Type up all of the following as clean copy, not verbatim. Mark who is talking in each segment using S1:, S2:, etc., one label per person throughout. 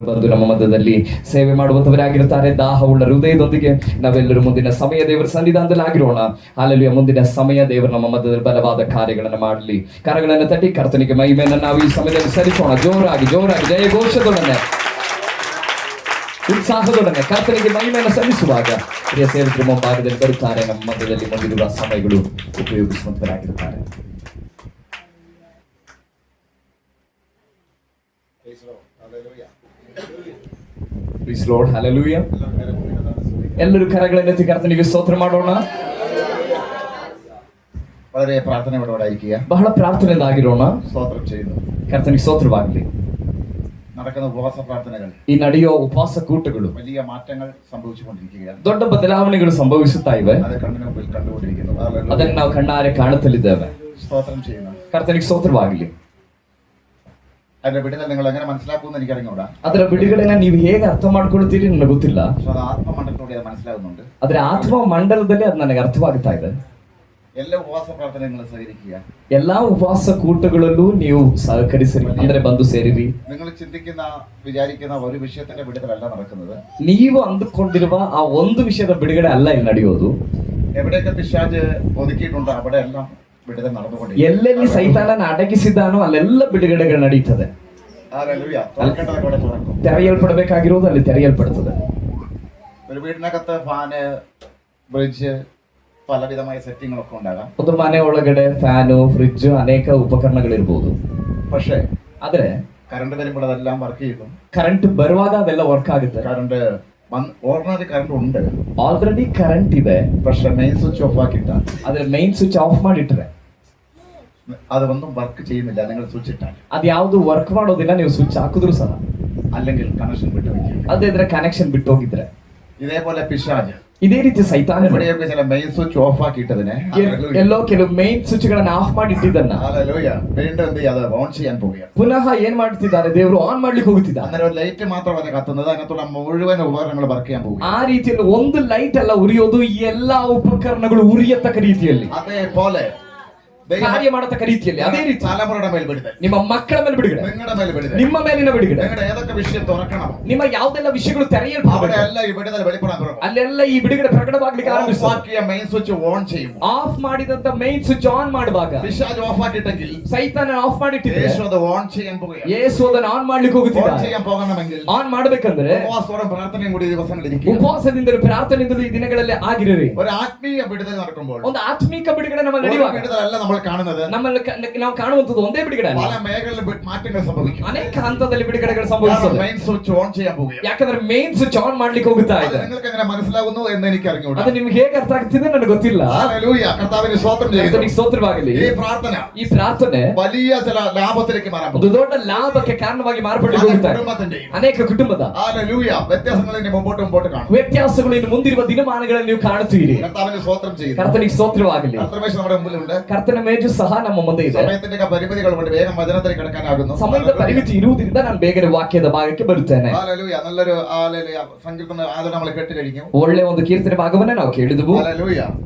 S1: ಬಂದು ನಮ್ಮ ಮಧ್ಯದಲ್ಲಿ ಸೇವೆ ಮಾಡುವಂತವರಾಗಿರುತ್ತಾರೆ. ದಾಹವುಳ್ಳ ಹೃದಯದೊಂದಿಗೆ ನಾವೆಲ್ಲರೂ ಮುಂದಿನ ಸಮಯ ದೇವರ ಸನ್ನಿಧಾನದಲ್ಲಿ ಆಗಿರೋಣ. ಹಾಲೆಲೂಯಾ. ಮುಂದಿನ ಸಮಯ ದೇವರು ನಮ್ಮ ಮಧ್ಯದಲ್ಲಿ ಬಲವಾದ ಕಾರ್ಯಗಳನ್ನು ಮಾಡಲಿ. ಕರಗಳನ್ನು ತಟ್ಟಿ ಕರ್ತನಿಗೆ ಮಹಿಮೆಯನ್ನು ನಾವು ಈ ಸಮಯದಲ್ಲಿ ಸಲ್ಲಿಸೋಣ. ಜೋರಾಗಿ ಜಯ ಘೋಷದೊಡನೆ, ಉತ್ಸಾಹದೊಡನೆ ಕರ್ತನಿಗೆ ಮಹಿಮೆಯನ್ನು ಸಲ್ಲಿಸುವಾಗ ಪ್ರಿಯ ಸೇವಕರು ಮುಂಭಾಗದಲ್ಲಿ ಬರುತ್ತಾರೆ. ನಮ್ಮ ಮಧ್ಯದಲ್ಲಿ ಮುಂದಿರುವ ಸಮಯಗಳು ಉಪಯೋಗಿಸುವಂತರಾಗಿರುತ್ತಾರೆ. Praise Lord, hallelujah. ಎಲ್ಲರೂ ಕರಗಳನ್ನೆತ್ತಿ ಕರ್ತನಿಗೆ ಸ್ತೋತ್ರ ಮಾಡೋಣ.
S2: വളരെ പ്രാർത്ഥനയോടായിരിക്കുക,
S1: ബഹള പ്രാർത്ഥനയിൽ ಆಗಿರೋಣ.
S2: സ്തോത്രം ചെയ്യുന്നു.
S1: കർത്തനിಗೆ ಸ್ತೋತ್ರವಾಗಲಿ.
S2: നടക്കുന്ന ഉപവാസ പ്രാർത്ഥനകൾ,
S1: ಈ ನಡೆಯುವ ಉಪವಾಸ ಕೂಟಗಳು
S2: വലിയ മാറ്റങ്ങൾ സംഭവിച്ചുകൊണ്ടിരിക്കുകയാണ്.
S1: ದೊಡ್ಡ ಬದಲಾವಣೆಗಳು ಸಂಭವಿಸುತ್ತಾ ಇವೆ.
S2: അത് കണ്ണിന് മുമ്പിൽ കണ്ടുകൊണ്ടിരിക്കുന്നു.
S1: ಅದನ್ನು ನಾವು ಕಣ್ಣಾರೆ ಕಾಣುತ್ತಲಿದ್ದೇವೆ.
S2: സ്തോത്രം ചെയ്യുന്നു.
S1: ಕರ್ತನಿಗೆ ಸ್ತೋತ್ರವಾಗಲಿ.
S2: അതിന്റെ വിടുതൽ നിങ്ങൾ എങ്ങനെ മനസ്സിലാക്കുമെന്ന് എനിക്ക് അറിഞ്ഞൂടാ.
S1: ಅದರ ಬಿಡುಗಡೆನ ನೀವು ಹೇಗೆ ಅರ್ಥ ಮಾಡ್ಕೊಳ್ತೀರಿ ನನಗೆ ಗೊತ್ತಿಲ್ಲ.
S2: അത് ആത്മമണ്ഡലത്തോടെ അത് മനസ്സിലാകുന്നുണ്ട്.
S1: ಆದ್ರೆ ಆತ್ಮ ಮಂಡಲದಲ್ಲಿ ಅದು ನನಗೆ ಅರ್ಥವಾಗ್ತಾ ಇದೆ.
S2: എല്ലാ ഉപവാസ പ്രാർത്ഥനകളും സഹകരിക്കുക.
S1: ಎಲ್ಲಾ ಉಪವಾಸ ಕೂಟಗಳಲ್ಲೂ ನೀವು ಸಹಕರಿಸಿರಿ, ಅಂದ್ರೆ ಬಂದು ಸೇರಿರಿ.
S2: നിങ്ങൾ ചിന്തിക്കുന്ന വിചാരിക്കുന്ന ഒരു വിഷയത്തിന്റെ വിടുതലല്ല നടക്കുന്നത്.
S1: ನೀವು ಅಂದುಕೊಂಡಿರುವ ಆ ಒಂದು ವಿಷಯದ ಬಿಡುಗಡೆ ಅಲ್ಲ ಇಲ್ಲಿ ನಡೆಯೋದು.
S2: എവിടെയൊക്കെ പിശാച് ഒതുക്കിയിട്ടുണ്ടോ അവിടെ എല്ലാം ಬಿಡುಗಡೆ നടന്നുകൊണ്ടിരിക്കുന്നു.
S1: ಎಲ್ಲೆಲ್ಲಿ ಸೈತಾನನ ಅಡಗಿಸಿದ್ದಾನೋ ಅಲ್ಲೆಲ್ಲ ಬಿಡುಗಡೆಗಳು ನಡೀತದೆ.
S2: ഹല്ലേലൂയ. തുറക്കേണ്ടത് കൂടെ തുറക്കും.
S1: ತೆರೆಯಲ್ಪಡಬೇಕಾಗಿರೋದು ಅಲ್ಲಿ ತೆರೆಯಲ್ಪಡುತ್ತದೆ.
S2: ഒരു വീടിനകത്ത് ഫാന്, ബ്രിഡ്ജ്, പലവിധമായ സെറ്റിങ്ങുകളൊക്കെ ഉണ്ടാകാം.
S1: ಒಂದು ಮನೆ ಒಳಗಡೆ ಫ್ಯಾನು, ಫ್ರಿಡ್ಜ್, ಅನೇಕ ಉಪಕರಣಗಳಿರ್ಬೋದು.
S2: പക്ഷേ
S1: ಆದ್ರೆ
S2: കറണ്ട് വരുമ്പോൾ അതെല്ലാം വർക്ക് ചെയ്യും.
S1: ಕರೆಂಟ್ ಬರುವಾಗ ಅದೆಲ್ಲ ವರ್ಕ್ ಆಗುತ್ತೆ.
S2: കറണ്ട് ഓർഡിനറി കറണ്ട് ഉണ്ട്,
S1: ಆಲ್ರೆಡಿ ಕರೆಂಟ್ ಇದೆ.
S2: പക്ഷെ മെയിൻ സ്വിച്ച് ഓഫ് ആക്കിയിട്ടാൽ,
S1: ಆದ್ರೆ ಮೈನ್ ಸ್ವಿಚ್ ಆಫ್ ಮಾಡಿಟ್ರೆ
S2: അത് ഒന്നും വർക്ക് ചെയ്യുന്നില്ല. നിങ്ങൾ സ്വിച്ച് ഇട്ടാൽ
S1: ಅದು ಯಾವುದು ವರ್ಕ್ ಮಾಡೋದಿಲ್ಲ. ನೀವು ಸ್ವಿಚ್ ಹಾಕಿದ್ರು ಸಹ,
S2: അല്ലെങ്കിൽ കണക്ഷൻ വിട്ടു വയ്ക്കും.
S1: ಅದಿದ್ರೆ ಕನೆಕ್ಷನ್ ಬಿಟ್ಟು ಹೋಗಿದ್ರೆ.
S2: ഇതേപോലെ പിശാച്
S1: ಇದೇ ರೀತಿ ಸೈತಾನ
S2: ഇവിടെയൊക്കെ ചില മെയിൻ സ്വിച്ച് ഓഫ് ആക്കിയിട്ടതിനെ
S1: ಎಲ್ಲೋ ಕೆಲವು ಮೈನ್ ಸ್ವಿಚ್ ಗಳನ್ನ ಆಫ್ ಮಾಡಿ ಇಟ್ಟಿದ್ದನ್ನ
S2: വീണ്ടും എന്ത് ചെയ്യാതെ ഓൺ ചെയ്യാൻ പോവുകയാണ്.
S1: ಪುನಃ ಏನ್ ಮಾಡ್ತಿದ್ದಾರೆ, ದೇವರು ಆನ್ ಮಾಡ್ಲಿಕ್ಕೆ ಹೋಗುತ್ತಿದ್ದಾರೆ.
S2: അന്നേരം ഒരു ലൈറ്റ് മാത്രമല്ല കത്തുന്നത്, അതിനകത്തുള്ള മുഴുവൻ ഉപകരണങ്ങൾ വർക്ക് ചെയ്യാൻ പോകും.
S1: ಆ ರೀತಿಯಲ್ಲಿ ಒಂದು ಲೈಟ್ ಅಲ್ಲ ಉರಿಯೋದು, ಈ ಎಲ್ಲಾ ಉಪಕರಣಗಳು ಉರಿಯತಕ್ಕ ರೀತಿಯಲ್ಲಿ,
S2: അതേപോലെ
S1: ಕಾರ್ಯ ಮಾಡತಕ್ಕ ರೀತಿಯಲ್ಲಿ, ಅದೇ ರೀತಿ
S2: തലമുറയുടെ മേൽ വിടുതൽ,
S1: ನಿಮ್ಮ ಮಕ್ಕಳ ಮೇಲೆ ಬಿಡುಗಡೆ,
S2: നിങ്ങളുടെ മേൽ വിടുതൽ,
S1: ನಿಮ್ಮ ಮೇಲಿನ ಬಿಡುಗಡೆ,
S2: നിങ്ങളുടെ ഏതൊക്കെ വിഷയം തുറക്കണം,
S1: ನಿಮ್ಮ ಯಾವುದೆಲ್ಲ ವಿಷಯಗಳು ತೆರೆಯಲ್ಪಡಬೇಕು,
S2: അവിടെയല്ല ഈ വിടുതൽ വെളിപ്പെടാൻ തുടങ്ങും.
S1: ಅಲ್ಲೆಲ್ಲ ಈ ಬಿಡುಗಡೆ ಪ್ರಕಟವಾಗಲಿಕ್ಕೆ ಆರಂಭಿಸುತ್ತದೆ.
S2: ഓഫ് ആക്കിയ മെയിൻ സ്വിച്ച് ഓൺ ചെയ്യും.
S1: ಆಫ್ ಮಾಡಿದಂತ ಮೈನ್ ಸ್ವಿಚ್ ಆನ್ ಮಾಡುವಾಗ
S2: പിശാച് ഓഫ് ആക്കിയിട്ടെങ്കിൽ
S1: ಸೈತಾನ ಆಫ್ ಮಾಡಿಟ್ಟಿದ್ರೆ
S2: യേശു അത് ഓൺ ചെയ്യാൻ പോവുകയാണ്.
S1: ಯೇಸು ಅದನ್ನು ಆನ್ ಮಾಡ್ಲಿಕ್ಕೆ
S2: ഓൺ
S1: ಹೋಗುತ್ತಿದ್ದಾರೆ.
S2: ചെയ്യാൻ പോകണമെങ്കിൽ
S1: ಆನ್ ಮಾಡಬೇಕಂದ್ರೆ
S2: ഉപവാസത്തോടും പ്രാർത്ഥനയും കൂടി ദിവസങ്ങളിരിക്കും.
S1: ಉಪವಾಸದಿಂದಲೂ ಪ್ರಾರ್ಥನೆಯಿಂದಲೂ ಈ ದಿನಗಳಲ್ಲಿ ಆಗಿರಲಿ.
S2: ഒരു ആത്മീയ വിടുതൽ നടക്കുമ്പോൾ
S1: ಒಂದು ಆತ್ಮಿಕ ಬಿಡುಗಡೆ ನಮ್ಮ ನಡೆಯುವಾಗ
S2: വിടുതലല്ല നമ്മൾ കാണുന്നത്.
S1: ನಮ್ಮಲ್ಲಿ ನಾವು ಕಾಣುವಂತದ್ದು ಒಂದೇ ಬಿಡುಗಡೆ ಅಲ್ಲ,
S2: പല മേഖലകളിൽ മാറ്റങ്ങൾ സംഭവിക്കും.
S1: ಅನೇಕ ಹಂತದಲ್ಲಿ ಬಿಡುಗಡೆಗಳು ಸಂಭವಿಸುತ್ತದೆ.
S2: മെയിൻ സ്വിച്ച് ഓൺ ചെയ്യാൻ പോവുകയാണ്.
S1: ಯಾಕಂದ್ರೆ ಮೇನ್ ಸ್ವಿಚ್ ಆನ್ ಮಾಡ್ಲಿಕ್ಕೆ ಹೋಗುತ್ತಾ ಇದೆ.
S2: നിങ്ങൾക്ക് എങ്ങനെ മനസ്സിലാകുന്നു എന്ന് എനിക്ക് അറിഞ്ഞൂടാ.
S1: ಅದು ನಿಮ್ಗೆ ಹೇಗೆ ಅರ್ಥ ಆಗ್ತಿದೆ ನನಗೆ ಗೊತ್ತಿಲ್ಲ.
S2: ഹല്ലേലൂയ. കർത്താവിന് സ്തോത്രം ചെയ്യുന്നു.
S1: ಕರ್ತನಿಗೆ ಸ್ತೋತ್ರವಾಗಲಿ.
S2: ഈ പ്രാർത്ഥന
S1: ಈ ಪ್ರಾರ್ಥನೆ
S2: വലിയ ചില ലാഭത്തിലേക്ക് മാറാൻ
S1: ಒಂದು ದೊಡ್ಡ ಲಾಭಕ್ಕೆ ಕಾರಣವಾಗಿ ಮಾರ್ಪಟ್ಟು ಹೋಗುತ್ತಾರೆ.
S2: കുടുംബത്തിന്റെയും
S1: ಅನೇಕ ಕುಟುಂಬದ
S2: ഹല്ലേലൂയ വ്യത്യാസങ്ങൾ മുമ്പോട്ട് കാണും.
S1: ವ್ಯತ್ಯಾಸಗಳು ಇನ್ನು ಮುಂದಿರುವ ದಿನಮಾನಗಳಲ್ಲಿ ನೀವು ಕಾಣುತ್ತೀರಿ.
S2: കർത്താവിന് സ്തോത്രം ചെയ്യുന്നു.
S1: ಕರ್ತನಿಗೆ ಸ್ತೋತ್ರವಾಗಲಿ.
S2: കർത്തൃമേശ നമ്മുടെ മുമ്പിലുണ്ട്.
S1: ಕರ್ತನ ಮೇಜು ಸಹ ನಮ್ಮ ಮುಂದೆ ಇದೆ.
S2: സമയത്തിന്റെ പരിമിതികൾ കൊണ്ട് വേഗം വചനത്തിലേക്ക് കടക്കാനാകുന്നു.
S1: ಸಮಯದ ಪರಿಮಿತಿ ಇರುವುದರಿಂದ ನಾನು ಬೇಗನೆ ವಾಕ್ಯದ ಭಾಗಕ್ಕೆ ಬರುತ್ತೇನೆ.
S2: ഹല്ലേലൂയ. നല്ലൊരു ഹല്ലേലൂയ സങ്കീർത്തനം അത് നമ്മൾ കേട്ട് കഴിഞ്ഞു.
S1: ಒಳ್ಳೆ ಒಂದು ಕೀರ್ತನೆ ಭಾಗವನ್ನ ನಾವು ಕೇಳಿದೆವು.
S2: ഹല്ലേലൂയ.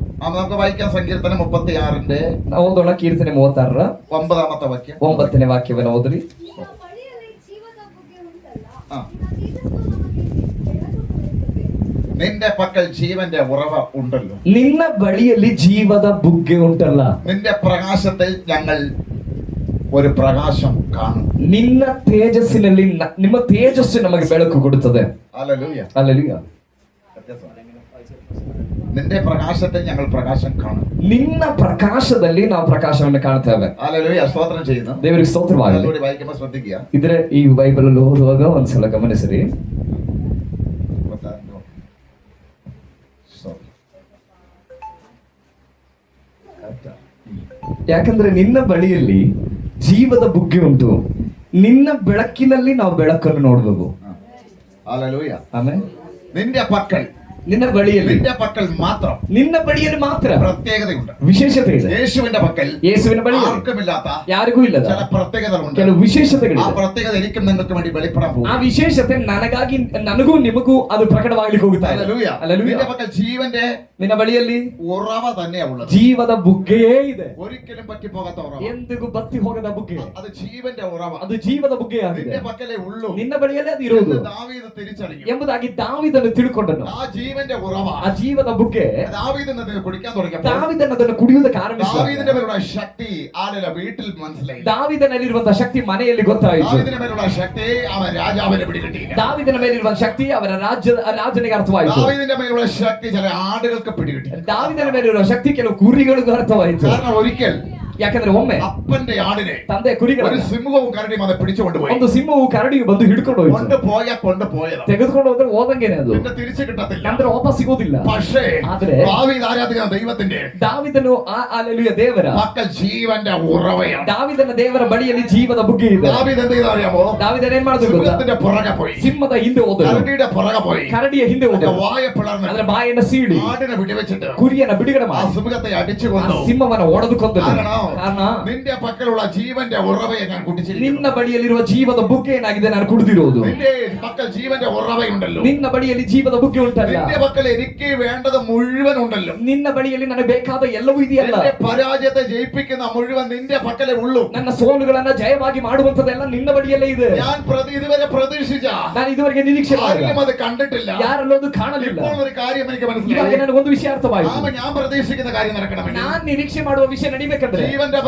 S2: നമുക്ക് വായിക്കാം സങ്കീർത്തനം 36
S1: ನಾವು ಓದೋಣ. ಕೀರ್ತನೆ 36
S2: 9ാമത്തെ വാക്യം.
S1: 9ನೇ ವಾಕ್ಯವನ್ನು ಓದ್ರಿ.
S2: നിന്റെ പക്കൽ ജീവന്റെ ഉറവ ഉണ്ടല്ലോ,
S1: ನಿನ್ನ ಬಳಿಯಲ್ಲಿ ಜೀವದ ಬುಗ್ಗೆ ಉಂಟಲ್ಲ,
S2: നിന്റെ പ്രകാശത്തിൽ ഞങ്ങൾ ഒരു പ്രകാശം കാണും.
S1: ನಿನ್ನ ತೇಜಸ್ಸಿನಲ್ಲಿ ನಿಮ್ಮ ತೇಜಸ್ಸು ನಮಗೆ ಬೆಳಕು ಕೊಡುತ್ತದೆ.
S2: ഹല്ലേലൂയ.
S1: ಹಲ್ಲೆಲೂಯಾ.
S2: നിന്റെ പ്രകാശത്തിൽ ഞങ്ങൾ പ്രകാശം കാണും.
S1: ನಿನ್ನ ಪ್ರಕಾಶದಲ್ಲಿ ನಾವು ಪ್ರಕಾಶವನ್ನು ಕಾಣ್ತೇವೆ.
S2: ഹല്ലേലൂയ. സ്തോത്രം ചെയ്യുന്നു.
S1: ದೇವರಿಗೆ ಸ್ತೋತ್ರವಾಗಲಿ.
S2: അതുകൂടി വായിക്കുമ്പോൾ ശ്രദ്ധിക്കുക.
S1: ಇದ್ರೆ ಈ ಬೈಬಲ್ ಅಲ್ಲಿ ಓದುವಾಗ ಒಂದ್ಸಲ ಗಮನಿಸಿರಿ. ಯಾಕಂದ್ರೆ ನಿನ್ನ ಬಳಿಯಲ್ಲಿ ಜೀವದ ಬುಗ್ಗೆ ಉಂಟು, ನಿನ್ನ ಬೆಳಕಿನಲ್ಲಿ ನಾವು ಬೆಳಕನ್ನು ನೋಡಬೇಕು.
S2: ഹല്ലേലൂയ.
S1: ಆಮೇಲೆ
S2: നിന്റെ പക്കൽ
S1: ನಿನ್ನ ಬಳಿಯಲ್ಲಿ
S2: നിന്റെ പക്കൽ മാത്രം
S1: ನಿನ್ನ ಬಳಿಯಲ್ಲಿ ಮಾತ್ರ
S2: പ്രത്യേകതയുണ്ട്.
S1: ವಿಶೇಷತೆ ಇದೆ.
S2: യേശുവിന്റെ പക്കൽ
S1: ಯೇಸುವಿನ ಬಳಿಯಲ್ಲಿ
S2: ആർക്കുമില്ലാത്ത
S1: ಯಾರಿಗೂ ಇಲ್ಲದ
S2: ചില പ്രത്യേകതകളുണ്ട്.
S1: ಕೆಲವು ವಿಶೇಷತೆಗಳಿವೆ.
S2: ആ പ്രത്യേകത എനിക്കും നിങ്ങൾക്കും വേണ്ടി വെളിപ്പെടാൻ പോകും.
S1: ಆ ವಿಶೇಷತೆ ನನಗಾಗಿ ನನಗೂ ನಿಮಗೂ ಅದು ಪ್ರಕಟವಾಗಲಿಕ್ಕೆ ಹೋಗುತ್ತಾ ಇದೆ.
S2: ഹല്ലേലൂയ.
S1: ಹಲ್ಲೆಲೂಯ.
S2: നിന്റെ പക്കൽ ജീവന്റെ
S1: ನಿನ್ನ ಬಳಿಯಲ್ಲಿ
S2: ഉറവ തന്നെയാ ഉള്ളത്.
S1: ಜೀವದ ಬುಗ್ಗೆಯೇ ಇದೆ.
S2: ഒരിക്കലും പറ്റിപ്പോകാത്ത ഉറവ.
S1: ಎಂದಿಗೂ ಬತ್ತಿ ಹೋಗದ ಬುಗ್ಗೆ.
S2: അത് ജീവന്റെ ഉറവ.
S1: ಅದು ಜೀವದ ಬುಗ್ಗೆಯಾಗಿದೆ.
S2: നിന്റെ പക്കലേ ഉള്ളൂ.
S1: ನಿನ್ನ ಬಳಿಯಲ್ಲಿ ಅದು ಇರುವುದು
S2: എന്ന് ദാവീദ് തിരിച്ചറിഞ്ഞു.
S1: ಎಂಬುದಾಗಿ ದಾವೀದನು ತಿಳ್ಕೊಂಡನು.
S2: ആ ജീവന്റെ ഉറവ
S1: ಆ ಜೀವದ ಬುಗ್ಗೆ
S2: ദാവീദിന് കുടിക്കാൻ തുടങ്ങിയപ്പോൾ
S1: ದಾವೀದನು ಅದನ್ನು ಕುಡಿಯುವುದಕ್ಕೆ ಆರಂಭಿಸಿದ.
S2: ദാവീദിന്റെ മേലുള്ള ശക്തി ആലല വീട്ടിൽ മനസ്സിലായി.
S1: ದಾವೀದನಲ್ಲಿರುವಂತಹ ಶಕ್ತಿ ಮನೆಯಲ್ಲಿ ಗೊತ್ತಾಯಿತು.
S2: ദാവീദിന്റെ മേലുള്ള ശക്തി അവൻ രാജാവിനെ പിടികിട്ടിയില്ല.
S1: ದಾವೀದನ ಮೇಲಿರುವ ಶಕ್ತಿ ಅವರ ರಾಜನಿಗೆ ಅರ್ಥವಾಯಿತು.
S2: ദാവീദിന്റെ മേലുള്ള ശക്തി ചില ആടുകൾക്ക് പിടികിട്ടി.
S1: ದಾವೀದನ ಮೇಲಿರುವ ಶಕ್ತಿ ಕೆಲವು ಕುರಿಗಳಿಗೂ ಅರ್ಥವಾಯಿತು.
S2: കാരണം ഒരിക്കൽ
S1: ಯಾಕಂದ್ರೆ ಒಮ್ಮೆ
S2: അപ്പന്റെ ആടിനെ
S1: ತಂದೆ ಕುರಿಗಳ
S2: ഒരു സിംഹവും കരടിയും അത് പിടിച്ചുകൊണ്ടുപോയി.
S1: ಒಂದು ಸಿಂಹವು ಕರಡಿಯು ಬಂದು ಹಿಡ್ಕೊಂಡು ಹೋಯ್ತು.
S2: കൊണ്ടുപോയത്
S1: ತೆಗೆದುಕೊಂಡು ಹೋದ್ರೆ ಹೋದಂಗೆನೆ ಅದು
S2: പിന്നെ തിരിച്ചു കിട്ടത്തില്ല.
S1: ನಂತರ ವಾಪಸ್ ಸಿಗೋದಿಲ್ಲ.
S2: പക്ഷേ
S1: ಆದ್ರೆ
S2: ദാവീദ് ആരാധിക്കുന്ന ദൈവത്തിന്റെ
S1: ದಾವೀದನು ഹല്ലേಲೂയ ದೇವರ
S2: പക്കൽ ജീവന്റെ ഉറവയാണ്.
S1: ದಾವೀದನ ದೇವರ ಬಳಿಯಲ್ಲಿ ಜೀವದ ಬುಗ್ಗೆ ಇದೆ.
S2: ദാവീദ് എന്ത് ചെയ്തു അറിയാമോ?
S1: ದಾವೀದನ ಏನ್ ಮಾಡಿದ್ರು ಗೊತ್ತಾ?
S2: സിംഹത്തിന്റെ പുറകെ പോയി,
S1: ಸಿಂಹದ ಹಿಂದೆ ಹೋದನು,
S2: കരടിയുടെ പുറകെ പോയി,
S1: ಕರಡಿಯ ಹಿಂದೆ ಹೋದನು,
S2: വായ പിളർന്ന്
S1: ಅದರ ಬಾಯನ್ನು ಸೀಳಿ
S2: ആടിനെ വെടിവെച്ചിട്ട്
S1: ಕುರಿಯನ್ನ ಬಿಡುಗಡೆ
S2: ആ
S1: ಮಾಡಿ
S2: സിംഹത്തെ അടിച്ചു
S1: ಆ
S2: കൊന്നു.
S1: ಸಿಂಹವನ್ನು ಒಡೆದು ಕೊಂದನು. ಕಾರಣ
S2: നിന്റെ പക്കലുള്ള ജീവന്റെ ഉറവയെ ഞാൻ കുടിച്ചിരിക്കുന്നു.
S1: ನಿನ್ನ ಬಳಿಯಲ್ಲಿರುವ ಜೀವದ ಬುಗ್ಗೆ ಏನಾಗಿದೆ ನಾನು ಕುಡಿದಿರುವುದು.
S2: നിന്റെ പക്കൽ ജീവന്റെ ഉറവയുണ്ടല്ലോ.
S1: ನಿನ್ನ ಬಳಿಯಲ್ಲಿ ಜೀವದ ಬುಗ್ಗೆ ಉಂಟಲ್ಲ.
S2: നിന്റെ പക്കൽ എനിക്ക് വേണ്ടത് മുഴുവൻ ഉണ്ടല്ലോ.
S1: ನಿನ್ನ ಬಳಿಯಲ್ಲಿ ನನಗೆ ಬೇಕಾದ ಎಲ್ಲವೂ ಇದೆಯಲ್ಲ.
S2: എന്റെ പരാജയത്തെ ജയിപ്പിക്കുന്ന മുഴുവൻ നിന്റെ പക്കലേ ഉള്ളൂ.
S1: ನನ್ನ ಸೋಲುಗಳನ್ನ ಜಯವಾಗಿ ಮಾಡುವಂತದೆಲ್ಲ ನಿನ್ನ ಬಳಿಯಲ್ಲೇ ಇದೆ.
S2: ഞാൻ ഇതുവരെ പ്രതീക്ഷിച്ച
S1: ನಾನು ಇದುವರೆಗೆ ನಿರೀಕ್ಷೆ ಮಾಡಿಲ್ಲ,
S2: ആരെയും അത് കണ്ടിട്ടില്ല.
S1: ಯಾರಲ್ಲೂ ಅದು ಕಾಣಲಿಲ್ಲ.
S2: ഇപ്പോൾ ഒരു കാര്യം എനിക്ക്
S1: ಇವಾಗ
S2: മനസ്സിലായി.
S1: ನನಗೆ ಒಂದು ವಿಷಯ ಅರ್ಥವಾಯಿತು.
S2: ഞാൻ പ്രതീക്ഷിക്കുന്ന കാര്യം നടക്കണമെങ്കിൽ
S1: ನಾನ್ ನಿರೀಕ್ಷೆ ಮಾಡುವ ವಿಷಯ ನಡಿಬೇಕಂದ್ರೆ
S2: ജീവന്റെ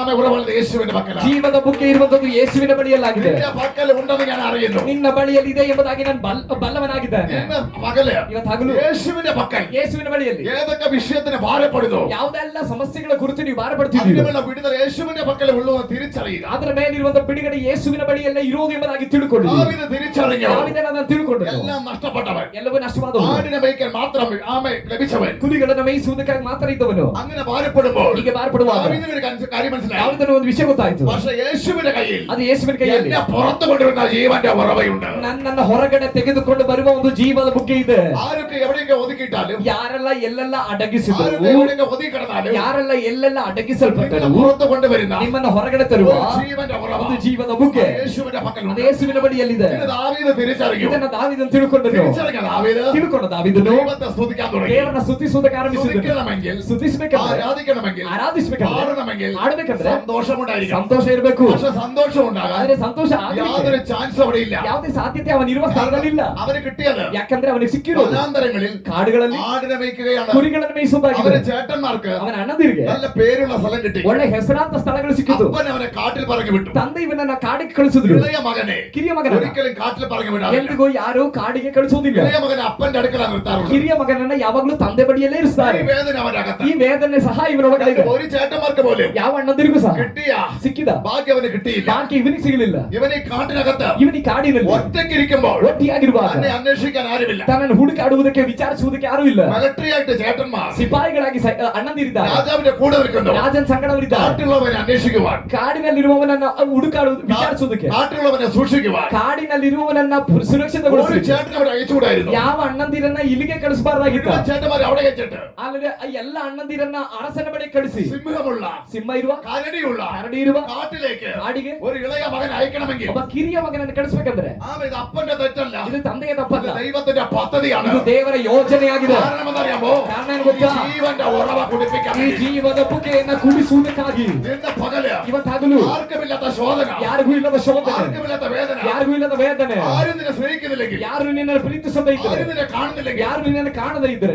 S2: ആമെ ഉറവുള്ളത് യേശുവിന്റെ പക്കലാണ്.
S1: ಜೀವದ ಬುಗ್ಗೆ ಇರುವಂತದ್ದು ಯೇಸುವಿನ ಬಳಿಯಲ್ಲಾಗಿದೆ.
S2: നിന്റെ പക്കൽ ഉണ്ടെന്ന് ഞാൻ അറിയുന്നു.
S1: ನಿನ್ನ ಬಳಿಯಲ್ಲಿ ಇದೆ ಎಂಬುದಾಗಿ ನಾನು ಬಲ್ಲವನಾಗಿದ್ದೇನೆ.
S2: ഇന്ന് പകല്
S1: ಇವತ್ತು ಹಗಲು
S2: യേശുവിന്റെ പക്കൽ
S1: ಯೇಸುವಿನ ಬಳಿಯಲ್ಲಿ
S2: ഏതൊക്കെ വിഷയത്തിന് ഭാരപ്പെടുന്നു,
S1: ಯಾವುದೆಲ್ಲ ಸಮಸ್ಯೆಗಳ ಕುರಿತು ನೀವು ಭಾರಪಡ್ತಿದ್ದೀರಿ,
S2: അതിനുള്ള വിടുതൽ യേശുവിന്റെ പക്കൽ ഉള്ളൂ എന്ന് തിരിച്ചറിയുക.
S1: ಅದರ ಮೇಲಿರುವಂತಹ ಬಿಡುಗಡೆ ಯೇಸುವಿನ ಬಳಿಯಲ್ಲೇ ಇರುವುದು ಎಂಬುದಾಗಿ ತಿಳ್ಕೊಳ್ಳಿ.
S2: ദാവീദ് തിരിച്ചറിഞ്ഞു.
S1: ದಾವೀದನನ್ನು ತಿಳ್ಕೊಂಡನು.
S2: എല്ലാം നഷ്ടപ്പെട്ടവൻ,
S1: ಎಲ್ಲವೂ ನಷ್ಟವಾದವು,
S2: ആടിനെ മേയ്ക്കാൻ മാത്രം ആമെ ലഭിച്ചവൻ,
S1: ಕುರಿಗಳನ್ನು ಮೇಯಿಸುವುದಕ್ಕಾಗಿ ಮಾತ್ರ ಇದ್ದವನು.
S2: അങ്ങനെ ഭാരപ്പെടുമ്പോൾ
S1: ಹೀಗೆ ಭಾರಪಡುವಾಗ
S2: ദാവീദിന് ഒരു കാര്യം മനസ്സിലായി.
S1: ದಾವೀದನ ಒಂದು ವಿಷಯ ಗೊತ್ತಾಯ್ತು.
S2: പക്ഷേ യേശുവിന്റെ കയ്യിൽ
S1: ಅದು ಯೇಸುವಿನ ಕೈಯಲ್ಲಿ
S2: എന്നെ പുറത്തു കൊണ്ടുവരുന്ന ജീവന്റെ ഉറവയുണ്ട്.
S1: ನನ್ನನ್ನ ಹೊರಗಡೆ ತೆಗೆದುಕೊಂಡು ಬರುವ ಒಂದು ಜೀವದ ಬುಗ್ಗೆ ಇದೆ.
S2: ആരൊക്കെ എവിടെയൊക്കെ ഒതുക്കിയിട്ടാലും,
S1: ಯಾರೆಲ್ಲ ಎಲ್ಲೆಲ್ಲ ಅಡಗಿಸಿದರು,
S2: ആരൊക്കെ എവിടെയൊക്കെ ഒതുക്കിക്കിടന്നാലും,
S1: ಯಾರೆಲ್ಲ ಎಲ್ಲೆಲ್ಲ ಅಡಗಿಸಲ್ಪಟ್ಟರು,
S2: പുറത്തു കൊണ്ടുവരുന്ന
S1: ನಿಮ್ಮನ್ನ ಹೊರಗಡೆ ತರುವ
S2: ജീവന്റെ ഉറവ
S1: ಒಂದು ಜೀವದ ಬುಗ್ಗೆ
S2: യേശുവിന്റെ
S1: ಅದು
S2: പക്കലുണ്ട്.
S1: ಯೇಸುವಿನ ಬಳಿಯಲ್ಲಿದೆ.
S2: ഇത് ദാവീദ് തിരിച്ചറിഞ്ഞു.
S1: ಇದನ್ನ ದಾವೀದನು ತಿಳ್ಕೊಂಡನು.
S2: തിരിച്ചറിഞ്ഞ ദാവീദ്
S1: ತಿಳ್ಕೊಂಡ ದಾವೀದನು
S2: ദൈവത്തെ സ്തുതിക്കാൻ തുടങ്ങി.
S1: ದೇವರನ್ನ ಸ್ತುತಿಸುವುದಕ್ಕೆ ಆರಂಭಿಸಿದನು.
S2: സ്തുതിക്കണമെങ്കിൽ,
S1: ಸ್ತುತಿಸಬೇಕಂದ್ರೆ,
S2: ആരാധിക്കണമെങ്കിൽ,
S1: ಆರಾಧಿಸಬೇಕಂದ್ರೆ,
S2: പാടണമെങ്കിൽ
S1: ಆಡಬೇಕಂದ್ರೆ
S2: സന്തോഷമുണ്ടായിരിക്കണം.
S1: ಸಂತೋಷ ಇರಬೇಕು.
S2: പക്ഷെ സന്തോഷം ഉണ്ടാകാൻ
S1: ಆದ್ರೆ ಸಂತೋಷ ಆಗಲಿಕ್ಕೆ
S2: യാതൊരു ചാൻസ് അവിടെ ഇല്ല.
S1: ಯಾವುದೇ ಸಾಧ್ಯತೆ ಅವನಿರುವ ಸ್ಥಳದಲ್ಲಿಲ್ಲ.
S2: അവന് കിട്ടിയത്
S1: ಯಾಕಂದ್ರೆ ಅವನಿಗೆ ಸಿಕ್ಕಿರೋದು
S2: വനാന്തരങ്ങളിൽ
S1: ಕಾಡುಗಳಲ್ಲಿ
S2: ആടിനെ മേയ്ക്കുകയാണ്.
S1: ಕುರಿಗಳನ್ನು ಮೇಯಿಸುವುದಾಗಿದೆ.
S2: അവന് ചേട്ടന്മാർക്ക്
S1: ಅವನ ಅಣ್ಣದಿರಿಗೆ
S2: നല്ല പേരുള്ള സ്ഥലം കിട്ടി.
S1: ಒಳ್ಳೆ ಹೆಸರಾಂತ ಸ್ಥಳಗಳು ಸಿಕ್ಕಿತು.
S2: അപ്പൻ അവനെ കാട്ടിൽ പറഞ്ഞു വിട്ടു.
S1: ತಂದೆ ಇವನನ್ನ ಕಾಡಿಗೆ ಕಳಿಸಿದ್ರು.
S2: ഇളയ മകനെ
S1: ಕಿರಿಯ ಮಗನ
S2: ഒരിക്കലും കാട്ടിൽ പറഞ്ഞു വിടാറില്ല.
S1: ಎಂದಿಗೂ ಯಾರು ಕಾಡಿಗೆ ಕಳಿಸುವುದಿಲ್ಲ.
S2: ഇളയ മകനെ അപ്പന്റെ അടുക്കല നിർത്താറുണ്ട്.
S1: ಕಿರಿಯ ಮಗನನ್ನ ಯಾವಾಗ್ಲೂ ತಂದೆ ಬಳಿಯಲ್ಲೇ ಇರಿಸ್ತಾರೆ.
S2: ഈ വേദന അവന്റെ അകത്ത്.
S1: ಈ ವೇದನೆ ಸಹ ಇವನೊಳಗಡೆ ಇದೆ.
S2: ഒരു ചേട്ടന്മാർക്ക് പോലും
S1: ಯಾವ ಅಣ್ಣದಿರಿಗೂ ಸಹ
S2: കിട്ടിയ
S1: ಸಿಕ್ಕಿದ
S2: ഭാഗ്യം അവന് കിട്ടിയില്ല.
S1: ಬಾಕಿ ಇವನಿಗೆ ಸಿಗಲಿಲ್ಲ.
S2: ഇവൻ ഈ കാട്ടിനകത്ത്
S1: ಇವನಿ ಕಾಡಿನಲ್ಲಿ
S2: ഒറ്റയ്ക്കിരിക്കുമ്പോൾ
S1: ಒಟ್ಟಿಯಾಗಿರುವಾಗ
S2: തന്നെ അന്വേഷിക്കാൻ ആരുമില്ല.
S1: ತನ್ನನ್ನು ಹುಡುಕಾಡುವುದಕ್ಕೆ ವಿಚಾರಿಸುವುದಕ್ಕೆ ಯಾರೂ ಇಲ್ಲ.
S2: മിലിಟറിയായിട്ട് ചേട്ടന്മാർ
S1: ಸಿಪಾಯಿಗಳಾಗಿ ಅಣ್ಣಂದಿರಿದ್ದಾರೆ.
S2: രാജാവിന്റെ കൂടെ നിൽക്കുന്നു.
S1: ರಾಜನ್ ಸಂಗಡವರಿದ್ದಾರೆ.
S2: കാട്ടിലുള്ളവനെ അന്വേഷിക്കുവാൻ,
S1: ಕಾಡಿನಲ್ಲಿರುವವನನ್ನ ಹುಡುಕಾಡುವುದು ವಿಚಾರಿಸುವುದಕ್ಕೆ,
S2: കാട്ടിലുള്ളവനെ സൂക്ഷിക്കുവാൻ
S1: ಕಾಡಿನಲ್ಲಿರುವವನನ್ನ
S2: ഒരു
S1: ಸುರಕ್ಷಿತಗೊಳಿಸಿ
S2: ചേട്ടൻ അവിടെ അയച്ചുകൂടായിരുന്നു.
S1: ಯಾವ ಅಣ್ಣಂದಿರನ್ನ ಇಲ್ಲಿಗೆ ಕಳಿಸಬಾರ್ದಾಗಿತ್ತು.
S2: ചേട്ടന്മാരെ അവിടെ അയച്ചിട്ട്
S1: ಆಮೇಲೆ ಎಲ್ಲ ಅಣ್ಣಂದಿರನ್ನ ಅರಸನ ಬಳಿ ಕಳಿಸಿ
S2: സിംഹമുള്ള
S1: ಸಿಂಹ ಇರುವ
S2: കരടിയുള്ള
S1: ಕರಡಿ ಇರುವ
S2: കാട്ടിലേക്ക്
S1: ಕಾಡಿಗೆ
S2: ഒരു ഇളയ മകൻ അയക്കണമെങ്കിൽ
S1: ಒಬ್ಬ ಕಿರಿಯ ಮಗನನ್ನು ಕಳಿಸ್ಬೇಕಂದ್ರೆ
S2: ഇത് അപ്പന്റെ തെറ്റല്ല,
S1: ಇದು ತಂದೆಯ ತಪ್ಪಲ್ಲ,
S2: ഇത് ദൈവത്തിന്റെ പദ്ധതിയാണ്.
S1: ಇದು ದೇವರ ಯೋಜನೆಯಾಗಿದೆ.
S2: കാരണം എന്നറിയാമോ?
S1: ಕಾರಣ ಏನು ಗೊತ್ತಾ?
S2: ജീവന്റെ ഉറവ കുടിപ്പിക്കാൻ
S1: ಈ ಜೀವದ ಬುಗ್ಗೆಯನ್ನ ಕುಡಿಸುವುದಕ್ಕಾಗಿ
S2: നിന്റെ പകല്
S1: ಇವತ್ತಾಗಲು
S2: ആർക്കുമില്ലാത്ത ശോധന,
S1: ಯಾರಿಗೂ ಇಲ್ಲದ ಶೋಧನೆ,
S2: ആർക്കുമില്ലാത്ത വേദന,
S1: ಯಾರಿಗೂ ಇಲ್ಲದ ವೇದನೆ,
S2: ആരും നിന്നെ സ്നേഹിക്കുന്നില്ലെങ്കിൽ,
S1: ಯಾರು ನಿನ್ನನ್ನು ಪ್ರೀತಿಸದೇ ಇದ್ದರೆ,
S2: ആരും നിന്നെ കാണുന്നില്ലെങ്കിൽ,
S1: ಯಾರು ನಿನ್ನನ್ನು ಕಾಣದೇ ಇದ್ದರೆ,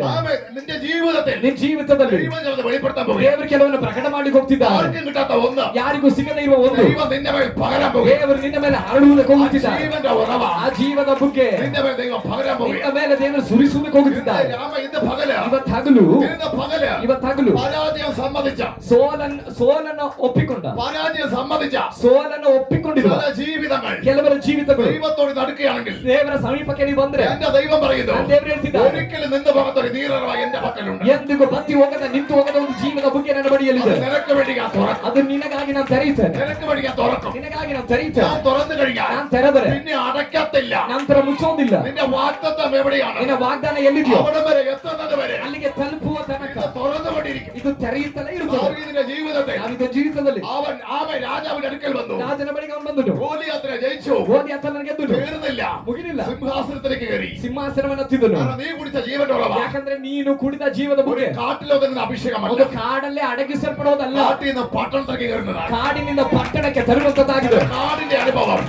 S2: നിന്റെ ജീവിതത്തിൽ
S1: ನಿನ್ನ ಜೀವಿತದಲ್ಲಿ
S2: ദൈവം ചിലത് വെളിപ്പെടുത്താൻ പോകും.
S1: ದೇವರು ಕೆಲವನ್ನು ಪ್ರಕಟ ಮಾಡಿ ಹೋಗ್ತಿದ್ದಾರೆ.
S2: ആർക്കും കിട്ടാത്ത ഒന്ന്
S1: ಯಾರಿಗೂ ಸಿಗದೇ ಇರುವ ಒಂದು
S2: ദൈവം നിന്റെ മേൽ പകരാൻ പോകും.
S1: ದೇವರು ನಿನ್ನ ಮೇಲೆ ಹರಡುವುದಕ್ಕೆ ಹೋಗುತ್ತಿದ್ದಾರೆ.
S2: ജീവന്റെ ഉറവ
S1: ಆ ಜೀವದ ಬುಗ್ಗೆ
S2: നിന്റെ മേൽ ദൈവം പകരാൻ പോകും.
S1: ನಿನ್ನ ಮೇಲೆ ದೇವರು ಸುರಿಸುವುದಕ್ಕೆ ಹೋಗುತ್ತಿದ್ದಾರೆ.
S2: ഇന്ന് പകല്
S1: ಇವತ್ತಾಗಲು
S2: പരാജയം സമ്മതിച്ച,
S1: ಸೋಲನ್ನು ಒಪ್ಪಿಕೊಂಡ,
S2: പരാജയം സമ്മതിച്ച
S1: ಸೋಲನ್ನು ಒಪ್ಪಿಕೊಂಡಿರುವ
S2: ചില ജീവിതങ്ങൾ
S1: ಕೆಲವರ ಜೀವಿತಗಳು
S2: ദൈവത്തോട് നടക്കുകയാണെങ്കിൽ
S1: ದೇವರ ಸಮೀಪಕ್ಕೆ ನೀವು ಬಂದ್ರೆ
S2: എന്റെ ദൈവം പറയുന്നു,
S1: ದೇವರು ಹೇಳ್ತಿದ್ದಾರೆ,
S2: ഒരിക്കലും നിന്ന് പോകാത്തൊരു നീററവ എന്റെ പക്കലുണ്ട്.
S1: ಎಂದಿಗೂ ಬತ್ತಿ ಹೋಗದ ನಿಂತು ಹೋಗದ ಒಂದು ಜೀವದ ಬಗ್ಗೆ ನನ್ನ ಬಳಿಯಲ್ಲಿದೆ.
S2: അത് നിനക്ക് വേണ്ടി ഞാൻ തുറക്കും.
S1: ಅದು ನಿನಗಾಗಿ ನಾನು ತೆರೆಯುತ್ತೇನೆ.
S2: നിനക്ക് വേണ്ടി ഞാൻ തുറക്കും.
S1: ನಿನಗಾಗಿ ನಾನು ತೆರೆಯುತ್ತೇನೆ.
S2: ഞാൻ തുറന്നു കഴിഞ്ഞാൽ
S1: ನಾನು ತೆರೆದರೆ
S2: പിന്നെ അടയ്ക്കത്തില്ല. അടയ്ക്കുകയില്ല,
S1: ನಂತರ ಮುಚ್ಚೋದಿಲ್ಲ.
S2: നിന്റെ വാഗ്ദത്തം എവിടെയാണ്?
S1: ನಿನ್ನ ವಾಗ್ದಾನ ಎಲ್ಲಿದೆಯೋ
S2: അവിടെ വരെ എത്തുന്നത് വരെ
S1: ಅಲ್ಲಿಗೆ ತಲುಪುವ ತನಕ
S2: ഇത് തുറന്നുകൊണ്ടിരിക്കും.
S1: ಇದು ತೆರೆಯುತ್ತಲೇ ಇರುತ್ತದೆ.
S2: ദാവീദിന്റെ ജീവിതത്തെ
S1: ದಾವೀದನ ಜೀವಿತದಲ್ಲಿ
S2: അവൻ രാജാവിന്റെ അടുക്കൽ വന്നു,
S1: ರಾಜನ ಬಳಿಗೆ ಅವನು ಬಂದನು,
S2: ഗോലിയാത്തിനെ ജയിച്ചു,
S1: ಗೋಲಿಯಾತನನ್ನು ಗೆದ್ದನು.
S2: തീർന്നില്ല,
S1: ಮುಗಿಲಿಲ್ಲ,
S2: സിംഹാസനത്തിലേക്ക് കയറി.
S1: ಸಿಂಹಾಸನವನ್ನು ಹತ್ತಿದನು.
S2: കാരണം നീ കുടിച്ച ജീവന്റെ ഉറവ
S1: ಯಾಕಂದ್ರೆ ನೀನು ಕುಡಿದ ಜೀವದ
S2: ഒരു
S1: ಬುಗ್ಗೆ
S2: കാട്ടിലൊതുങ്ങുന്ന അഭിഷേകമല്ല,
S1: ಒಂದು ಕಾಡಲ್ಲೇ ಅಡಗಿಸಲ್ಪಡೋದಲ್ಲ,
S2: കാട്ടിൽ നിന്ന് പട്ടണത്തിലേക്ക് കയറുന്നതാണ്.
S1: ಕಾಡಿನಿಂದ ಪಟ್ಟಣಕ್ಕೆ ತರುವಂತದ್ದಾಗಿದೆ.
S2: കാടിന്റെ അനുഭവം,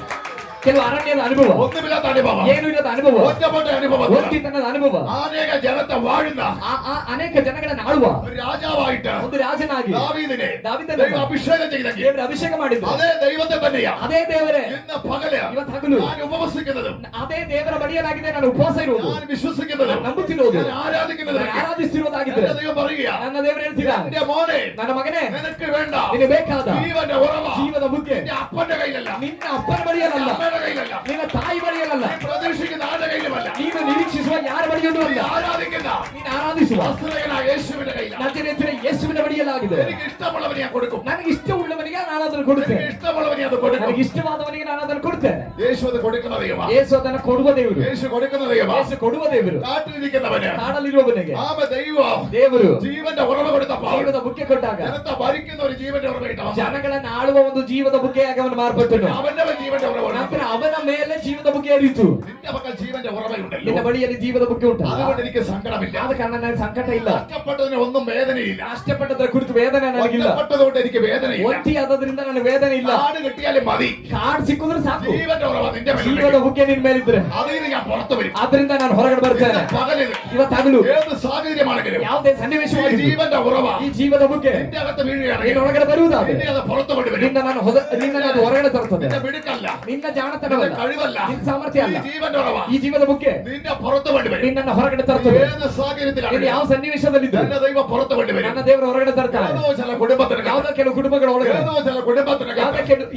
S1: ಕೆಲವು ಅರಣ್ಯದ ಅನುಭವ,
S2: ഒന്നുമില്ലാത്ത അനുഭവം,
S1: ಏನು ಇಲ್ಲದ ಅನುಭವ,
S2: ഒറ്റപ്പെട്ട അനുഭവം,
S1: ಒಂಟಿತನದ ಅನುಭವ,
S2: അനേക ജനത്തെ വാഴുന്ന
S1: ಆ ಅನೇಕ ಜನಗಳನ್ನ ಆಳುವ
S2: ഒരു രാജാവായിട്ട്
S1: ಒಂದು ರಾಜನಾಗಿ
S2: ദാവീദിനെ
S1: ದಾವೀದನನ್ನು
S2: ദൈവം അഭിഷേകം ചെയ്തെങ്കിൽ
S1: ದೇವರು ಅಭಿಷೇಕ ಮಾಡಿದ್ರು.
S2: അതേ ദൈവത്തെ തന്നെയാ
S1: ಅದೇ ದೇವರೇ
S2: ഇന്ന് പകല്
S1: ಇವತ್ತು ಹಗಲು
S2: ഞാൻ ഉപവസിക്കുന്നതും,
S1: ಅದೇ ದೇವರ ಬಳಿಯಲಾಗಿದೆ ನಾನು ಉಪವಾಸ ಇರುವುದು,
S2: ഞാൻ വിശ്വസിക്കുന്നതും,
S1: ನಂಬುತ್ತಿರುವುದು,
S2: ഞാൻ ആരാധിക്കുന്നതും
S1: ನಾನು ಆರಾಧಿಸ್ತಿರುವುದಾಗಿದೆ.
S2: എന്റെ ദൈവം പറയുക,
S1: ನನ್ನ ದೇವರು ಹೇಳ್ತೀರಾ,
S2: എന്റെ മോനെ,
S1: ನನ್ನ ಮಗನೇ,
S2: നിനക്ക് വേണ്ട
S1: ನಿನಗೆ ಬೇಕಾದ
S2: ജീവന്റെ ഉറവ
S1: ಜೀವದ ಬುಗ್ಗೆ
S2: നിന്റെ അപ്പന്റെ കയ്യിലല്ല,
S1: ನಿನ್ನ ಅಪ್ಪನ ಬಳಿಯಲ್ಲ,
S2: അമ്മയുടെ കയ്യിലല്ല,
S1: ನಿನ್ನ ತಾಯಿ ಬಳಿಯಲ್ಲ,
S2: നീ പ്രതീക്ഷിക്കുന്ന ആരുടെ കയ്യിലുമല്ല,
S1: ನೀನು ನಿರೀಕ್ಷಿಸುವ ಯಾರ ಬಳಿಯಲ್ಲೂ
S2: നീ
S1: ಅಲ್ಲ,
S2: ആരാധിക്കുന്ന
S1: ನೀನು ಆರಾಧಿಸುವ
S2: നസറേയനായ യേശുവിന്റെ കയ്യിലാണ്.
S1: ನಜರೇತಿನ ಯೇಸುವಿನ ಬಳಿಯಲಾಗಿದೆ.
S2: എനിക്ക് ഇഷ്ടമുള്ളവനെ ഞാൻ കൊടുക്കും,
S1: ನನಗೆ ಇಷ್ಟವುಳ್ಳವನಿಗೆ ನಾನು ಅದನ್ನು ಕೊಡುತ್ತೇನೆ,
S2: എനിക്ക് ഇഷ്ടമുള്ളവനെ അത് കൊടുക്കും.
S1: ನನಗೆ ಇಷ್ಟವಾದವನಿಗೆ ನಾನು ಅದನ್ನು ಕೊಡುತ್ತೇನೆ.
S2: യേശു അത് കൊടുക്കുന്ന ദൈവമാ,
S1: ಯೇಸು ಅದನ್ನು ಕೊಡುವ ದೇವರು,
S2: യേശു കൊടുക്കുന്ന ദൈവമാ.
S1: ಯೇಸು ಕೊಡುವ ದೇವರು,
S2: കാട്ടിലിരിക്കുന്നവന്
S1: ಕಾಡಲ್ಲಿರುವವನಿಗೆ
S2: ദൈവം
S1: ದೇವರು
S2: ജീവന്റെ ഉറവ കൊടുത്തപ്പോൾ
S1: ಜೀವದ ಬುಗ್ಗೆ ಕೊಟ್ಟಾಗ
S2: ജനത്തെ ഭരിക്കുന്ന ഒരു ജീവന്റെ ഉറവയിട്ട്
S1: ಜನಗಳನ್ನು ಆಳುವ ಒಂದು ಜೀವದ ಬುಗ್ಗೆಯಾಗಿ ಅವನು ಮಾರ್ಪಟ್ಟನು.
S2: അവന്റെ ജീവന്റെ ഉറവ
S1: ನಂತರ ಅವನ ಮೇಲೆ ಜೀವದ ಬುಗ್ಗೆ ಹರಿಯಿತು.
S2: നിന്റെ പക്കൽ ജീവന്റെ ഉറവയുണ്ടല്ലോ,
S1: ನಿನ್ನ ಬಳಿಯಲ್ಲಿ ಜೀವದ ಬುಗ್ಗೆ ಉಂಟಲ್ಲ,
S2: അതുകൊണ്ട് എനിക്ക് സങ്കടമില്ല.
S1: ಆದ ಕಾರಣ ನನಗೆ ಸಂಕಟ ಇಲ್ಲ,
S2: കഷ്ടപ്പെട്ടതിന് ഒന്നും വേദനയില്ല,
S1: ಕಷ್ಟಪಟ್ಟದ್ರ ಕುರಿತು ವೇದನೆ ನನಗಿಲ್ಲ,
S2: ഒറ്റപ്പെട്ടതുകൊണ്ട് എനിക്ക് വേദനയില്ല.
S1: ಒಟ್ಟಿ ಆದದ್ರಿಂದ ನನಗೆ ವೇದನೆ ಇಲ್ಲ.
S2: കാട് കിട്ടിയാലും മതി,
S1: ಕಾಡ್ ಸಿಕ್ಕಿದ್ರೆ ಸಾಕು,
S2: ജീവന്റെ ഉറവ നിന്റെ
S1: ಜೀವದ
S2: മേലുണ്ടെങ്കിൽ
S1: ಬುಗ್ಗೆ ನಿನ್ ಮೇಲಿದ್ರೆ
S2: അതിൽ നിന്ന് ഞാൻ പുറത്തു വരും.
S1: ಆದ್ರಿಂದ ನಾನು ಹೊರಗಡೆ ಬರ್ತೇನೆ.
S2: പകലിൽ
S1: ಇವತ್ತಾಗಲು
S2: ഏത് സാഹചര്യമാണെങ്കിലും
S1: ಯಾವುದೇ
S2: ഈ
S1: ಸನ್ನಿವೇಶವಾಗಿ
S2: ജീവന്റെ ഉറവ
S1: ಈ ಜೀವದ ಬುಗ್ಗೆ
S2: നിന്റെ അകത്ത് വീഴുകയാണെങ്കിൽ
S1: ನಿನ್ನ ಒಳಗಡೆ ಬರುವುದಾದ್ರೆ
S2: നിന്നെ അത് പുറത്തു കൊണ്ടുവരും.
S1: ನಿನ್ನ ಅದು ಹೊರಗಡೆ ತರುತ್ತದೆ.
S2: നിന്റെ മിടുക്കല്ല,
S1: ನಿನ್ನ
S2: നിന്റെ
S1: ಜಾಣತನವಲ್ಲ,
S2: കഴിവല്ല,
S1: ನಿನ್ನ ಸಾಮರ್ಥ್ಯ ಅಲ್ಲ,
S2: ഈ ജീവന്റെ ഉറവ
S1: ಈ ಜೀವದ ಬುಗ್ಗೆ
S2: നിന്റെ പുറത്തു കൊണ്ടുവരും.
S1: ನಿನ್ನನ್ನು ಹೊರಗಡೆ ತರ್ತದೆ.
S2: ഏത് സാഹചര്യത്തിലാണ്
S1: ನೀನು ಯಾವ ಸನ್ನಿವೇಶದಲ್ಲಿದ್ದು
S2: എന്റെ ദൈവം പുറത്തു കൊണ്ടുവരും.
S1: ನನ್ನ ದೇವರು ಹೊರಗಡೆ ತರ್ತಾರೆ.
S2: ഏതോ ചില കുടുംബത്തിന്
S1: ಯಾವುದೋ ಕೆಲವು ಕುಟುಂಬಗಳ ಒಳಗಡೆ,
S2: ഏതോ ചില കുടുംബത്തിന്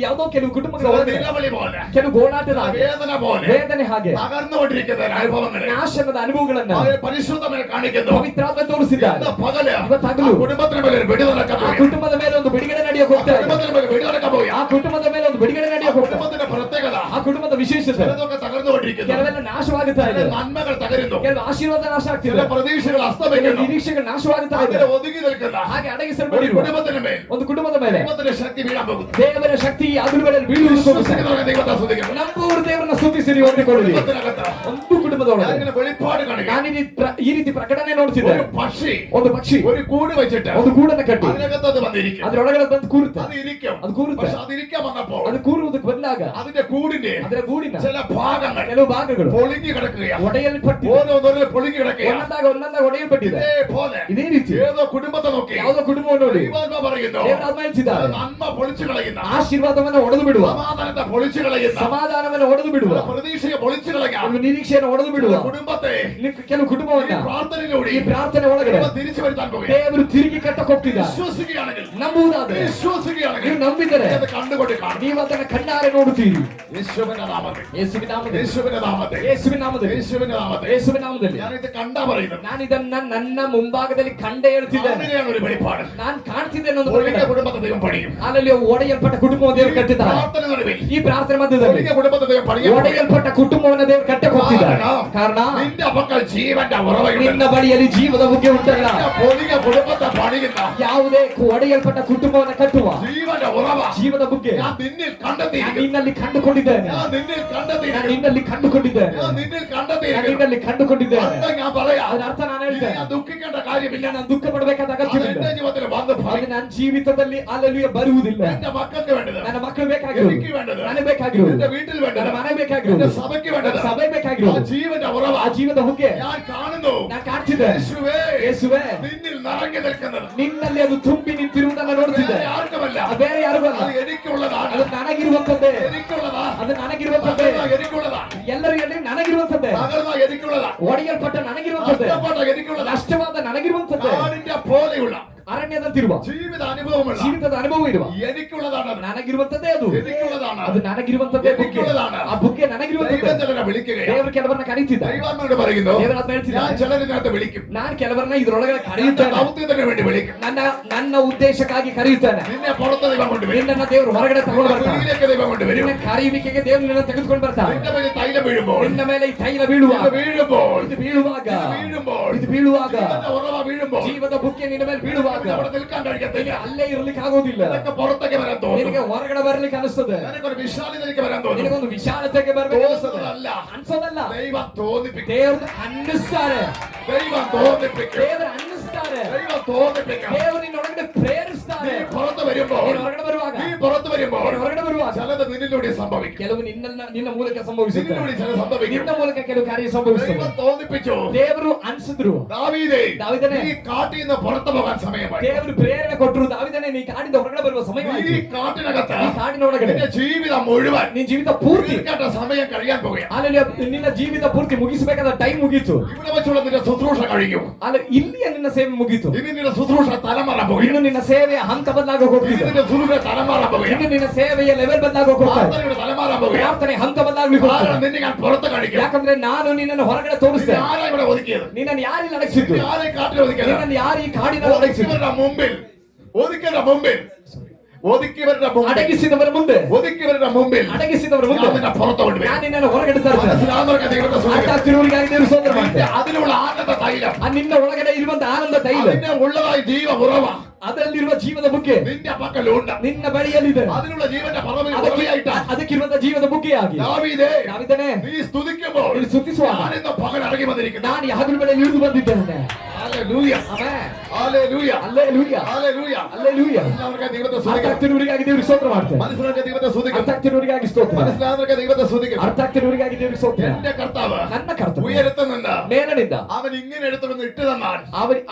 S1: ಯಾವುದೋ ಕೆಲವು ಕುಟುಂಬಗಳ ಒಳಗಡೆ
S2: നിലവിളി പോലെ,
S1: ಕೆಲವು ಗೋಳಾಟದ ಹಾಗೆ,
S2: വേദന പോലെ
S1: ವೇದನೆ ಹಾಗೆ,
S2: തകർന്നുകൊണ്ടിരിക്കുന്ന അനുഭവങ്ങളെ
S1: ನಾಶನದ ಅನುಭವಗಳನ್ನ
S2: പരിശുദ്ധമായി കാണിക്കുന്നു.
S1: ಪವಿತ್ರಾತ್ಮ ತೋರಿಸಿದ್ದಾರೆ.
S2: ഇന്ന് പകല്
S1: ಇವತ್ತಾಗಲು
S2: ആ കുടുംബത്തിന് മേലെ ഒരു വെടി നടക്കാൻ
S1: ಆ
S2: പോവുകയാണ്.
S1: ಕುಟುಂಬದ ಮೇಲೆ ಒಂದು ಬಿಡುಗಡೆ ನಡೆಯೋಕೆ ಹೋಗ್ತಾ ಇದೆ.
S2: കുടുംബത്തിന് മേലെ വെടി നടക്കാൻ
S1: ಆ
S2: പോവുകയാണ്.
S1: ಕುಟುಂಬದ ಮೇಲೆ ಒಂದು ಬಿಡುಗಡೆ ನಡೆಯೋಕೆ ಹೋಗ್ತಾ ಇದೆ.
S2: കുടുംബത്തിന്റെ പ്രത്യേകത
S1: ಆ ಕುಟುಂಬದ ವಿಶೇಷತೆ
S2: ചിലതൊക്കെ തകർന്നുകൊണ്ടിരിക്കുന്നു,
S1: ಕೆಲವೆಲ್ಲ ನಾಶವಾಗುತ್ತಾ ಇದೆ,
S2: ചില നന്മകൾ തകരുന്നു,
S1: ಕೆಲವು ಆಶೀರ್ವಾದ ನಾಶ
S2: ചില
S1: ಆಗ್ತಿದೆ,
S2: പ്രതീക്ഷകൾ
S1: ಕೆಲವು
S2: അസ്തമിക്കുന്നു.
S1: ನಿರೀಕ್ಷೆಗಳು ನಾಶವಾಗುತ್ತಾ ಇದೆ.
S2: അങ്ങനെ ഒതുങ്ങി നിൽക്കുന്ന
S1: ಹಾಗೆ
S2: ഒരു
S1: ಅಡಗಿಸಲ್ಪಟ್ಟಿರುವ
S2: കുടുംബത്തിന് മേൽ
S1: ಒಂದು ಕುಟುಂಬದ ಮೇಲೆ
S2: ദൈവത്തിന്റെ ശക്തി വീഴാൻ പോകുന്നു.
S1: ದೇವರ ಶಕ್ತಿ ಅದ್ರ ಮೇಲೆ ಬೀಳುವುದು
S2: വിശ്വസിക്കുന്നവരെ ദൈവത്തെ സ്തുതിക്കണം.
S1: ನಂಬುವರು ದೇವರನ್ನ ಸ್ತುತಿಸಿ ನೀವು ಹೊಂದಿಕೊಳ್ಳಿ.
S2: കുടുംബത്തിനകത്ത്
S1: ಒಂದು ಕುಟುಂಬದೊಳಗೆ
S2: ഞാനിങ്ങനെ വെളിപ്പാട് കാണുക.
S1: ನಾನು ಈ ರೀತಿ ಪ್ರಕಟಣೆ ನೋಡ್ತಿದ್ದೆ.
S2: ഒരു പക്ഷി
S1: ಒಂದು ಪಕ್ಷಿ
S2: ഒരു കൂട് വെച്ചിട്ട്
S1: ಒಂದು ಗೂಡನ್ನ ಕಟ್ಟಿ
S2: അതിനകത്ത് അത് വന്നിരിക്കും.
S1: ಅದ್ರೊಳಗಡೆ ಬಂದು ಕೂರುತ್ತೆ.
S2: അത് ഇരിക്കും.
S1: ಅದು ಕೂರುತ್ತೆ.
S2: പക്ഷെ അതിരിക്കാൻ വന്നപ്പോൾ
S1: ಅದು ಕೂರುವುದಕ್ಕೆ ಬಂದಾಗ
S2: അതിന്റെ കൂടിന്റെ
S1: ಅದರ ಗೂಡಿನ
S2: ചില ഭാഗങ്ങൾ
S1: ಕೆಲವು ಭಾಗಗಳು
S2: പൊളിഞ്ഞു കിടക്കുകയാണ്.
S1: ಒಡೆಯಲ್ಪಟ್ಟಿದೆ.
S2: ഓരോന്നോരോ പൊളിഞ്ഞു കിടക്കുകയാണ്.
S1: ಒಂದೊಂದಾಗ ಒಡೆಯಲ್ಪಟ್ಟಿದೆ.
S2: ഇതേപോലെ
S1: ಇದೇ ರೀತಿ
S2: ഏതോ കുടുംബത്തെ നോക്കി
S1: ಯಾವುದೋ ಕುಟುಂಬವನ್ನು ನೋಡಿ
S2: ദൈവാത്മ പറയുന്നു,
S1: ದೇವರಾತ್ಮ ಹೇಳ್ತಿದ್ದಾರೆ,
S2: നന്മ പൊളിച്ചു കളയുന്ന,
S1: ಆಶೀರ್ವಾದವನ್ನು ಒಡೆದು ಬಿಡುವ,
S2: സമാധാനത്തെ പൊളിച്ചു കളയുന്ന,
S1: ಸಮಾಧಾನವನ್ನು ಒಡೆದು ಬಿಡುವ,
S2: പ്രതീക്ഷയെ പൊളിച്ചു കളയാൻ
S1: ಒಂದು ನಿರೀಕ್ಷೆಯನ್ನು ಒಡೆದು ಬಿಡುವ
S2: കുടുംബത്തെ
S1: ಕೆಲವು ಕುಟುಂಬವನ್ನ
S2: പ്രാർത്ഥനയിലൂടെ
S1: ಈ ಪ್ರಾರ್ಥನೆ ಒಳಗಡೆ
S2: ദൈവം തിരിച്ചു വരുത്താൻ പോകുകയാണ്.
S1: ದೇವರು ತಿರುಗಿ ಕಟ್ಟಕ್ಕೆ ಹೋಗ್ತಿದ್ದಾರೆ.
S2: വിശ്വസിക്കുകയാണെങ്കിൽ
S1: ನಂಬುವುದಾದ್ರೆ,
S2: വിശ്വസിക്കുകയാണെങ്കിൽ
S1: ನೀವು ನಂಬಿದರೆ
S2: അത് കണ്ടുകൊണ്ട് കാണും.
S1: ನೀವು ಅದನ್ನ ಕಣ್ಣಾರೆ ನೋಡುತ್ತೀರಿ.
S2: യേശുവിന്റെ നാമത്തിൽ,
S1: ಯೇಸುವಿನ ನಾಮದಲ್ಲಿ,
S2: യേശുവിന്റെ നാമത്തിൽ,
S1: ಯೇಸುವಿನ ನಾಮದಲ್ಲಿ,
S2: യേശുവിന്റെ നാമത്തിൽ
S1: ಯೇಸುವಿನ ನಾಮದಲ್ಲಿ
S2: ഞാനിത് കണ്ടാ പറയുന്നത്.
S1: ನಾನು ಇದನ್ನ ನನ್ನ ಮುಂಭಾಗದಲ್ಲಿ ಕಂಡೇ ಹೇಳ್ತಿದ್ದೇನೆ.
S2: അങ്ങനെയാണ് ഒരു വെളിപ്പാട്.
S1: ನಾನು ಕಾಣ್ತಿದ್ದೇನೆ ಒಂದು
S2: ഒഴുകിയ
S1: ಪ್ರಕಟಣೆ.
S2: കുടുംബത്തെ ദൈവം പണിയും.
S1: ಅಲ್ಲಿ ಒಡೆಯಲ್ಪಟ್ಟ ಕುಟುಂಬವನ್ನು ದೇವರು ಕಟ್ಟಿದ್ದಾರೆ.
S2: പ്രാർത്ഥന നടുവിൽ
S1: ಈ ಪ್ರಾರ್ಥನೆ ಮಧ್ಯದಲ್ಲಿ
S2: ഒഴുകിയ കുടുംബത്തെ ദൈവം പണിയും.
S1: ಒಡೆಯಲ್ಪಟ್ಟ ಕುಟುಂಬವನ್ನು ದೇವರು ಕಟ್ಟಕ್ಕೆ ಹೋಗ್ತಿದ್ದಾರೆ. ಕಾರಣ
S2: നിന്റെ പക്കൽ ജീവന്റെ ഉറവയുണ്ട്.
S1: ನಿನ್ನ ಬಳಿಯಲ್ಲಿ ಜೀವದ ಬಗ್ಗೆ ಉಂಟಲ್ಲ.
S2: ഒഴുകിയ കുടുംബത്തെ പണിയുന്ന
S1: ಯಾವುದೇ ಒಡೆಯಲ್ಪಟ್ಟ ಕುಟುಂಬವನ್ನು ಕಟ್ಟುವ
S2: ജീവന്റെ ഉറവ
S1: ಜೀವದ ಬಗ್ಗೆ
S2: ഞാൻ നിന്നിൽ
S1: ನಾನು
S2: കണ്ടെത്തിയിരിക്കുന്നു.
S1: ನಿನ್ನಲ್ಲಿ ಕಂಡುಕೊಂಡಿದ್ದೇನೆ.
S2: ഞാൻ നിന്നിൽ
S1: ನಾನು
S2: കണ്ടെത്തിയിരിക്കുന്നു.
S1: ನಿನ್ನಲ್ಲಿ ಕಂಡುಕೊಂಡಿದ್ದೇನೆ.
S2: ഞാൻ നിന്നിൽ
S1: ನಾನು
S2: കണ്ടെത്തിയിരിക്കുന്നു.
S1: ನಿನ್ನಲ್ಲಿ ಕಂಡುಕೊಂಡಿದ್ದೇನೆ.
S2: അർത്ഥം ഞാൻ പറയാം.
S1: ಅದರ ಅರ್ಥ ನಾನು
S2: ഇനി
S1: ಹೇಳ್ತೇನೆ.
S2: ഞാൻ ദുഃഖിക്കേണ്ട കാര്യമില്ല.
S1: ನಾನು ದುಃಖ ಪಡಬೇಕಾದ
S2: അത്
S1: ಅಗತ್ಯವಿಲ್ಲ.
S2: എന്റെ ജീവിതത്തിൽ വന്ന്
S1: ಅದು
S2: ഭവിക്കും.
S1: ನನ್ನ ಜೀವಿತದಲ್ಲಿ ಅಲ್ಲಲ್ಲಿಯೇ ಬರುವುದಿಲ್ಲ.
S2: എന്റെ മക്കൾക്ക് വേണ്ടത്,
S1: ನನ್ನ ಮಕ್ಕಳು ಬೇಕಾಗಿರೋದು,
S2: എനിക്ക് വേണ്ടത്,
S1: ನನಗೆ ಬೇಕಾಗಿರೋದು,
S2: എന്റെ വീട്ടിൽ വേണ്ടത്,
S1: ನನ್ನ ಮನೆ
S2: എന്റെ
S1: ಬೇಕಾಗಿರೋದು,
S2: സഭയ്ക്ക്
S1: ನನ್ನ
S2: വേണ്ടത്,
S1: ಸಭೆ
S2: ആ
S1: ಬೇಕಾಗಿರೋದು,
S2: ജീവന്റെ ഉറവ
S1: ಆ ಜೀವದ ಹುಗ್ಗೆ
S2: ഞാൻ കാണുന്നു.
S1: ನಾನು ಕಾಣ್ತಿದ್ದೆ.
S2: യേശുവേ,
S1: ಯೇಸುವೆ,
S2: നിന്നിൽ നിറഞ്ഞു നിൽക്കുന്നത്
S1: ನಿನ್ನಲ್ಲಿ ಅದು ತುಂಬಿ ನಿಂತಿರುವುದನ್ನು ನೋಡ್ತಿದ್ದೆ.
S2: വേറെ ആർക്കുമല്ല.
S1: ಅದು ಬೇರೆ ಯಾರಿಗೂ ಅಲ್ಲ.
S2: അത് എനിക്കുള്ളതാണ്.
S1: ಅದು ನನಗಿರುವಂತದ್ದೇ.
S2: എനിക്കുള്ളതാ.
S1: ಅದು ನನಗಿರುವಂತದ್ದೇ.
S2: തകർന്ന എനിക്കുള്ളതാ.
S1: ಎಲ್ಲರಿಗೂ ನನಗಿರುವಂತದ್ದೇ.
S2: തകർന്ന എനിക്കുള്ളതാ.
S1: ಒಡೆಯಲ್ಪಟ್ಟ ನನಗಿರುವಂತದ್ದೇ.
S2: നഷ്ടപ്പെട്ട എനിക്കുള്ളതാ.
S1: ನಷ್ಟವಾದ ನನಗಿರುವಂತದ್ದೇ.
S2: കാടിന്റെ പോലെയുള്ള
S1: ಅರಣ್ಯದಂತಿರುವ
S2: ಜೀವಿತ ಅನುಭವമുള്ള
S1: ಜೀವಿತದ ಅನುಭವ ಇರುವ
S2: എനിക്കുള്ളതാണ് അത്.
S1: ನನಗಿರುವಂತದ್ದೇ ಅದು
S2: എനിക്കുള്ളതാണ്
S1: ಅದು ನನಗಿರುವಂತದ್ದೇ ಬುಗ್ಗೆ
S2: എനിക്കുള്ളതാണ്.
S1: ಆ ಬುಗ್ಗೆ ನನಗಿರುವಂತದ್ದು
S2: ദൈവം ചിലരെ വിളിക്കുകയാണ്.
S1: ದೇವರು ಕೆಲವರನ್ನ ಕರೀತಿದ್ದ
S2: ദൈവാത്മാവോട് പറയുന്നു,
S1: ದೇವರಾತ್ಮ ಹೇಳ್ತಿದ್ದ
S2: ഞാൻ ചിലരിനകത്ത് വിളിക്കും,
S1: ನಾನು ಕೆಲವರನ್ನ ಇದರೊಳಗೆ ಕರೆಯುತ್ತೇನೆ,
S2: ദൗത്യത്തിന് വേണ്ടി വിളിക്കും,
S1: ನನ್ನ ಉದ್ದೇಶಕ್ಕಾಗಿ ಕರೆಯುತ್ತೇನೆ.
S2: നിന്നെ പുറത്ത് ദൈവം കൊണ്ടുവരും,
S1: ನಿನ್ನನ್ನ ದೇವರು ಹೊರಗಡೆ ತಗೊಂಡು ಬರ್ತಾನೆ,
S2: വെളിയിലേക്ക് ദൈവം കൊണ്ടുവരും.
S1: ನಿನ್ನ ಕರೆಯುವಿಕೆಗೆ ದೇವರು ನಿನ್ನ ತೆಗೆದುಕೊಂಡು ಬರ್ತಾನೆ.
S2: നിന്റെ മേൽ തൈലം വീഴുമ്പോൾ,
S1: ನಿನ್ನ ಮೇಲೆ ಈ ತೈಲ ಬೀಳುವಾಗ,
S2: ഇത് വീഴുമ്പോൾ,
S1: ಇದು ಬೀಳುವಾಗ,
S2: ഇത്
S1: ಇದು
S2: വീഴുമ്പോൾ,
S1: ಬೀಳುವಾಗ,
S2: ജീവന്റെ ഉറവ വീഴുമ്പോൾ,
S1: ಜೀವದ ಬುಕ್ಕೆ ನಿನ್ನ ಮೇಲೆ ಬೀಳುವಾಗ
S2: അവിടെ നിൽക്കാൻ കഴിയത്തില്ല.
S1: ಅಲ್ಲೇ ಇರ್ಲಿಕ್ಕೆ ಆಗೋದಿಲ್ಲ.
S2: നിനക്ക് പുറത്തേക്ക് വരാൻ
S1: ನಿನಗೆ
S2: തോന്നും,
S1: ಹೊರಗಡೆ ಬರ್ಲಿಕ್ಕೆ ಅನಿಸ್ತದೆ,
S2: നിനക്കൊരു വിശാലതയിലേക്ക് വരാൻ തോന്നും.
S1: ನಿನಗೊಂದು ವಿಶಾಲತೆಗೆ ಬರ್ಬೇಕು ಅನಿಸ್ತದೆ.
S2: തോന്നുന്നതല്ല,
S1: ಅನ್ಸೋದಲ್ಲ,
S2: ദൈവം തോന്നിപ്പിക്കും,
S1: ದೇವರು ಅನ್ನಿಸ್ತಾರೆ,
S2: ദൈവം തോന്നിപ്പിക്കും,
S1: ದೇವರು ಅನ್ನಿಸ್ತಾರೆ,
S2: ദൈവം തോന്നിപ്പിക്കും.
S1: ದೇವರು ನಿನ್ನೊಳಗಡೆ ಪ್ರೇರಿಸ್ತಾರೆ.
S2: നീ പുറത്ത് വരുമ്പോൾ,
S1: ನೀನು ಹೊರಗಡೆ ಬರುವಾಗ,
S2: നീ പുറത്ത് വരുമ്പോൾ
S1: ನೀನು ಹೊರಗಡೆ ಬರುವಾಗ
S2: ചിലത് നിന്നിലൂടെ സംഭവിക്കും,
S1: ಕೆಲವು ನಿನ್ನ ಮೂಲಕ ಸಂಭವಿಸುತ್ತೆ,
S2: നിന്നിലൂടെ ചില സംഭവിക്കും.
S1: ನಿನ್ನ ಮೂಲಕ ಕೆಲವು ಕಾರ್ಯ ಸಂಭವಿಸುತ್ತದೆ.
S2: ദൈവം തോന്നിപ്പിച്ചു,
S1: ದೇವರು ಅನ್ಸಿದ್ರು,
S2: ദാവീദേ,
S1: ದಾವೀದನೇ,
S2: നീ കാട്ടിൽ നിന്ന് പുറത്തു പോകാൻ സമയമായി.
S1: ದೇವರು ಪ್ರೇರಣೆ ಕೊಟ್ಟರು, ದಾವೀದನೇ ನೀ ಕಾಡಿಂದ ಹೊರಗಡೆ ಬರುವ
S2: നീ
S1: ಸಮಯವಾಯಿತು.
S2: ഈ കാട്ടിനകത്ത്
S1: ಈ ಕಾಡಿನ ಒಳಗಡೆ
S2: നിന്റെ ജീവിതം മുഴുവൻ
S1: ನಿನ್ನ ಜೀವಿತ ಪೂರ್ತಿ,
S2: തീർക്കേണ്ട സമയം കഴിയാൻ പോകുകയാണ്.
S1: ಅಲ್ಲಿ ನಿನ್ನ ಜೀವಿತ ಪೂರ್ತಿ ಮುಗಿಸಬೇಕಾದ ಟೈಮ್ ಮುಗೀತು.
S2: ഇവിടെ വെച്ചുള്ള നിന്റെ ശുശ്രൂഷ കഴിയും.
S1: ಅಲ್ಲಿ ಇಲ್ಲಿಯ ನಿನ್ನ ಸೇವೆ ಮುಗೀತು.
S2: ഇനി നിന്റെ ശുശ്രൂഷ തലമാറാൻ
S1: ಇನ್ನು
S2: പോകുകയാണ്.
S1: ನಿನ್ನ ಸೇವೆಯ ಹಂತ ಬದಲಾಗ
S2: ഇനി
S1: ಹೋಗ್ತಿದೆ.
S2: നിന്റെ ശുശ്രൂഷ തലമാറാൻ പോകുകയാണ്.
S1: ಇನ್ನು ನಿನ್ನ ಸೇವೆಯ ಲೆವೆಲ್ ಬದಲಾಗ ಹೋಗ್ತಾ ಇದೆ.
S2: പ്രാർത്ഥനയുടെ തലമാറാൻ പോകുകയാണ്.
S1: ಪ್ರಾರ್ಥನೆ ಹಂತ ಬದಲಾಗ್ಲಿಕ್ಕೆ ಹೋಗ್ತಾ
S2: കാരണം
S1: ಇದೆ.
S2: നിന്നെ ഞാൻ പുറത്ത് കാണിക്കാം.
S1: ಯಾಕಂದ್ರೆ ನಾನು ನಿನ್ನನ್ನು ಹೊರಗಡೆ ತೋರಿಸ್ತೇನೆ.
S2: ആരാ ഇവിടെ ഒതുക്കിയത്?
S1: ನಿನ್ನನ್ನು ಯಾರಿಲ್ಲ ಅಡಗಿಸಿದ್ದು?
S2: ആരെ കാട്ടിൽ ഒതുക്കിയത്?
S1: ನಿನ್ನನ್ನು ಯಾರು ಈ ಕಾಡಿನಲ್ಲಿ ಅಡಗಿಸಿದ್ದು?
S2: ഒതുക്കിയവരുടെ മുമ്പിൽ, ഒതുക്കിയവരുടെ മുമ്പിൽ, ഒതുക്കിയവരുടെ മുമ്പിൽ,
S1: ಅಡಗಿಸಿದವರ ಮುಂದೆ,
S2: ഒതുക്കിയവരുടെ മുമ്പിൽ
S1: ಅಡಗಿಸಿದವರ ಮುಂದೆ
S2: ഞാൻ നിന്നെ പുറത്ത് കൊണ്ടുവരും.
S1: ನಾನು ನಿನ್ನನ್ನು ಹೊರಗಡೆ ತರ್ತೇನೆ.
S2: മനസ്സിലാവുന്നവർക്ക് ദൈവത്തെ സ്തുതിക്കാം.
S1: ಅರ್ಥಾಗ್ತಿರುವವರಿಗಾಗಿ ದೇವರು ಸ್ತೋತ್ರ ಮಾಡ್ತೇನೆ.
S2: അതിലുള്ള ആനന്ദ തൈലം,
S1: ಆ ನಿನ್ನ ಒಳಗಡೆ ಇರುವಂತ ಆನಂದ ತೈಲ,
S2: അതിന്റെ ഉള്ളതായി ജീവ ഉറവ
S1: ಅದರಲ್ಲಿರುವ ಜೀವದ ಬುಗ್ಗೆ
S2: നിന്റെ പക്കലുണ്ട്.
S1: ನಿನ್ನ ಬಳಿಯಲ್ಲಿದೆ.
S2: അതിനുള്ള ജീവന്റെ പദവി ഉറവയായിട്ടാ.
S1: ಅದಕ್ಕಿರುವಂತ ಜೀವದ ಬುಗ್ಗೆಯಾಗಿ
S2: ദാവീദേ,
S1: ದಾವೀದನೇ,
S2: നീ സ്തുതിക്കുമ്പോൾ
S1: ನೀನು ಸ್ತುತಿಸುವಾಗ
S2: ഞാൻ ഇന്ന് പകൽ ഇറങ്ങി വന്നിരിക്കുന്നു.
S1: ನಾನು ಈ ಹಗಲು ವೇಳೆ ಇಳಿದು ಬಂದಿದ್ದೇನೆ.
S2: ഹല്ലേലൂയ,
S1: ಆಮೆನ್,
S2: ഹല്ലേലൂയ,
S1: ಹಲ್ಲೆಲೂಯಾ,
S2: ഹല്ലേലൂയ.
S1: ಹಲ್ಲೆಲೂಯ.
S2: മനസ്സിലാവുന്നവർക്ക് ദൈവത്തെ
S1: ಅರ್ಥ
S2: സ്തുതിക്കാം.
S1: ಆಗ್ತಿರುವವರಿಗಾಗಿ ದೇವರಿಗೆ ಸ್ತೋತ್ರ ಮಾಡ್ತೇನೆ.
S2: മനസ്സിലാവുന്നവർക്ക് ദൈവത്തെ സ്തുതിക്കാം.
S1: ಅರ್ಥ ಆಗ್ತಿರುವವರಿಗಾಗಿ ಸ್ತೋತ್ರ.
S2: മനസ്സിലാവുന്നവർക്ക് ദൈവത്തെ സ്തുതിക്കാം.
S1: ಅರ್ಥ ಆಗ್ತಿರುವವರಿಗಾಗಿ ದೇವರಿಗೆ ಸ್ತೋತ್ರ.
S2: എന്റെ കർത്താവ്
S1: ನನ್ನ ಕರ್ತವ್ಯ
S2: ഉയരത്തിൽ നിന്ന്
S1: ಮೇಲನಿಂದ
S2: അവൻ ഇങ്ങനെ എടുത്തുവന്ന് ഇട്ട് തന്നാൽ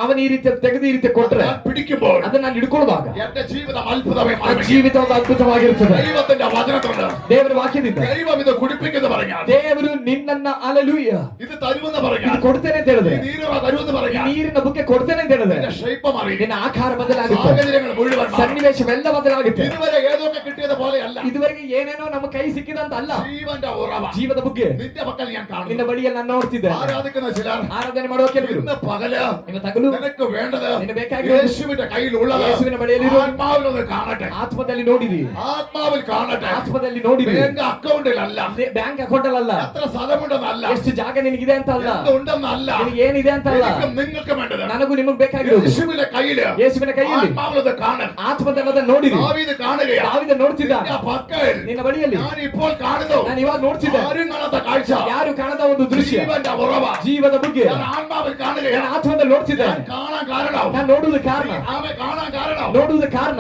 S1: ಅವನ ಈ ರೀತಿ ತೆಗೆದು ಈ ರೀತಿ ಕೊಟ್ರೆ
S2: ഞാൻ പിടിക്കുമ്പോൾ
S1: ಅದನ್ನ ನಾನು ಹಿಡ್ಕೊಳ್ಳುವಾಗ
S2: എന്റെ ജീവിതം അത്ഭുതമായി
S1: ಆ
S2: മാറും.
S1: ಜೀವಿತ ಒಂದು ಅದ್ಭುತವಾಗಿರುತ್ತದೆ.
S2: ദൈവത്തിന്റെ വചനത്തുണ്ട്,
S1: ದೇವರ ವಾಕ್ಯದಿಂದ
S2: ദൈവം ഇത് കുടിപ്പിക്കുന്നു പറഞ്ഞാൽ,
S1: ದೇವರು ನಿನ್ನನ್ನ ಅಲೆಲೂಯ
S2: ഇത് തരുമെന്ന്
S1: ಇದು
S2: പറഞ്ഞാൽ,
S1: ಕೊಡ್ತೇನೆ ಅಂತ
S2: ഈ
S1: ಹೇಳಿದ್ರೆ,
S2: നീരുറ തരുമെന്ന്
S1: ಈ
S2: പറഞ്ഞാൽ,
S1: ನೀರಿನ ಬುಗ್ಗೆ ಕೊಡ್ತೇನೆ ಅಂತ ಹೇಳಿದ್ರೆ
S2: നിന്റെ ഷേപ്പ് മാറി,
S1: ನಿನ್ನ ಆಕಾರ ಬದಲಾಗುತ್ತೆ,
S2: സാഹചര്യങ്ങൾ മുഴുവൻ മാറും.
S1: ಸನ್ನಿವೇಶವೆಲ್ಲ ಬದಲಾಗುತ್ತೆ.
S2: ഇതുവരെ ഏതൊക്കെ കിട്ടിയത് പോലെയല്ല,
S1: ಇದುವರೆಗೆ ಏನೇನೋ ನಮ್ಮ ಕೈ ಸಿಕ್ಕಿದಂತ ಅಲ್ಲ,
S2: ജീവന്റെ ഉറവ
S1: ಜೀವದ ಬುಗ್ಗೆ
S2: നിന്റെ പക്കൽ ഞാൻ
S1: ನಿನ್ನ
S2: കാണുന്നു.
S1: ಬಳಿಯಲ್ಲಿ ನಾನು ನೋಡ್ತಿದ್ದೆ.
S2: ആരാധിക്കുന്ന ചിലർ
S1: ಆರಾಧನೆ ಮಾಡುವ ಕೆಲವರು
S2: ഇന്ന് പകല്
S1: ನಿಮ್ಮ ತಗಲು
S2: നിനക്ക് വേണ്ടത്
S1: നിനಗೆ ಬೇಕಾಗಿರೋದು
S2: യേശുവിന്റെ കയ്യിലുള്ളത്
S1: ಯೇಸುವಿನ ಬಳಿಯಲ್ಲಿರೋ
S2: ആത്മാവിലൊന്ന് കാണട്ടെ,
S1: ಆತ್ಮದಲ್ಲಿ ನೋಡಿರಿ,
S2: ആത്മാവിൽ കാണട്ടെ.
S1: ಆತ್ಮದಲ್ಲಿ ನೋಡಿರಿ.
S2: ബാങ്ക് അക്കൗണ്ടിലല്ല,
S1: ಬ್ಯಾಂಕ್ ಅಕೌಂಟ್ ಅಲ್ಲ,
S2: എത്ര സ്ഥലമുണ്ടെന്നല്ല,
S1: ಎಷ್ಟು ಜಾಗ ನಿನಗಿದೆ ಅಂತ ಅಲ್ಲ,
S2: എന്തുണ്ടെന്നല്ല,
S1: ನಿನಗೆ ಏನಿದೆ ಅಂತ ಅಲ್ಲ,
S2: എനിക്കും നിങ്ങൾക്ക് വേണ്ടത്
S1: ನನಗೂ ನಿಮಗ್ ಬೇಕಾಗಿರೋದು
S2: യേശുവിന്റെ കയ്യില്
S1: ಯೇಸುವಿನ ಕೈಯಲ್ಲಿ
S2: ആത്മാവിലത് കാണാൻ.
S1: ಆತ್ಮದಲ್ಲಿ ಅದನ್ನ ನೋಡಿರಿ.
S2: ദാവീദ് കാണുകയാ,
S1: ದಾವೀದ ನೋಡ್ತಿದ್ದ,
S2: നിന്റെ പക്കൽ
S1: ನಿನ್ನ ಬಳಿಯಲ್ಲಿ
S2: ഞാൻ ഇപ്പോൾ കാണുന്നു,
S1: ನಾನು ಇವಾಗ ನೋಡ್ತಿದ್ದೆ,
S2: ആരും കാണാത്ത കാഴ്ച,
S1: ಯಾರು ಕಾಣದ ಒಂದು ದೃಶ್ಯ,
S2: ജീവന്റെ ഉറവ
S1: ಜೀವದ ಬಗ್ಗೆ
S2: ഞാൻ ആത്മാവിൽ കാണുകയാ.
S1: ನಾನು ಆತ್ಮದಲ್ಲಿ ನೋಡ್ತಿದ್ದೆ.
S2: ഞാൻ കാണാൻ കാരണം,
S1: ನಾನು ನೋಡುವುದು ಕಾರಣ,
S2: അവൻ കാണാൻ കാരണം,
S1: ನೋಡುವುದು ಕಾರಣ,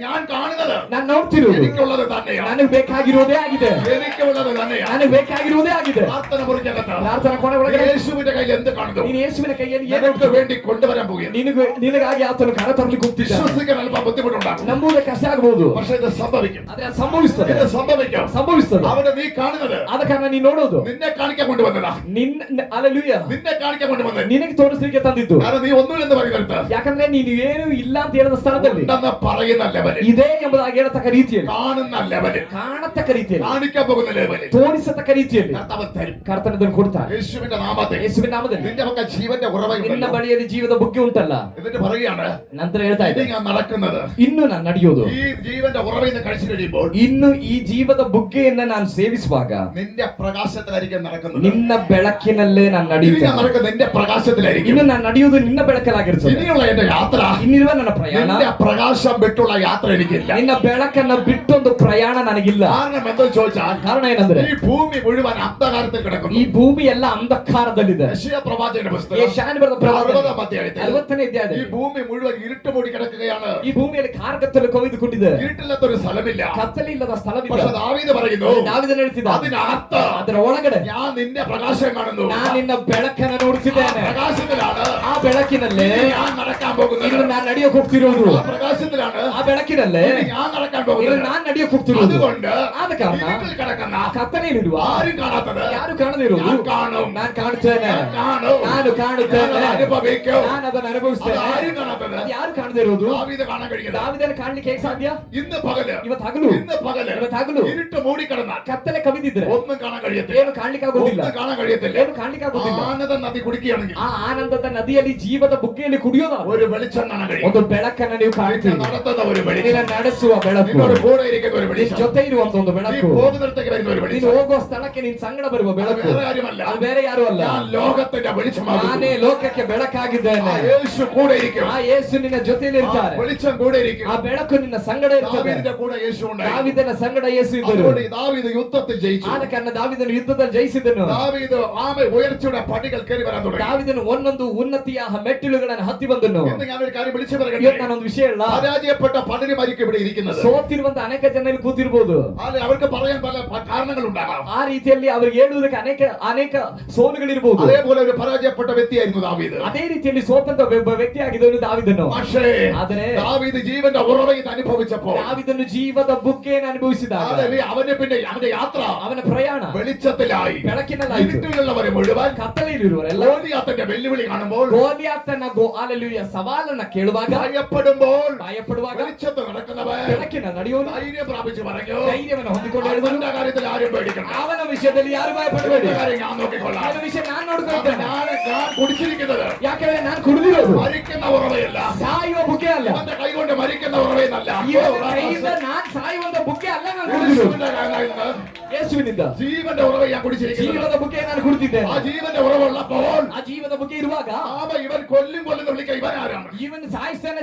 S2: ഞാൻ കാണുന്നത്
S1: ನಾನು ನೋಡ್ತಿರೋದು
S2: എനിക്കുള്ളത് തന്നെയാണ്,
S1: ನನಗೆ ಬೇಕಾಗಿರೋದೇ ಆಗಿದೆ,
S2: എനിക്കുള്ളത് തന്നെയാണ്.
S1: ನನಗೆ ಬೇಕಾಗಿರೋದೇ ಆಗಿದೆ.
S2: പ്രാർത്ഥന മുറിക്കകത്ത്
S1: ಪ್ರಾರ್ಥನಾ ಕೋಣೆ ಒಳಗಡೆ
S2: യേശുവിന്റെ കയ്യിൽ എന്ത് കാണുന്നു,
S1: ನೀನು ಯೇಸುವಿನ ಕೈಯಲ್ಲಿ ಏನು
S2: നിനക്ക് വേണ്ടി കൊണ്ടുവരാൻ പോകുകയാണ്.
S1: ನಿನಗಾಗಿ ಆತನು ಕರ ತರಲಿಕ್ಕೆ ಹೋಗ್ತಿದ್ದ.
S2: വിശ്വസിക്കാൻ അല്പം ബുദ്ധിമുട്ടുണ്ടാകും,
S1: ನಂಬುವುದು ಕಷ್ಟ ಆಗಬಹುದು,
S2: പക്ഷെ ഇത് സംഭവിക്കും,
S1: ಆದ್ರೆ ಅದು ಸಂಭವಿಸ್ತದೆ,
S2: ഇത് സംഭവിക്കും.
S1: ಸಂಭವಿಸ್ತದೆ.
S2: അവനെ നീ കാണുന്നത്
S1: ಆದ ಕಾರಣ ನೀನು ನೋಡೋದು
S2: നിന്നെ കാണിക്കാൻ കൊണ്ടുവന്നതാ,
S1: ಅಲೆಲೂಯ,
S2: നിന്നെ കാണിക്കാൻ കൊണ്ടുവന്നത്.
S1: ನಿನಗೆ ತೋರಿಸಲಿಕ್ಕೆ ತಂದಿದ್ದು.
S2: കാരണം നീ ഒന്നുമില്ലെന്ന് പറയുന്നിടത്ത്
S1: ಯಾಕಂದ್ರೆ ನೀನು ಏನು ಇಲ್ಲ ಅಂತ ಹೇಳಿದ ಸ್ಥಳದಲ್ಲಿ
S2: ഉണ്ടെന്ന് പറയുന്ന ലെവലിൽ,
S1: ಇದೆ ಎಂಬುದಾಗಿ ಹೇಳತಕ್ಕ ರೀತಿಯಲ್ಲಿ,
S2: കാണുന്ന ലെവലിൽ,
S1: ಕಾಣತಕ್ಕ ರೀತಿಯಲ್ಲಿ,
S2: കാണിക്കാൻ പോകുന്ന ലെവലിൽ
S1: ತೋರಿಸತಕ್ಕ ರೀತಿಯಲ್ಲಿ
S2: കർത്താവ് തരും.
S1: ಕರ್ತನದನ್ನು ಕೊಡ್ತಾರೆ.
S2: യേശുവിന്റെ നാമത്തിൽ
S1: ಯೇಸುವಿನ ನಾಮದಲ್ಲಿ
S2: നിന്റെ പക്കൽ ജീവന്റെ
S1: ನಿನ್ನ
S2: ഉറവയുണ്ടല്ലോ.
S1: ಬಳಿಯಲ್ಲಿ ಜೀವದ ಬುಗ್ಗೆ ಉಂಟಲ್ಲ.
S2: എന്നിട്ട് പറയുകയാണ്,
S1: ನಂತರ ಹೇಳ್ತಾ
S2: ഇനി
S1: ಇದ್ದೆ,
S2: ഞാൻ നടക്കുന്നത്
S1: ಇನ್ನು ನಾನು ನಡೆಯೋದು,
S2: ഈ ജീവന്റെ ഉറവയിൽ നിന്ന് കഴിച്ചു കഴിയുമ്പോൾ
S1: ಇನ್ನು ಈ ಜೀವದ ಬುಗ್ಗೆಯನ್ನ ನಾನು ಸೇವಿಸುವಾಗ
S2: നിന്റെ പ്രകാശത്തിലായിരിക്കും നടക്കുന്നത്.
S1: ನಿನ್ನ ಬೆಳಕಿನಲ್ಲೇ ನಾನು
S2: ഇനി ഞാൻ
S1: ನಡೆಯುತ್ತೇನೆ.
S2: നടക്കുന്നത് നിന്റെ പ്രകാശത്തിലായിരിക്കും.
S1: ಇನ್ನು ನಾನು ನಡೆಯುವುದು ನಿನ್ನ ಬೆಳಕಲಾಗಿರ್ತದೆ.
S2: ഇനിയുള്ള എന്റെ യാത്ര
S1: ಇನ್ನಿರುವ ನನ್ನ ಪ್ರಯಾಣ,
S2: നിന്റെ പ്രകാശം വിട്ടുള്ള യാത്ര എനിക്കില്ല.
S1: ನಿನ್ನ ಬೆಳಕನ್ನ ಬಿಟ್ಟೊಂದು ಪ್ರಯಾಣ ನನಗಿಲ್ಲ.
S2: കാരണം എന്തെന്ന് ചോദിച്ചാൽ,
S1: ಕಾರಣ ಏನಂದ್ರೆ
S2: ഈ ഭൂമി മുഴുവൻ അന്ധകാരത്തിൽ കിടക്കുന്നു.
S1: ಈ ಭೂಮಿ ಎಲ್ಲ ಅಂಧಕಾರದಲ್ಲಿದೆ.
S2: യെശയ്യാ പ്രവാചകന്റെ പുസ്തകം
S1: ಯೆಶಾಯನ ಬರೆದ ಪ್ರವಾದನೆ
S2: 60-ാം അധ്യായത്തിൽ
S1: 60ನೇ
S2: ഈ
S1: ಅಧ್ಯಾಯದಲ್ಲಿ
S2: ഭൂമി മുഴുവൻ ഇരുട്ട് മൂടി കിടക്കുകയാണ്.
S1: ಈ ಭೂಮಿಯಲ್ಲಿ ಕಾರ್ಗತ್ತಲು ಕವಿದುಕೊಂಡಿದೆ,
S2: ഇരുട്ടില്ലാത്തൊരു സ്ഥലമില്ല.
S1: ಕತ್ತಲಿಲ್ಲದ ಸ್ಥಳವಿಲ್ಲ.
S2: പക്ഷെ ദാവീദ് പറയുന്നു,
S1: ದಾವೀದನು ಹೇಳ್ತಿದ್ದ,
S2: അതിനകത്ത്
S1: ಅದರ ಒಳಗಡೆ
S2: ഞാൻ നിന്റെ നിന്റെ പ്രകാശം കാണുന്നു.
S1: ನಾನು ನಿನ್ನ ಬೆಳಕನ್ನು ನೋಡುತ್ತಿದ್ದೇನೆ.
S2: പ്രകാശത്തിലാണ്
S1: ಆ ಬೆಳಕಿನಲ್ಲಿ
S2: ഞാൻ നടക്കാൻ പോകുന്നത്.
S1: ಇನ್ನು ನಾನು ನಡೆಯೋಕೆ ಹೋಗ್ತಿರೋದು.
S2: പ്രകാശത്തിലാണ്
S1: ಆ ಬೆಳಕಿನಲ್ಲೇ
S2: ഞാൻ നടക്കാൻ
S1: ಇನ್ನು
S2: പോകുന്നത്.
S1: ನಾನು ನಡೆಯೋಕೆ ಹೋಗ್ತಿರೋದು.
S2: അതുകൊണ്ട്
S1: ಆದ ಕಾರಣ
S2: ഇരുട്ടിൽ കിടക്കുന്ന
S1: ಕತ್ತಲೆಯಲ್ಲಿರುವ
S2: ആരും കാണാത്തത്
S1: ಯಾರು ಕಾಣದಿರೋದು
S2: ഞാൻ കാണും.
S1: ನಾನು ಕಾಣುತ್ತೇನೆ.
S2: ഞാൻ കാണും.
S1: ನಾನು ಕಾಣುತ್ತೇನೆ.
S2: ഞാൻ അനുഭവിക്കും.
S1: ನಾನು ಅದನ್ನು
S2: അത്
S1: ಅನುಭವಿಸ್ತೇನೆ.
S2: ആരും കാണാത്തത്
S1: ಅದು ಯಾರು ಕಾಣದಿರೋದು?
S2: ദാവീദ് കാണാൻ കഴിയുന്നത്.
S1: ದಾವಿದನ ಕಾಣ್ಲಿಕ್ಕೆ ಹೇಗೆ ಸಾಧ್ಯ?
S2: ഇന്ന് പകല്
S1: ಇವತ್ತು ಹಗಲು
S2: ഇന്ന് പകല്
S1: ಇವತ್ತು ಹಗಲು
S2: ഇരുട്ട് മൂടിക്കിടന്നാൽ
S1: ಕತ್ತಲೆ ಕವಿದಿದ್ರೆ
S2: ഒന്നും കാണാൻ കഴിയത്തില്ല.
S1: ಏನು ಕಾಣ್ಲಿಕ್ಕೆ ಆಗೋದಿಲ್ಲ.
S2: ഒന്നും കാണാൻ കഴിയത്തില്ല.
S1: ಏನು ಕಾಣ್ಲಿಕ್ಕೆ ಆಗೋದಿಲ್ಲ.
S2: ആനന്ദ നദി കുടിക്കുകയാണെങ്കിൽ
S1: ಆ ಆನಂದದ ನದಿಯಲ್ಲಿ ಜೀವದ ಬುಗ್ಗೆಯಲ್ಲಿ ಕುಡಿಯೋದು
S2: ഒരു വെളിച്ചം കാണാൻ കഴിയും.
S1: ಒಂದು ಬೆಳಕನ್ನು ನೀವು ಕಾಣ್ತೀರಿ.
S2: നടത്തുന്ന ഒരു
S1: ನಿನ್ನ
S2: വെളിച്ചം,
S1: ನಡೆಸುವ ಬೆಳಕು,
S2: നിന്നോട് കൂടെ ഇരിക്കുന്ന ഒരു
S1: ನಿನ್
S2: വെളിച്ചം,
S1: ಜೊತೆ ಇರುವಂತ ಒಂದು
S2: നീ
S1: ಬೆಳಕು,
S2: പോകുന്നിടത്തേക്ക് വരുന്ന ഒരു
S1: ನೀನು
S2: വെളിച്ചം.
S1: ಹೋಗುವ ಸ್ಥಳಕ್ಕೆ ನಿನ್ ಸಂಗಡ ಬರುವ
S2: അത്
S1: ಬೆಳಕು.
S2: വേറെ കാര്യമല്ല.
S1: ಅದು ಬೇರೆ ಯಾರು ಅಲ್ಲ.
S2: ഞാൻ ലോകത്തിന്റെ വെളിച്ചമാകുന്നു.
S1: ನಾನೇ ಲೋಕಕ್ಕೆ ಬೆಳಕಾಗಿದ್ದೇನೆ.
S2: ആ യേശു കൂടെ ഇരിക്കും.
S1: ಆ ಯೇಸು ನಿನ್ನ ಜೊತೆಯಲ್ಲಿ
S2: ആ
S1: ಇರ್ತಾರೆ.
S2: വെളിച്ചം കൂടെ ഇരിക്കും.
S1: ಆ ಬೆಳಕು ನಿನ್ನ ಸಂಗಡ ಇರ್ತದೆ.
S2: ദാവീദിന്റെ കൂടെ യേശു ഉണ്ടായി.
S1: ದಾವಿದನ ಸಂಗಡ ಯೇಸು ಇದ್ದರು.
S2: അതുകൊണ്ട് ദാവീദ് യുദ്ധത്തിൽ ജയിച്ചു.
S1: ಆದ ಕಾರಣ ದಾವಿದನು ಯುದ್ಧದಲ್ಲಿ ಜಯಿಸಿದನು.
S2: ദാവീദ് ആമേ ഉയർച്ചയുടെ പടികൾ കയറി വരാൻ തുടങ്ങി.
S1: ದಾವಿದನು ಒಂದೊಂದು ಉನ್ನತಿಯ ಮೆಟ್ಟಿಲುಗಳನ್ನು ಹತ್ತಿ ಬಂದನು.
S2: ഇന്ന് ഞാനൊരു കാര്യം വിളിച്ചു
S1: ಇವತ್ತು
S2: പറയട്ടെ.
S1: ನಾನೊಂದು ವಿಷಯ ಹೇಳ.
S2: പരാജയപ്പെട്ട പലരുമായിരിക്കും ഇവിടെ ഇരിക്കുന്നത്.
S1: ಸೋತಿರುವಂತ ಅನೇಕ ಜನ ಇಲ್ಲಿ ಕೂತಿರ್ಬೋದು.
S2: അല്ലെ, അവർക്ക് പറയാൻ പല കാരണങ്ങളുണ്ടാകാം.
S1: ಆ ರೀತಿಯಲ್ಲಿ ಅವರಿಗೆ ಹೇಳುವುದಕ್ಕೆ ಅನೇಕ ಸೋಲುಗಳಿರಬಹುದು.
S2: അതേപോലെ ഒരു പരാജയപ്പെട്ട വ്യക്തിയായിരുന്നു ദാവീദ്.
S1: ಅದೇ ರೀತಿಯಲ್ಲಿ ಸೋತಂತ ವ್ಯಕ್ತಿ ಆಗಿದ್ದವನು ದಾವಿದನು.
S2: പക്ഷേ
S1: ಆದರೆ
S2: ദാവീദ് ജീവന്റെ ഉറവയിൽ അനുഭവിച്ചപ്പോൾ
S1: ದಾವಿದನು ಜೀವದ ಬುಗ್ಗೆಯನ್ನು ಅನುಭವಿಸಿದಾಗ
S2: അവന്റെ പിന്നെ അവന്റെ യാത്ര
S1: ಅವನ ಪ್ರಯಾಣ
S2: വെളിച്ചത്തിലായി.
S1: ಬೆಳಕಿನಲ್ಲಾಯಿತು.
S2: ഇരുട്ടിലുള്ളവരെ മുഴുവൻ
S1: ಕತ್ತಲೆಯಲ್ಲಿರುವರೆಲ್ಲ
S2: ഗോലിയാത്തിന്റെ വെല്ലുവിളി കാണുമ്പോൾ,
S1: ಗೋಲಿಯಾತನ ಹಾಲೆಲೂಯ ಸವಾಲನ್ನ ಕೇಳುವಾಗ,
S2: ഭയപ്പെടുമ്പോൾ,
S1: ಭಯಪಡುವಾಗ
S2: വെളിച്ചത്ത് നടക്കുന്നവൻ
S1: ಬೆಳಕಿನ ನಡೆಯೋನು
S2: ധൈര്യം പ്രാപിച്ചു പറഞ്ഞു,
S1: ಧೈರ್ಯವನ್ನು ಹೊಂದಿಕೊಂಡು ಹೇಳಿದನು,
S2: അവന്റെ കാര്യത്തിൽ ആരും പേടിക്കണം.
S1: ಅವನ ವಿಷಯದಲ್ಲಿ ಯಾರು ಭಯಪಡಬೇಡಿ,
S2: എന്റെ കാര്യം ഞാൻ നോക്കിക്കൊള്ളാം.
S1: ಅವನ ವಿಷಯ ನಾನು ನೋಡ್ಕೊಳ್ತೇನೆ.
S2: ഞാൻ കുടിച്ചിരിക്കുന്നത്
S1: ಯಾಕಂದ್ರೆ ನಾನು ಕುಡಿದಿರೋದು
S2: മരിക്കുന്ന ഉറവയല്ല,
S1: ಸಾಯುವ ಬುಗ್ಗೆ ಅಲ್ಲ.
S2: അവന്റെ കൈ കൊണ്ട് മരിക്കുന്ന ഉറവയെന്നല്ല.
S1: ಇವನ ಕೈಯಿಂದ ನಾನು ಸಾಯುವಂತ ಬುಗ್ಗೆ ಅಲ್ಲ ನಾನು ಕುಡಿದಿರೋದು.
S2: യേശുവിന്റെ കാരണമായിരുന്നു.
S1: ಯೇಸುವಿನಿಂದ
S2: ജീവന്റെ ഉറവ ഞാൻ കുടിച്ചിരിക്കുന്നത്.
S1: ಜೀವದ ಬುಗ್ಗೆ ನಾನು ಕುಡಿದಿದ್ದೇನೆ.
S2: ആ ജീവന്റെ ഉറവുള്ളപ്പോൾ
S1: ಆ ಜೀವದ ಬುಗ್ಗೆ ಇರುವಾಗ
S2: ഇവൻ കൊല്ലും കൊല്ലുന്ന വിളിക്കുക ഇവൻ ആരാണ്?
S1: ಇವನು ಸಾಯಿಸ್ತಾನೆ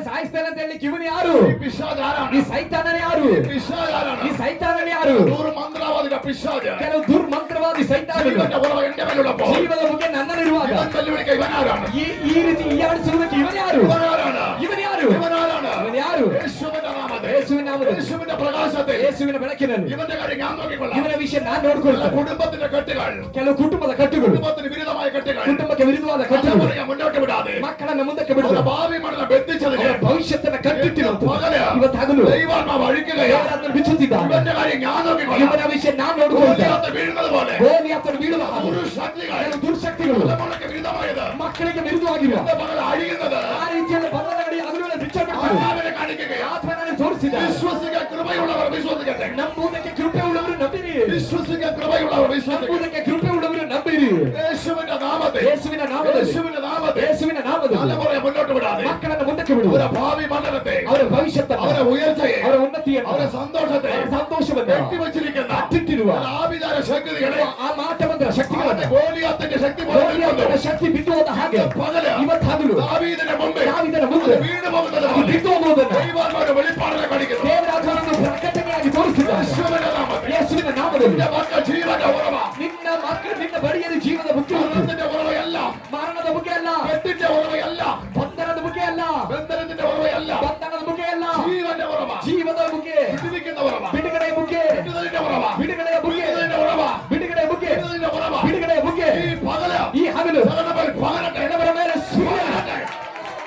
S1: ಅಂತ ಹೇಳಿ ಇವನು ಯಾರು?
S2: ഈ പിശാച് ആരാണ്?
S1: ಈ ಸೈತಾನನೇ ಯಾರು?
S2: ഈ പിശാച് ആരാണ്?
S1: ಈ ಸೈತಾನನೇ ಯಾರು?
S2: നൂറ് മന്ത്രവാദിയുടെ പിശാച്
S1: ಕೆಲವು ದುರ್ಮಂತ್ರವಾದಿ ಸೈತಾನಗಳು
S2: ജീവന്റെ ഉറവ എന്റെ മേലുള്ളപ്പോൾ
S1: ಜೀವದ ಬಗ್ಗೆ ನನ್ನಲ್ಲಿರುವಾಗ
S2: ഇവൻ വെല്ലുവിളിക്കുക ഇവൻ ആരാണ്?
S1: ಈ ರೀತಿ ಈಯಾಡಿಸುವುದಕ್ಕೆ ಇವನು ಯಾರು?
S2: ഇവൻ ആരാണ്?
S1: ಇವನು ಯಾರು?
S2: ഇവൻ ആരാണ്?
S1: ಇವನು ಯಾರು?
S2: യേശുവിന്റെ നാമത്തിൽ,
S1: ಯೇಸುವಿನ ನಾಮದಲ್ಲಿ,
S2: യേശുവിന്റെ പ്രകാശത്തിൽ
S1: ಯೇಸುವಿನ ಬೆಳಕಿನಲ್ಲಿ
S2: ഇവന്റെ കാര്യം ഞാൻ നോക്കിക്കൊള്ളാം.
S1: ಇವನ ವಿಷಯ ನಾನು ನೋಡ್ಕೊಳ್ತೇನೆ.
S2: കുടുംബത്തിന്റെ കെട്ടുകൾ,
S1: ಕೆಲವು ಕುಟುಂಬದ ಕಟ್ಟುಗಳು,
S2: കുടുംബത്തിന് വിരുദ്ധമായ കെട്ടുകൾ,
S1: ಕುಟುಂಬಕ್ಕೆ ವಿರುದ್ಧವಾದ ಕಟ್ಟುಗಳು,
S2: പറയാൻ മുന്നോട്ട് വിടാതെ
S1: ಮಕ್ಕಳನ್ನ ಮುಂದಕ್ಕೆ
S2: അവരുടെ
S1: ಬಿಡುವುದು,
S2: ഭാവി മണ്ഡലം ബന്ധിച്ചതിന്
S1: ಅವರ ಭವಿಷ್ಯತ್ತನ್ನ ಕಟ್ಟಿಟ್ಟಿರುವುದು
S2: പകല്
S1: ಇವತ್ತು ಹಗಲು
S2: ദൈവാത്മാവ് അഴിക്കുകയാണ്.
S1: ದೇವರಾತ್ಮನು ಬಿಚ್ಚುತ್ತಿದ್ದಾನೆ.
S2: ഇവന്റെ കാര്യം ഞാൻ നോക്കിക്കൊള്ളാം.
S1: ಇವನ ವಿಷಯ ನಾನು ನೋಡ್ಕೊಳ್ತೇನೆ.
S2: ഗോലിയാത്ത് വീഴുന്നത് പോലെ
S1: ಗೋಲಿಯಾತನು ಬೀಳುವ ಹಾಗೆ
S2: ദുർശക്തികൾ,
S1: ಕೆಲವು ದುರ್ಶಕ್ತಿಗಳು
S2: തലമുറയ്ക്ക് വിരുദ്ധമായത്
S1: ಮಕ್ಕಳಿಗೆ ವಿರುದ್ಧವಾಗಿರುವ
S2: ഇന്ന് പകൽ അഴിയുന്നത്
S1: ಆ ರೀತಿಯಲ್ಲಿ ಬಂಧನಗಳಿಗೆ ಹಗಲುಗಳ ಬಿಚ್ಚಲ್ಪಡುತ್ತದೆ.
S2: ആത്മാവിനെ കാണിക്കുകയാണ്.
S1: ಆತ್ಮನನ್ನು ತೋರಿಸಿದ
S2: വിശ്വസിക്കാൻ കൃപയുള്ളവർ വിശ്വസിക്കട്ടെ.
S1: ನಂಬುವುದಕ್ಕೆ ಕೃಪೆ ಉಳ್ಳವರು ನಂಬಿರಿ.
S2: വിശ്വസിക്കാൻ കൃപയുള്ളവർ വിശ്വസിക്കട്ടെ.
S1: ನಂಬುವುದಕ್ಕೆ ಕೃಪೆ ಉಳ್ಳವರು ನಂಬಿರಿ.
S2: യേശുവിന്റെ നാമത്തിൽ,
S1: ಯೇಸುವಿನ ನಾಮದಲ್ಲಿ,
S2: യേശുവിന്റെ നാമത്തിൽ
S1: ಯೇಸುವಿನ ನಾಮದಲ್ಲಿ
S2: തലമുറയെ മുന്നോട്ട് വിടാതെ
S1: ಮಕ್ಕಳನ್ನು ಮುಂದಕ್ಕೆ ಬಿಡುವ.
S2: അവരുടെ ഭാവി മണ്ഡലത്തെ,
S1: ಅವರ ಭವಿಷ್ಯತ್ತನ್ನು,
S2: അവരുടെ ഉയർച്ചയെ,
S1: ಅವರ ಉನ್ನತಿಯನ್ನು,
S2: അവരുടെ സന്തോഷത്തെ
S1: ಅವರ ಸಂತೋಷವನ್ನು
S2: കെട്ടിവച്ചിരിക്കുന്ന
S1: ಕಟ್ಟಿಟ್ಟಿರುವ
S2: ആഭിചാര ശക്തികളെ
S1: ಆ ಮಾಟಮಂದಿರ ಶಕ್ತಿಗಳನ್ನು,
S2: ഗോലിയാത്തിന്റെ ശക്തി പോലെ
S1: ಗೋಲಿಯಾತನ ಶಕ್ತಿ ಬಿದ್ದು ಹೋದ ಹಾಗೆ
S2: പകല്
S1: ಇವತ್ತು ಹಗಲು
S2: ദാവീദിന്റെ മുമ്പിൽ
S1: ದಾವೀದನ ಮುಂದೆ
S2: വീണ് പോകുന്നത്
S1: ಅದು
S2: പോലെ
S1: ಬಿದ್ದು ಹೋಗುವುದನ್ನು
S2: ദൈവാത്മാവിന്റെ വെളിപ്പാടിനെ കാണിക്കുന്നു.
S1: ದೇವರಾಜನನ್ನು ಪ್ರಕಟಣೆಯಾಗಿ ತೋರಿಸಿದ್ದಾನೆ.
S2: യേശുവിന്റെ നാമത്തിൽ
S1: ಯೇಸುವಿನ ನಾಮದಲ್ಲಿ
S2: നിന്റെ മക്കൾ ജീവന്റെ ഉറവ,
S1: ನಿನ್ನ ಮಕ್ಕಳು ನಿನ್ನ ಬಳಿಯಲ್ಲಿ ಜೀವದ ಬುಗ್ಗೆ ಉಂಟು.
S2: മരണത്തിന്റെ ഉറവയല്ല,
S1: ಮರಣದ ಬುಗ್ಗೆ ಅಲ್ಲ,
S2: കെട്ടിന്റെ ഉറവയല്ല,
S1: ಬಂಧನದ ಬುಗ್ಗೆ ಅಲ್ಲ,
S2: ബന്ധനത്തിന്റെ ഉറവയല്ല,
S1: ಬಂಧನದ ಬುಗ್ಗೆ ಅಲ್ಲ,
S2: ജീവന്റെ ഉറവ,
S1: ಜೀವದ ಬುಗ್ಗೆ,
S2: വിടുവിക്കുന്ന ഉറവ,
S1: ಬಿಡುಗಡೆಯ ಬುಗ್ಗೆ,
S2: വിടുതലിന്റെ ഉറവ,
S1: ಬಿಡುಗಡೆಯ ಬುಗ್ಗೆ,
S2: വിടുതലിന്റെ ഉറവ,
S1: ಬಿಡುಗಡೆಯ ಬುಗ್ಗೆ,
S2: വിടുതലിന്റെ ഉറവ.
S1: ಬಿಡುಗಡೆಯ ಬುಗ್ಗೆ.
S2: ഈ പകല്
S1: ಈ ಹಗಲು
S2: സകലമേൽ പകരട്ടെ,
S1: ಕೆಲವರ ಮೇಲೆ ಸೂರ್ಯ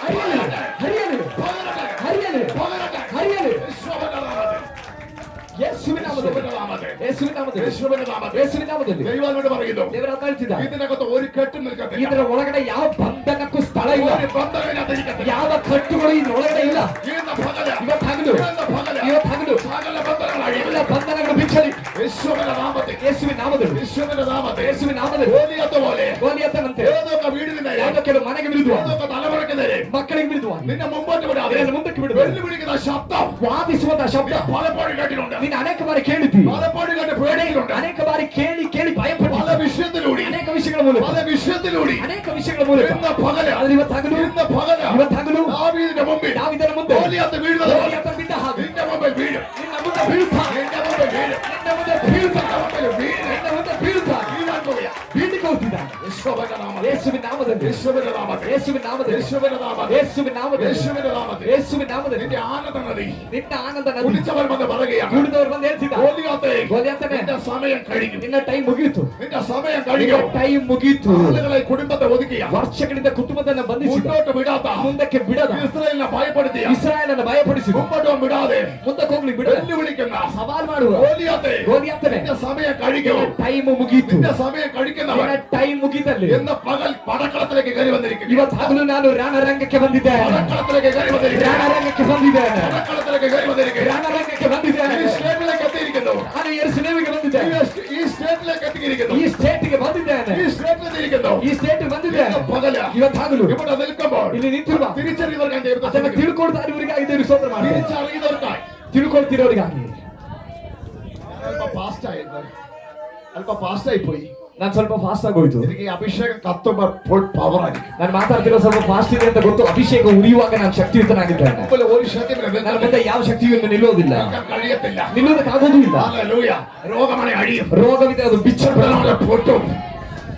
S1: ಹರಿಯಲಿ, ಹರಿಯಲಿ,
S2: പകരട്ടെ,
S1: ಹರಿಯಲಿ,
S2: പകരട്ടെ.
S1: ಹರಿಯಲಿ.
S2: യേശുവിന്റെ നാമത്തിൽ,
S1: ಯೇಸುವಿನ ನಾಮದಲ್ಲಿ,
S2: യേശുവിന്റെ നാമത്തിൽ,
S1: ಯೇಸುವಿನ ನಾಮದಲ್ಲಿ,
S2: യേശുവിന്റെ നാമത്തിൽ
S1: ಯೇಸುವಿನ ನಾಮದಲ್ಲಿ
S2: ദൈവാത്മാവ് പറയുന്നു,
S1: ದೇವರಾತ್ಮ ಹೇಳ್ತಿದ್ದಾನೆ,
S2: ഇതിനകത്ത് ഒരു കെട്ടും നിൽക്കത്തില്ല,
S1: ಇದರ ಒಳಗಡೆ ಯಾವ ಬಂಧನಕ್ಕೂ ಸ್ಥಳ ಇಲ್ಲ,
S2: ഒരു ബന്ധനത്തിരിക്കത്തില്ല.
S1: ಯಾವ ಕಟ್ಟುಗಳು ಇದರೊಳಗಡೆ ಇಲ್ಲ.
S2: ഇന്ന് പകല്,
S1: ಇವತ್ತು ಹಗಲು,
S2: ഇന്ന് പകല്
S1: ಇವತ್ತು ಹಗಲು
S2: സകല ബന്ധനങ്ങൾ അഴിയും.
S1: ಎಲ್ಲ ಬಂಧನಗಳು ಬಿಚ್ಚಲಿ.
S2: യേശുവിന്റെ നാമത്തിൽ,
S1: ಯೇಸುವಿನ ನಾಮದಲ್ಲಿ,
S2: യേശുവിന്റെ നാമത്തിൽ
S1: ಯೇಸುವಿನ ನಾಮದಲ್ಲಿ
S2: ഗോലിയാത്ത് പോലെ
S1: ಗೋಲಿಯಾತನಂತೆ
S2: ഏതൊക്കെ വീടിന് നേരെ,
S1: ಯಾವುದೋ ಕೆಲವು ಮನೆಗೆ ವಿರುದ್ಧವಾಗಿ,
S2: ഏതൊക്കെ തലമുറയ്ക്ക് നേരെ
S1: ಮಕ್ಕಳಿಗೆ ವಿರುದ್ಧವಾಗಿ
S2: നിന്നെ മുമ്പോട്ട് വിടാതെ
S1: ನಿನ್ನನ್ನು ಮುಂದಕ್ಕೆ ಬಿಡುವ,
S2: വെല്ലുവിളിക്കുന്ന ശബ്ദം
S1: ವಾದಿಸುವಂತಹ ಶಬ್ದ
S2: പലപ്പോഴും കേട്ടിട്ടുണ്ട്,
S1: ನೀನು ಅನೇಕ ಬಾರಿ ಕೇಳಿದ್ದೀವಿ,
S2: പലപ്പോഴും കേട്ട് പേടിയിട്ടുണ്ട്.
S1: ಅನೇಕ ಬಾರಿ ಕೇಳಿ ಕೇಳಿ
S2: പല
S1: ಭಯಪಟ್ಟು
S2: വിഷയത്തിലൂടെ,
S1: ಅನೇಕ ವಿಷಯಗಳ ಮೂಲಕ,
S2: പല വിഷയത്തിലൂടെ
S1: ಅನೇಕ ವಿಷಯಗಳ ಮೂಲಕ
S2: ഇന്ന് പകല്,
S1: ಆದ್ರೆ ಇವತ್ತು ಹಗಲು,
S2: ഇന്ന് പകല്
S1: ಇವತ್ತು ಹಗಲು
S2: ദാവീദിന്റെ മുമ്പിൽ
S1: ದಾವೀದನ ಮುಂದೆ
S2: ഗോലിയാത്ത് വീഴുന്നത് പോലെ
S1: ಗೋಲಿಯಾತನು ಬಿದ್ದ ಹಾಗೆ
S2: നിന്റെ മുമ്പിൽ വീഴും,
S1: ನಿನ್ನ ಮುಂದೆ ಬೀಳುತ್ತಾ,
S2: നിന്റെ മുമ്പിൽ വീഴും,
S1: ನಿನ್ನ ಮುಂದೆ ಬೀಳುತ್ತಾ,
S2: നിന്റെ മുമ്പിൽ വീഴും.
S1: ನಿನ್ನ ಮುಂದೆ ಬೀಳುತ್ತಾ
S2: വീഴാൻ പോവുക.
S1: ಬೀಳಿಗೆ ಹೋಗ್ತಿದ್ದಾನೆ.
S2: യേശുവിന്റെ നാമത്തിൽ
S1: യേശുവിൻ നാമത്തിൽ
S2: യേശുവിന്റെ നാമത്തിൽ
S1: യേശുവിൻ നാമത്തിൽ
S2: യേശുവിന്റെ നാമത്തിൽ
S1: യേശുവിൻ നാമത്തിൽ
S2: യേശുവിന്റെ നാമത്തിൽ
S1: യേശുവിൻ നാമത്തിൽ
S2: നിന്റെ ആനന്ദ നദി
S1: നിന്റെ ആനന്ദ നദി
S2: കുടിച്ചവർ വന്ന് പറയുകയാണ്
S1: ಕುಡಿದವರು ಬಂದು ಹೇಳ್ತಿದ್ದಾರೆ
S2: ഗോലിയാത്തേ
S1: ಗೋಲಿಯಾತನೇ
S2: നിന്റെ സമയം കഴിഞ്ഞു
S1: ನಿನ್ನ ಟೈಮ್ ಮುಗಿಯಿತು
S2: നിന്റെ സമയം
S1: ನಿನ್ನ
S2: കഴിഞ്ഞു
S1: ಟೈಮ್ ಮುಗಿಯಿತು
S2: ആളുകളെ കുടുംബത്തെ ഒതുക്കിയ
S1: ವರ್ಷಗಳಿಂದ ಕುಟುಂಬದನ್ನ ಬಂಧಿಸಿದ
S2: മുന്നോട്ട് വിടാത്ത
S1: ಮುಂದಕ್ಕೆ ಬಿಡದ
S2: ഇസ്രായേലിനെ ഭയപ്പെടുത്തിയ
S1: ಇಸ್ರಾಯೇಲನ್ನು ಭಯಪಡಿಸಿದ
S2: മുമ്പോട്ടും വിടാതെ
S1: ಮುಂದಕ್ಕೆ ಹೋಗ್ಲಿ ಬಿಡದ
S2: വെല്ലുവിളിക്കുന്ന
S1: ಸವಾಲ್ ಮಾಡುವ
S2: ഗോലിയാത്തേ
S1: ಗೋಲಿಯಾತನೇ
S2: നിന്റെ സമയം കഴിഞ്ഞു
S1: ಟೈಮ್ ಮುಗಿಯಿತು
S2: നിന്റെ സമയം കഴിക്കുന്നവൻ
S1: ನಿನ್ನ ಟೈಮ್ ಮುಗಿದಲ್ಲಿ
S2: എന്ന് പകൽ പടക്കളത്തിലേക്ക് കയറി വന്നിരിക്കുന്നു
S1: ಇವತ್ತು ಹಗಲು ನಾನು ರಣರಂಗಕ್ಕೆ ಬಂದಿದ್ದೇನೆ
S2: പടക്കളത്തിലേക്ക് കയറി വന്നിരിക്കുന്നു
S1: ರಣರಂಗಕ್ಕೆ ಬಂದಿದ್ದೇನೆ
S2: പടക്കളത്തിലേക്ക് കയറി വന്നിരിക്കുന്നു
S1: ರಣರಂಗಕ್ಕೆ ಬಂದಿದ್ದೇನೆ
S2: ഈ സ്റ്റേറ്റിലേക്ക് എത്തിയിരിക്കുന്നു
S1: ನಾನು ಯೆರೂಸಲೇಮಿಗೆ ಬಂದಿದ್ದೇನೆ
S2: ഈ സ്റ്റേറ്റിലേക്ക് എത്തിയിരിക്കുന്നു
S1: ಈ ಸ್ಟೇಟ್ಗೆ ಬಂದಿದ್ದೇನೆ
S2: ഈ സ്റ്റേറ്റിലെത്തിയിരിക്കുന്നു
S1: ಈ ಸ್ಟೇಟ್ ಬಂದಿದ್ದೇನೆ
S2: പകല
S1: ಇವತ್ತು ಹಗಲು
S2: ഇവിടെ നിൽക്കുമ്പോൾ
S1: ಇಲ್ಲಿ ನಿಂತಿರುವ
S2: തിരിച്ചറിയുന്നവർ ഞാൻ ദൈവത്തെ
S1: ಅದನ್ನ
S2: സ്തുതിക്കുന്നു.
S1: ತಿಳ್ಕೊಳ್ತಾ ಇವರಿಗಾಗಿ ದೇವರು ಸ್ತೋತ್ರ ಮಾಡಿ
S2: തിരിച്ചറിയുന്നവർക്കായി
S1: ತಿಳ್ಕೊಳ್ತಿರೋರಿಗಾಗಿ
S2: അല്പം ഫാസ്റ്റ് ആയി പോയി
S1: ನಾನು ಸ್ವಲ್ಪ ಫಾಸ್ಟ್ ಆಗಿ ಹೋಯ್ತು
S2: എനിക്ക് ഈ അഭിഷേകം കത്തുമ്പോൾ ഫുൾ പവർ ആയിരിക്കും
S1: ನಾನು ಮಾತಾಡ್ತಿರೋ ಸ್ವಲ್ಪ ಫಾಸ್ಟ್ ಇದೆ ಅಂತ ಗೊತ್ತು ಅಭಿಷೇಕ ಉರಿಯುವಾಗ ನಾನು ಶಕ್ತಿಯುತನಾಗಿದ್ದೇನೆ
S2: മുമ്പിൽ ഒരു ശക്തിയും
S1: ನನ್ನ ಮುಂದೆ ಯಾವ ಶಕ್ತಿಯೂ ಇನ್ನು ನಿಲ್ಲೋದಿಲ್ಲ
S2: കഴിയത്തില്ല
S1: ನಿಲ್ಲೋದಕ್ಕಾಗೋದೂ ಇಲ್ಲ
S2: ഹല്ലേലൂയ രോഗമണി അഴിയും
S1: ರೋಗವಿದೆ ಅದು ಬಿಚ್ಚಲ್ಪಡೋಣ
S2: പൊട്ടും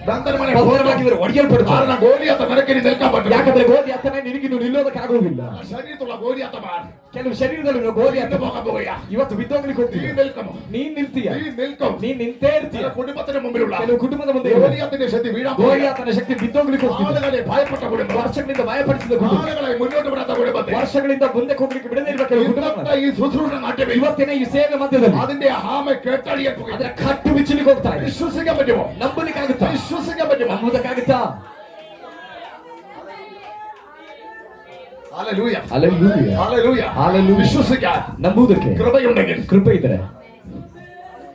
S2: ബന്ധനമണി
S1: ಬದಲಾಗಿದ್ರೆ ಒಡೆಯಲ್ಪಡುತ್ತೆ
S2: കാരണം ഗോലിയാത്ത നിനക്കിനി നിൽക്കാൻ പറ്റും
S1: ಯಾಕಂದ್ರೆ ಗೋಧಿ ಹತ್ತನೇ ನಿನಗಿನ್ನು ನಿಲ್ಲೋದಕ್ಕಾಗೋದಿಲ್ಲ
S2: ശരീരത്തുള്ള ഗോലിയാത്തമാർ
S1: ಕೆಲವು ಶರೀರದಲ್ಲಿ ಗೋಧಿ ಹತ್ತ
S2: പോകാൻ പോവുകയാ
S1: ಇವತ್ತು ಬಿದ್ದೋಗ್ಲಿಕ್ಕೆ
S2: നീ
S1: ಹೋಗ್ತೀವಿ
S2: നിൽക്കുമോ
S1: ನೀನ್ ನಿಲ್ತೀಯ
S2: നീ നിൽക്കും
S1: ನೀನ್ ನಿಂತೇ ಇರ್ತೀಯ
S2: ചില കുടുംബത്തിന് മുമ്പിലുള്ള
S1: ಕೆಲವು ಕುಟುಂಬದ ಮುಂದೆ
S2: ഗോലിയാത്തിന്റെ ശക്തി വീഴാൻ പോവുകയാ.
S1: ಗೋಲಿಯಾತನ ಶಕ್ತಿ ಬಿದ್ದೋಗ್ಲಿಕ್ಕೆ ಹೋಗ್ತಿದೆ
S2: ആളുകളെ ഭയപ്പെട്ട കുടുംബം
S1: ವರ್ಷಗಳಿಂದ ಭಯಪಡಿಸಿದ ಕುಟುಂಬ
S2: ആളുകളെ മുന്നോട്ട് വിടാത്ത കുടുംബത്തെ
S1: ವರ್ಷಗಳಿಂದ ಮುಂದೆ ಹೋಗ್ಲಿಕ್ಕೆ ಬಿಡದೇ ಇರುವ ಕೆಲವು ಕುಟುಂಬ
S2: ഇന്നത്തെ ഈ ശുശ്രൂഷ നാട്യമേ
S1: ಇವತ್ತಿನ ಈ ಸೇವೆ ಮಧ್ಯದಲ್ಲಿ
S2: അതിന്റെ ഹാമ കേട്ടടിയാൻ പോകുക
S1: ಅದರ ಕಟ್ಟು ಬಿಚ್ಚಲಿಕ್ಕೆ ಹೋಗ್ತಾ ಇದೆ
S2: വിശ്വസിക്കാൻ പറ്റുമോ
S1: ನಂಬಲಿಕ್ಕಾಗುತ್ತಾ
S2: വിശ്വസിക്കാൻ പറ്റുമോ
S1: ನಂಬುವುದಕ್ಕಾಗುತ್ತಾ
S2: ഹല്ലേലൂയ
S1: Hallelujah.
S2: Hallelujah
S1: Hallelujah.
S2: വിശ്വസിക്കാൻ
S1: ನಂಬುವುದಕ್ಕೆ
S2: കൃപയുണ്ടെങ്കിൽ
S1: ಕೃಪೆ ಇದ್ರೆ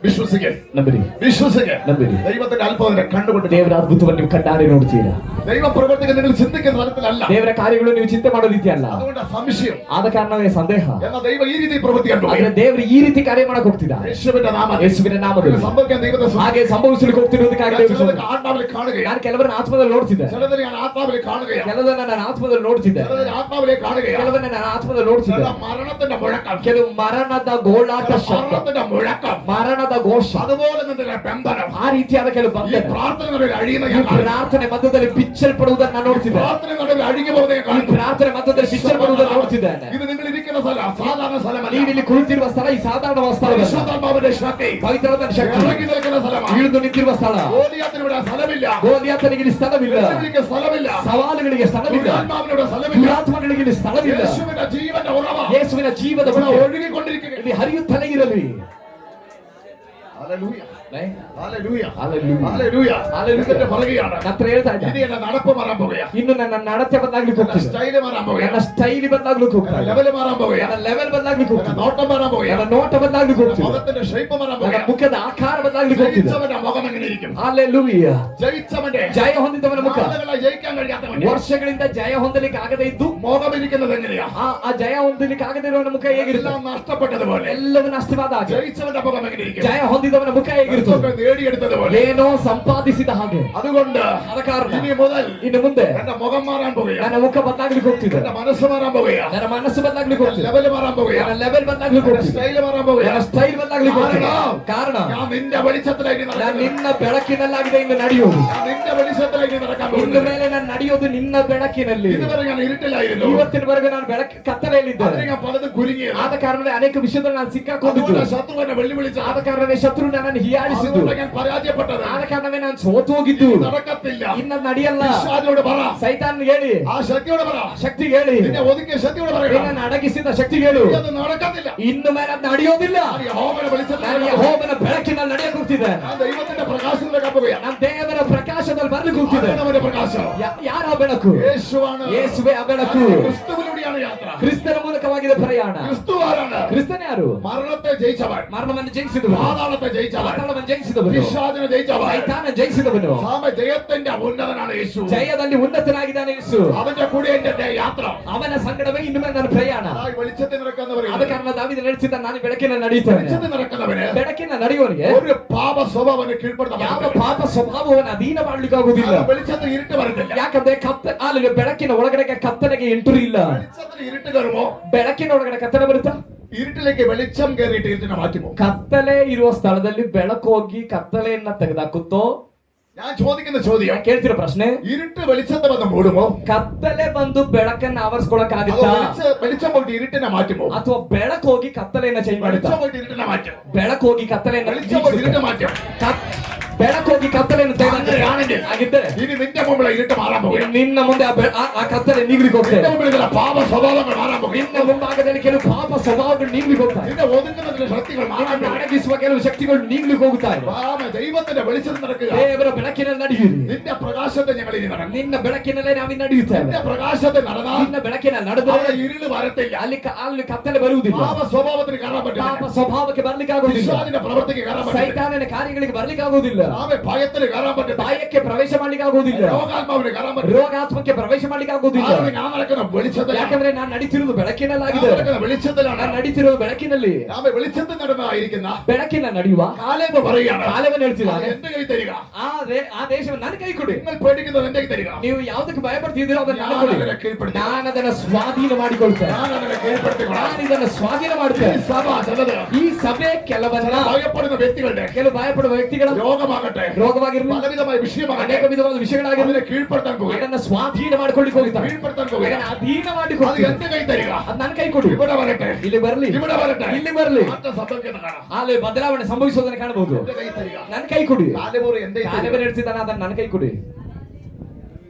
S2: വിശ്വസിക്കാൻ
S1: ನಂಬಿರಿ
S2: വിശ്വസിക്കാൻ
S1: ನಂಬಿರಿ
S2: ദൈവത്തിന്റെ അത്ഭുതം കണ്ടുകൊണ്ട്
S1: ದೇವರ ಅದ್ಭುತವನ್ನು ನೀವು ಕಣ್ಣಾರೆ ನೋಡ್ತೀರಾ
S2: ദൈവ പ്രവർത്തിക്കാൻ നിങ്ങൾ ചിന്തിക്കുന്ന തലത്തിലല്ല
S1: ದೇವರ ಕಾರ್ಯಗಳು ನೀವು ಚಿಂತೆ ಮಾಡೋ ರೀತಿ ಅಲ್ಲ
S2: അതുകൊണ്ട് സംശയം
S1: ಆದ ಕಾರಣವೇ ಸಂದೇಹ
S2: എന്നാൽ ദൈവം ഈ രീതിയിൽ പ്രവർത്തിക്കാൻ പോകും
S1: ಆದ್ರೆ ದೇವರು ಈ ರೀತಿ ಕಾರ್ಯ ಮಾಡಕ್ ಹೋಗ್ತಿದ್ದಾರೆ
S2: യേശുവിന്റെ നാമത്തിൽ
S1: ಯೇಸುವಿನ ನಾಮದಲ್ಲಿ
S2: സംഭവിക്കാൻ ദൈവത്തെ
S1: ಹಾಗೆ ಸಂಭವಿಸಲಿಕ್ಕೆ ಹೋಗ್ತಿರೋದಕ್ಕಾಗಿ ದೇವರು
S2: ചിലതൊക്കെ ആത്മാവിൽ കാണുകയാണ്
S1: ನಾನು ಕೆಲವರನ್ನ ಆತ್ಮದಲ್ಲಿ ನೋಡ್ತಿದ್ದೆ
S2: ചിലതിനെ ഞാൻ ആത്മാവിൽ കാണുകയാണ്
S1: ಕೆಲವನ್ನ ನಾನು ಆತ್ಮದಲ್ಲಿ ನೋಡ್ತಿದ್ದೆ
S2: ചിലതിനെ ആത്മാവിലെ കാണുകയാണ്
S1: ಕೆಲವನ್ನ ನಾನು ಆತ್ಮದಲ್ಲಿ ನೋಡ್ತಿದ್ದೆ
S2: ചില മരണത്തിന്റെ മുഴക്കം
S1: ಕೆಲವು ಮರಣದ ಗೋಳಾಟ ಶಬ್ದ
S2: മരണത്തിന്റെ മുഴക്കം
S1: ಮರಣದ ಘೋಷ
S2: അതുപോലെ തന്നെ ബന്ധനം
S1: ಆ ರೀತಿಯಾದ ಕೆಲವು
S2: ഈ
S1: ಬಂಧನ
S2: പ്രാർത്ഥന നടുവിൽ അഴിയുന്ന
S1: ಈ
S2: ഞാൻ കാണുന്നു.
S1: ಪ್ರಾರ್ಥನೆ ಮಧ್ಯದಲ್ಲಿ ಬಿಚ್ಚಲ್ಪಡುವುದನ್ನು ನಾನು ನೋಡ್ತಿದ್ದೆ
S2: പ്രാർത്ഥന നടുവിൽ അഴിഞ്ഞു പോകുന്നത് ഞാൻ
S1: ಈ
S2: കാണുന്നു.
S1: ಪ್ರಾರ್ಥನೆ ಮಧ್ಯದಲ್ಲಿ ಬಿಚ್ಚಲ್ಪಡುವುದನ್ನು ನೋಡ್ತಿದ್ದೇನೆ
S2: ഇത് നിങ്ങൾ ഇരിക്കുന്ന സ്ഥലം സാധാരണ സ്ഥലമല്ല
S1: ನೀವಿಲ್ಲಿ ಕುಳಿತಿರುವ ಸ್ಥಳ ಈ ಸಾಧಾರಣ ಸ್ಥಳ
S2: പരിശുദ്ധാത്മാവിന്റെ ശക്തി
S1: ಪವಿತ್ರವಾದ ಶಕ್ತಿ
S2: ഇറങ്ങി നിൽക്കുന്ന സ്ഥലമാണ്
S1: ಇಳಿದು ನಿಂತಿರುವ ಸ್ಥಳ
S2: ഗോലിയാത്തിന് ഇവിടെ സ്ഥലമില്ല
S1: ಗೋಲಿಯಾತನಿಗೆ ಇಲ್ಲಿ ಸ್ಥಳವಿಲ್ಲ
S2: വെല്ലുവിളിക്ക് സ്ഥലമില്ല
S1: ಸವಾಲುಗಳಿಗೆ ಸ್ಥಳವಿಲ್ಲ
S2: ദുരാത്മാവിനുള്ള സ്ഥലമില്ല
S1: ದುರಾತ್ಮಗಳಿಗೆ ಇಲ್ಲಿ ಸ್ಥಳವಿಲ್ಲ
S2: യേശുവിന്റെ ജീവന്റെ ഉറവ
S1: ಯೇಸುವಿನ ಜೀವದ
S2: ഇവിടെ
S1: ಬುಡ
S2: ഒഴുകിക്കൊണ്ടിരിക്കുകയാണ്.
S1: ಇಲ್ಲಿ ಹರಿಯುತ್ತಲೇ ಇರಲಿ
S2: ഹല്ലേലൂയ
S1: ನೇ?
S2: Hallelujah
S1: Hallelujah.
S2: Hallelujah
S1: Hallelujah.
S2: ഇതിന്റെ പറയുകയാണ്
S1: ಹತ್ರ ಹೇಳ್ತಾ ಇದ್ದ
S2: ഇനി എന്റെ നടപ്പ് മാറാൻ പോകുകയാണ്
S1: ಇನ್ನು ನನ್ನ ನಡತೆ ಬದಲಾಗ್ಲಿಕ್ಕೆ
S2: എന്റെ
S1: ಹೋಗ್ತಿದೆ
S2: സ്റ്റൈല് മാറാൻ
S1: ನನ್ನ
S2: പോകുകയാണ്
S1: ಸ್ಟೈಲ್ ಬದಲಾಗ್ಲಿಕ್ಕೆ ಹೋಗ್ತಾ
S2: എന്റെ
S1: ಇದೆ
S2: ലെവല് മാറാൻ പോകുകയാണ്
S1: ನನ್ನ ಲೆವೆಲ್ ಬದಲಾಗ್ಲಿಕ್ಕೆ
S2: എന്റെ
S1: ಹೋಗ್ತಿದೆ
S2: നോട്ടം മാറാൻ
S1: ನನ್ನ
S2: പോകുകയാണ്
S1: ನೋಟ ಬದಲಾಗ್ಲಿಕ್ಕೆ
S2: എന്റെ
S1: ಹೋಗ್ತಿದೆ
S2: മുഖത്തിന്റെ ഷേപ്പ് മാറാൻ
S1: ನನ್ನ
S2: പോകുകയാണ്
S1: ಮುಖದ ಆಕಾರ ಬದಲಾಗ್ಲಿಕ್ಕೆ ಹೋಗ್ತಿದೆ
S2: ജയിച്ചവന്റെ മുഖം എങ്ങനെ ഇരിക്കും
S1: Hallelujah.
S2: ജയിച്ചവന്റെ
S1: ಜಯ ಹೊಂದಿದವನ ಮುಖ
S2: ആളുകളെ ജയിക്കാൻ കഴിയാത്തവന്റെ
S1: ವರ್ಷಗಳಿಂದ ಜಯ ಹೊಂದಲಿಕ್ಕೆ ಆಗದೆ ಇದ್ದು
S2: മുഖം ഇരിക്കുന്നത് എങ്ങനെയാ
S1: ಆ ಜಯ ಹೊಂದಲಿಕ್ಕೆ ಆಗದೆ ಇರುವವನ ಮುಖ ಹೇಗಿರುತ್ತೆ
S2: എല്ലാം നഷ്ടപ്പെട്ടതുപോലെ
S1: ಎಲ್ಲವೂ ನಷ್ಟವಾದ ಹಾಗೆ
S2: ജയിച്ചവന്റെ മുഖം എങ്ങനെ ഇരിക്കും
S1: ಜಯ ಹೊಂದಿದವನ ಮುಖ ಹೇಗಿರುತ್ತೆ
S2: ഇതൊക്കെ നേടിയെടുത്തതുപോലെ
S1: ಏನೋ ಸಂಪಾದಿಸಿದ ಹಾಗೆ
S2: അതുകൊണ്ട്
S1: ಆದ ಕಾರಣ
S2: ഇനി മുതൽ
S1: ಇನ್ನು ಮುಂದೆ
S2: എന്റെ മുഖം മാറാൻ പോകുകയാണ്
S1: ನನ್ನ ಮುಖ ಬದಲಾಗ್ಲಿಕ್ಕೆ ಹೋಗ್ತಿದೆ
S2: എന്റെ മനസ്സ് മാറാൻ പോകുകയാണ്
S1: ನನ್ನ ಮನಸ್ಸು ಬದಲಾಗ್ಲಿಕ್ಕೆ ಹೋಗ್ತಿದೆ
S2: ലെവല് മാറാൻ പോകുകയാണ്
S1: ನನ್ನ ಲೆವೆಲ್ ಬದಲಾಗ್ಲಿಕ್ಕೆ
S2: എന്റെ
S1: ಹೋಗ್ತಿದೆ
S2: സ്റ്റൈല് മാറാൻ
S1: ನನ್ನ
S2: പോകുകയാണ്
S1: ಸ್ಟೈಲ್ ಬದಲಾಗ್ಲಿಕ್ಕೆ ಹೋಗ್ತಿದೆ ಕಾರಣ
S2: ഞാൻ നിന്റെ വെളിച്ചത്തിലേക്ക്
S1: ನಾನು
S2: നടക്കുന്നു.
S1: ನಿನ್ನ ಬೆಳಕಿನಲ್ಲಾಗಿದೆ ಇನ್ನು ನಡೆಯುವುದು
S2: ഞാൻ നിന്റെ വെളിച്ചത്തിലേക്ക് നടക്കാൻ
S1: ಇನ್ನು
S2: പോകുന്നു.
S1: ಮೇಲೆ ನಾನು ನಡೆಯೋದು ನಿನ್ನ ಬೆಳಕಿನಲ್ಲಿ
S2: ഇതുവരെ ഞാൻ ഇരുട്ടിലായിരുന്നു
S1: ಇವತ್ತಿನವರೆಗೆ ನಾನು ಕತ್ತಲೆಯಲ್ಲಿದ್ದೇನೆ
S2: അതിന് ഞാൻ പലതും കുരുങ്ങിയത്
S1: ಆದ ಕಾರಣವೇ ಅನೇಕ ವಿಷಯದಲ್ಲಿ ನಾನು ಸಿಕ್ಕಾಕೊಂಡಿದ್ದು
S2: അതുകൊണ്ട് ശത്രു എന്നെ വെല്ലുവിളിച്ചത്
S1: ಆದ ಕಾರಣವೇ ಶತ್ರು ನನ್ನನ್ನು ಹೀಯಾಳಿಸಿದ್ದು
S2: അതുകൊണ്ട് ഞാൻ പരാജയപ്പെട്ടത്
S1: ಆದ ಕಾರಣವೇ ನಾನು ಸೋತು ಹೋಗಿದ್ದು
S2: നടക്കത്തില്ല
S1: ಇನ್ನ ನಡೆಯಲ್ಲ
S2: പിശാചിനോട് പറ
S1: ಸೈತಾನ್ ಹೇಳಿ
S2: ആ ശക്തിയോട് പറ
S1: ಶಕ್ತಿಗೆ ಹೇಳಿ
S2: നിന്നെ ഒതുക്കിയ ശക്തിയോട് പറയണം
S1: ನಿನ್ನನ್ನು ಅಡಗಿಸಿದ ಶಕ್ತಿಗೆ ಹೇಳು
S2: അത് നടക്കത്തില്ല
S1: ಇನ್ನು ಮೇಲೆ ಅದು ನಡೆಯೋದಿಲ್ಲ
S2: ഞാൻ യഹോവയുടെ
S1: ನಾನು
S2: വെളിച്ചത്തിലേക്ക്
S1: ಯೆಹೋವನ ಬೆಳಕಿನಲ್ಲಿ ನಡೆಯಕ್ಕೆ ಹೋಗ್ತಿದ್ದೆ
S2: ഞാൻ ദൈവത്തിന്റെ പ്രകാശത്തിലേക്ക് പോവുകയാണ്
S1: ನಾನು ದೇವರ ಪ್ರಕಾಶದಲ್ಲಿ ಬರ್ಲಿಕ್ಕೆ ಹೋಗ್ತಿದ್ದೆ
S2: അവന്റെ പ്രകാശം
S1: ಯಾರ ಆ ಬೆಳಕು
S2: യേശുവാണ്
S1: ಯೇಸುವೆ ಆ ಬೆಳಕು
S2: ക്രിസ്തുവിലൂടെയാണ് യാത്ര
S1: ಕ್ರಿಸ್ತನ ಮೂಲಕವಾಗಿದೆ ಪ್ರಯಾಣ
S2: ക്രിസ്തു ആരാണ്
S1: ಕ್ರಿಸ್ತನ ಯಾರು
S2: മരണത്തെ ജയിച്ചവൻ
S1: ಮರಣವನ್ನು ಜಯಿಸಿದವನು
S2: പാതാളത്തെ ജയിച്ചവൻ
S1: ಪಾತಾಳವನ್ನು ಜಯಿಸಿದವನು
S2: പിശാചിനെ ജയിച്ചവൻ
S1: ಸೈತಾನ ಜಯಿಸಿದವನು
S2: സാമ ജയത്തിന്റെ ഉന്നതനാണ് യേശു
S1: ಜಯದಲ್ಲಿ ಉನ್ನತನಾಗಿದ್ದಾನೆ ಯೇಸು
S2: അവന്റെ കൂടെ എന്റെ യാത്ര
S1: ಅವನ ಸಂಗಡವೇ ಇನ್ನು ಮೇಲೆ ನನ್ನ ಪ್ರಯಾಣ
S2: ആ വെളിച്ചത്തിൽ നടക്കുന്ന
S1: ಆದ ಕಾರಣ ದಾವೀದ ನಡೆಸಿದ ನಾನು ಬೆಳಕಿನಲ್ಲಿ ನಡೆಯುತ್ತೇನೆ
S2: വെളിച്ചത്തിൽ നടക്കുന്നവന്
S1: ಬೆಳಕಿನ ನಡೆಯುವವನಿಗೆ
S2: ഒരു പാപ സ്വഭാവനെ കീഴ്പ്പെടുത്താൻ
S1: ಯಾವ
S2: പറ്റില്ല.
S1: ಪಾಪ ಸ್ವಭಾವವನ್ನು ಅಧೀನ ಮಾಡ್ಲಿಕ್ಕೆ ಆಗುದಿಲ್ಲ
S2: ആ വെളിച്ചത്തിൽ ഇരുട്ട് വരത്തില്ല
S1: ಯಾಕಂದ್ರೆ ಅಲ್ಲಿ ಬೆಳಕಿನ ಒಳಗಡೆಗೆ ಕತ್ತಲೆಗೆ ಎಂಟ್ರಿ ಇಲ್ಲ
S2: വെളിച്ചത്തിൽ ഇരുട്ട് കയറുമ്പോ
S1: ಬೆಳಕಿನ ಒಳಗಡೆ ಕತ್ತಲೆ ಬರುತ್ತಾ
S2: ഇരുട്ടിലേക്ക് വെളിച്ചം കയറിയിട്ട് ഇരുട്ടിനെ മാറ്റിപ്പോ
S1: ಕತ್ತಲೆ ಇರುವ ಸ್ಥಳದಲ್ಲಿ ಬೆಳಕು ಹೋಗಿ ಕತ್ತಲೆಯನ್ನ ತೆಗೆದಾಕುತ್ತೋ
S2: ഞാൻ ചോദിക്കുന്ന ചോദ്യം,
S1: ನಾನು ಕೇಳ್ತಿರೋ ಪ್ರಶ್ನೆ,
S2: ഇരുട്ട് വെളിച്ചത്തെ വന്ന് മൂടുമോ?
S1: ಕತ್ತಲೆ ಬಂದು ಬೆಳಕನ್ನ ಆವರಿಸ್ಕೊಳಕ್ಕಾಗುತ್ತಾ?
S2: വെളിച്ചം പോയിട്ട് ഇരുട്ടിനെ മാറ്റുമോ?
S1: ಅಥವಾ ಬೆಳಕು ಹೋಗಿ ಕತ್ತಲೆಯನ್ನ ಚೇಂಜ್ ಮಾಡುತ್ತಾ?
S2: വെളിച്ചം പോയിട്ട് ഇരുട്ടിനെ മാറ്റും.
S1: ಬೆಳಕು ಹೋಗಿ ಕತ್ತಲೆಯನ್ನ
S2: വെളിച്ചം പോയിട്ട് ഇരുട്ട് മാറ്റും.
S1: ಬೆಳಕು ಹೋಗಿ ಕತ್ತಲೆಯನ್ನು
S2: അങ്ങനെയാണെങ്കിൽ
S1: ಆಗಿದ್ದರೆ
S2: ഇനി നിന്റെ മുമ്പിൽ ഇരുട്ട് മാറാൻ പോകും.
S1: ನಿನ್ನ ಮುಂದೆ ಆ ಕತ್ತಲೆ ನೀಗ್ಲಿಕ್ಕೆ ಹೋಗ್ತದೆ.
S2: നിന്റെ മുമ്പിൽ ചില പാപ സ്വഭാവങ്ങൾ മാറാൻ പോകും.
S1: ನಿನ್ನ ಮುಂಭಾಗದಲ್ಲಿ ಕೆಲವು ಪಾಪ ಸ್ವಭಾವಗಳು ನೀಗ್ಲಿಕ್ಕೆ ಹೋಗ್ತಾರೆ.
S2: നിന്റെ ഒതുങ്ങുന്ന ചില ശക്തികൾ മാറാൻ പോകും.
S1: ಅಡಗಿಸುವ ಕೆಲವು ಶಕ್ತಿಗಳು ನೀಗ್ಲಿಕ್ಕೆ ಹೋಗುತ್ತಾರೆ.
S2: ദൈവത്തിന്റെ വെളിച്ചത്തിൽ നടക്കുക.
S1: ದೇವರ ಬೆಳಕಿನಲ್ಲಿ ನಡೆಯಿರಿ.
S2: നിന്റെ പ്രകാശത്തെ ഞങ്ങൾ ഇനി നടക്കും.
S1: ನಿನ್ನ ಬೆಳಕಿನಲ್ಲೇ ನಾವಿನ್ನು ನಡೆಯುತ್ತೇವೆ.
S2: നിന്റെ പ്രകാശത്തെ നടന്നാൽ
S1: ನಿನ್ನ ಬೆಳಕಿನಲ್ಲಿ ನಡೆದರೆ
S2: ഇരുള് വരത്തില്ല.
S1: ಅಲ್ಲಿ ಕತ್ತಲೆ ಬರುವುದಿಲ್ಲ.
S2: പാപ സ്വഭാവത്തിന് കയറാൻ പറ്റില്ല.
S1: ಪಾಪ ಸ್ವಭಾವಕ್ಕೆ ಬರ್ಲಿಕ್ಕೆ ಆಗುವುದಿಲ್ಲ.
S2: പിശാചിന്റെ പ്രവൃത്തിക്ക് കയറാൻ പറ്റില്ല.
S1: ಸೈತಾನನ ಕಾರ್ಯಗಳಿಗೆ ಬರ್ಲಿಕ್ಕೆ ಆಗುವುದಿಲ್ಲ.
S2: ഭയത്തിന് കയറാൻ പറ്റില്ല.
S1: ಭಯಕ್ಕೆ ಪ್ರವೇಶ ಮಾಡ್ಲಿಕ್ಕೆ ಆಗುವುದಿಲ್ಲ.
S2: രോഗാത്മാവിന് കയറാൻ പറ്റില്ല.
S1: ರೋಗಾತ್ಮಕ್ಕೆ ಪ್ರವೇಶ ಮಾಡ್ಲಿಕ್ಕೆ ಆಗುವುದಿಲ್ಲ.
S2: ഞാൻ നടക്കുന്ന വെളിച്ചത്തിലാണ്.
S1: ಯಾಕಂದ್ರೆ ನಾನು ನಡೀತಿರುವುದು ಬೆಳಕಿನಲ್ಲಾಗಿದೆ.
S2: വെളിച്ചത്തിലാണ്.
S1: ನಾನು ನಡೀತಿರುವುದು ಬೆಳಕಿನಲ್ಲಿ.
S2: വെളിച്ചത്തിൽ നടന്നതായിരിക്കുന്ന
S1: ಬೆಳಕಿನ ನಡೆಯುವ
S2: കാലേബ് പറയുകയാണ്,
S1: ಕಾಲವನ್ನು ಹೇಳ್ತಿದ್ದಾನೆ,
S2: എന്റെ കൈ തരിക.
S1: ಆ ದೇಶವನ್ನು ನನ್ನ ಕೈ ಕೊಡಿ.
S2: നിങ്ങൾ പേടിക്കുന്നത് എന്റെ കൈ തരിക.
S1: ನೀವು ಯಾವುದಕ್ಕೆ ಭಯಪಡ್ತಿದ್ದೀರೋ ಅದನ್ನು ನನಗೆ ಕೊಡಿ. ನಾನು ಅದನ್ನು ಸ್ವಾಧೀನ ಮಾಡಿಕೊಳ್ತೇನೆ.
S2: ഞാൻ അതിനെ കീഴ്പ്പെടുത്തിക്കൊള്ളാം.
S1: ನಾನು ಇದನ್ನು ಸ್ವಾಧೀನ ಮಾಡ್ತೇನೆ. ಈ ಸಭೆ ಕೆಲವನ್ನ
S2: ഭയപ്പെടുന്ന വ്യക്തികളുടെ
S1: ಕೆಲವು ಭಯಪಡುವ ವ್ಯಕ್ತಿಗಳ
S2: രോഗമാകട്ടെ,
S1: ರೋಗವಾಗಿರಲಿ,
S2: പലവിധമായ വിഷയമാകട്ടെ,
S1: ಅನೇಕ ವಿಧವಾದ ವಿಷಯಗಳಾಗಿರಲಿ,
S2: അതിനെ കീഴ്പ്പെടുത്താൻ പോകുക.
S1: ಅದನ್ನು ಸ್ವಾಧೀನ ಮಾಡಿಕೊಳ್ಳಿಕ್ಕೆ ಹೋಗ್ತಾರೆ.
S2: കീഴ്പ്പെടുത്താൻ പോകുക.
S1: ಅದನ್ನು ಅಧೀನ
S2: അത്
S1: ಮಾಡಿಕೊಳ್ಳಿ.
S2: എന്റെ കൈ തരിക.
S1: ಅದು ನನ್ನ ಕೈ ಕೊಡಿ.
S2: ഇവിടെ വരട്ടെ,
S1: ಇಲ್ಲಿ ಬರಲಿ,
S2: ഇവിടെ വരട്ടെ,
S1: ಇಲ್ಲಿ ಬರಲಿ.
S2: മാറ്റം സംഭവിക്കുന്നത് കാണാം.
S1: ಅಲ್ಲಿ ಬದಲಾವಣೆ ಸಂಭವಿಸುವುದನ್ನು ಕಾಣಬಹುದು.
S2: എന്റെ കൈ തരിക.
S1: ನನ್ನ ಕೈ ಕೊಡಿ.
S2: കാലേബ് എന്റെ കൈ തരിക.
S1: ಕಾಲವೇ ಹೇಳ್ತಿದ್ದಾನೆ, ಅದನ್ನು ನನ್ನ ಕೈ ಕೊಡಿ.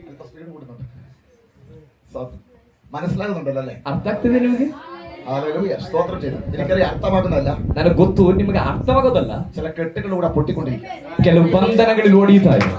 S2: അല്പം സ്പീഡ് കൂടുന്നുണ്ട്. മനസ്സിലാകുന്നുണ്ടല്ലോ അല്ലേ?
S1: ಅರ್ಥ ಆಗ್ತಿದೆ ನಿಮಗೆ?
S2: ഹല്ലേലൂയ, സ്തോത്രം ചെയ്തു. എനിക്കറിയാം അർത്ഥമാകുന്നതല്ല.
S1: ನನಗೆ ಗೊತ್ತು ನಿಮಗೆ ಅರ್ಥವಾಗೋದಲ್ಲ.
S2: ചില കെട്ടുകളിലൂടെ പൊട്ടിക്കൊണ്ടിരിക്കും.
S1: ಕೆಲವು ಬಂಧನಗಳಲ್ಲಿ ಒಡೆಯುತ್ತಾ ಇದೆ.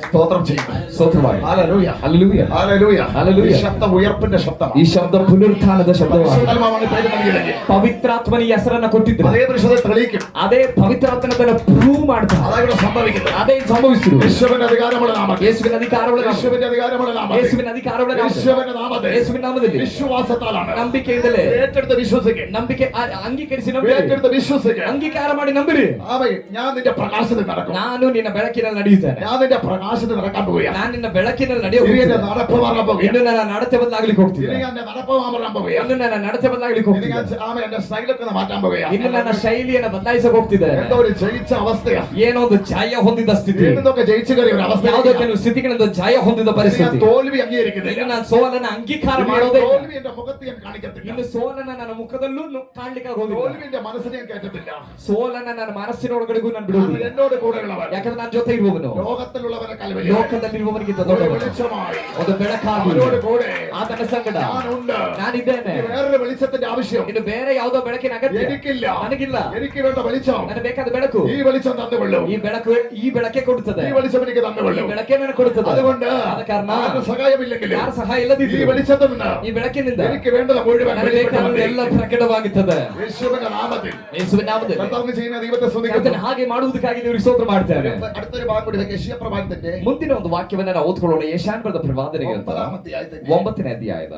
S2: സ്തോത്രം ചെയ്യും.
S1: ಸ್ತೋತ್ರವಾಗಿ.
S2: ഹല്ലേലൂയ,
S1: ഹല്ലേലൂയ,
S2: ഹല്ലേലൂയ,
S1: ഹല്ലേലൂയ.
S2: ഈ ശബ്ദം ഉയർപ്പിന്റെ ശബ്ദമാണ്.
S1: ಈ ಶಬ್ದ ಪುನರುತ್ಥಾನದ ಶಬ್ದವಾಗಿದೆ.
S2: പരിശുദ്ധാത്മാവാണ് ഈ പേര് നൽകിയത്.
S1: ಪವಿತ್ರಾತ್ಮನ ಈ ಹೆಸರನ್ನ ಕೊಟ್ಟಿದ್ರು.
S2: അതേ പരിശുദ്ധ തെളിയിക്കും.
S1: ಅದೇ ಪವಿತ್ರಾತ್ಮನ ಪ್ರೂವ್ ಮಾಡ್ತಾರೆ.
S2: അതാ ഇവിടെ സംഭവിക്കുന്നത്.
S1: ಅದೇ ಸಂಭವಿಸಿದ್ರು.
S2: യേശുവിന്റെ അധികാരമുള്ള നാമത്തിൽ,
S1: ಯೇಸುವಿನ ಅಧಿಕಾರವುಳ್ಳ ನಾಮ,
S2: യേശുവിന്റെ അധികാരമുള്ള നാമത്തിൽ,
S1: ಯೇಸುವಿನ ಅಧಿಕಾರವುಳ್ಳ ನಾಮ,
S2: യേശുവിന്റെ നാമത്തിൽ,
S1: ಯೇಸುವಿನ ನಾಮದಲ್ಲಿ
S2: വിശ്വാസത്താലാണ്.
S1: ನಂಬಿಕೆಯಿಂದಲೇ
S2: ഏറ്റെടുത്ത് വിശ്വസിക്കുക.
S1: ನಂಬಿಕೆ ಅಂಗೀಕರಿಸಿ ನಂಬಿರಿ.
S2: ഏറ്റെടുത്ത് വിശ്വസിക്കുക.
S1: ಅಂಗೀಕಾರ ಮಾಡಿ ನಂಬಿರಿ.
S2: ആമേൻ. ഞാൻ നിന്റെ പ്രകാശത്തിൽ നടക്കും.
S1: ನಾನು ನಿನ್ನ ಬೆಳಕಿನಲ್ಲಿ ನಡೆಯುತ್ತೇನೆ.
S2: ഞാൻ നിന്റെ പ്രകാശത്തിൽ നടക്കാൻ പോവുകയാണ്.
S1: ನಾನು ನಿನ್ನ ಬೆಳಕಿನಲ್ಲಿ ನಡೆಯೋ
S2: ഇനി എന്റെ നടപ്പ് മാറാൻ പോവുകയാണ്.
S1: ಇನ್ನು ನನ್ನ ನಡತೆ ಬದಲಾಗ್ಲಿಕ್ಕೆ ಹೋಗ್ತೀನಿ.
S2: ഇനി എന്റെ നടപ്പ് മാറാൻ പോവുകയാണ്.
S1: ಇನ್ನು ನನ್ನ ನಡತೆ ಬದಲಾಗ್ಲಿಕ್ಕೆ
S2: ഇനി ഞാൻ
S1: ಹೋಗ್ತೀನಿ.
S2: ആമേൻ എന്റെ സ്റ്റൈലൊക്കെ ഒന്ന് മാറ്റാൻ പോവുകയാണ്.
S1: ಇನ್ನು ನನ್ನ ಶೈಲಿಯನ್ನು ಬದಲಾಯಿಸಕ್ಕೆ ಹೋಗ್ತಿದೆ.
S2: എന്തോ ഒരു ജയിച്ച അവസ്ഥയാണ്.
S1: ಏನೋ ಒಂದು ಜಯ ಹೊಂದಿದ ಸ್ಥಿತಿ,
S2: എന്തൊക്കെ ജയിച്ചു കയറിയ ഒരു അവസ്ഥ.
S1: ಯಾವುದೋ ಕೆಲವು ಸ್ಥಿತಿಗಳಿಂದ ಜಯ ಹೊಂದಿದ
S2: ഞാൻ
S1: ಪರಿಸ್ಥಿತಿ.
S2: തോൽവി അംഗീകരിക്കുന്നില്ല.
S1: ಇನ್ನು ನಾನು ಸೋಲನ್ನ ಅಂಗೀಕಾರ
S2: ഇനി
S1: ಮಾಡೋದೇ ಇಲ್ಲ.
S2: തോൽവി എന്റെ മുഖത്ത് ഞാൻ കാണിക്കത്തില്ല.
S1: ಇನ್ನು ಸೋಲನ್ನ ನನ್ನ ಮುಖದಲ್ಲೂ ಕಾಣ್ಲಿಕ್ಕೆ ಆಗೋದಿಲ್ಲ.
S2: തോൽവി എന്റെ മനസ്സിനെ ഞാൻ കയറ്റത്തില്ല.
S1: ಸೋಲನ್ನ ನನ್ನ ಮನಸ್ಸಿನೊಳಗಡೆಗೂ ನಾನು ಬಿಡುವುದಿಲ್ಲ.
S2: എന്നോട് കൂടെയുള്ളവർ,
S1: ಯಾಕಂದ್ರೆ ನನ್ನ ಜೊತೆ ಇರುವವನು
S2: ലോകത്തിലുള്ളവരെക്കാൾ വലിയ
S1: ಲೋಕದಲ್ಲಿರುವವನಿಗಿಂತ
S2: ഒരു
S1: ದೊಡ್ಡವನು.
S2: വെളിച്ചമായി
S1: ಒಂದು ಬೆಳಕಾಗಿ
S2: അവരോട് കൂടെ
S1: ಆತನ ಸಂಗಡ
S2: ഞാനുണ്ട്.
S1: ನಾನಿದ್ದೇನೆ.
S2: ഇനി വേറൊരു വെളിച്ചത്തിന്റെ ആവശ്യം
S1: ಇನ್ನು ಬೇರೆ ಯಾವುದೋ ಬೆಳಕಿನ ಅಗತ್ಯ
S2: എനിക്കില്ല.
S1: ನನಗಿಲ್ಲ.
S2: എനിക്ക് വേണ്ട വെളിച്ചം
S1: ನನಗೆ ಬೇಕಾದ ಬೆಳಕು
S2: ഈ വെളിച്ചം തന്നുകൊള്ളൂ.
S1: ಈ ಬೆಳಕೆ ಕೊಡುತ್ತದೆ.
S2: ഈ വെളിച്ചം എനിക്ക്
S1: ಈ
S2: തന്നുകൊള്ളൂ.
S1: ಬೆಳಕೆ ನನಗೆ ಕೊಡುತ್ತದೆ.
S2: അതുകൊണ്ട്
S1: ಆದ ಕಾರಣ
S2: ആരുടെ സഹായമില്ലെങ്കിലും
S1: ಯಾರ ಸಹಾಯ
S2: ഈ
S1: ಇಲ್ಲದಿದ್ರು
S2: വെളിച്ചത്തിൽ നിന്ന്
S1: ಈ ಬೆಳಕಿನಿಂದ
S2: എനിക്ക് വേണ്ടത് മുഴുവൻ
S1: ನನಗೆ ಬೇಕಾದ ಎಲ್ಲ ಪ್ರಕಟವಾಗುತ್ತದೆ.
S2: യേശുവിന്റെ നാമത്തിൽ
S1: ಯೇಸುವಿನ ನಾಮದಲ್ಲಿ
S2: കർത്താവിന് ചെയ്യുന്ന ദൈവത്തെ സ്തുതിക്കുന്നു.
S1: ಕರ್ತನು ಹಾಗೆ ಮಾಡುವುದಕ್ಕಾಗಿ ನೀವು ಸ್ತೋತ್ರ ಮಾಡ್ತಾರೆ.
S2: അടുത്തൊരു ഭാഗം കൂടി യശയ്യാ പ്രവാചകന്റെ
S1: ಮುಂದಿನ ಒಂದು ವಾಕ್ಯವನ್ನ ನಾವು ಓದ್ಕೊಳ್ಳೋಣ. ಯೆಶಾಯನ ಬರೆದ ಪ್ರವಾದನೆ
S2: 9ാം അധ്യായത്തിന്റെ
S1: 9ನೇ ಅಧ್ಯಾಯದ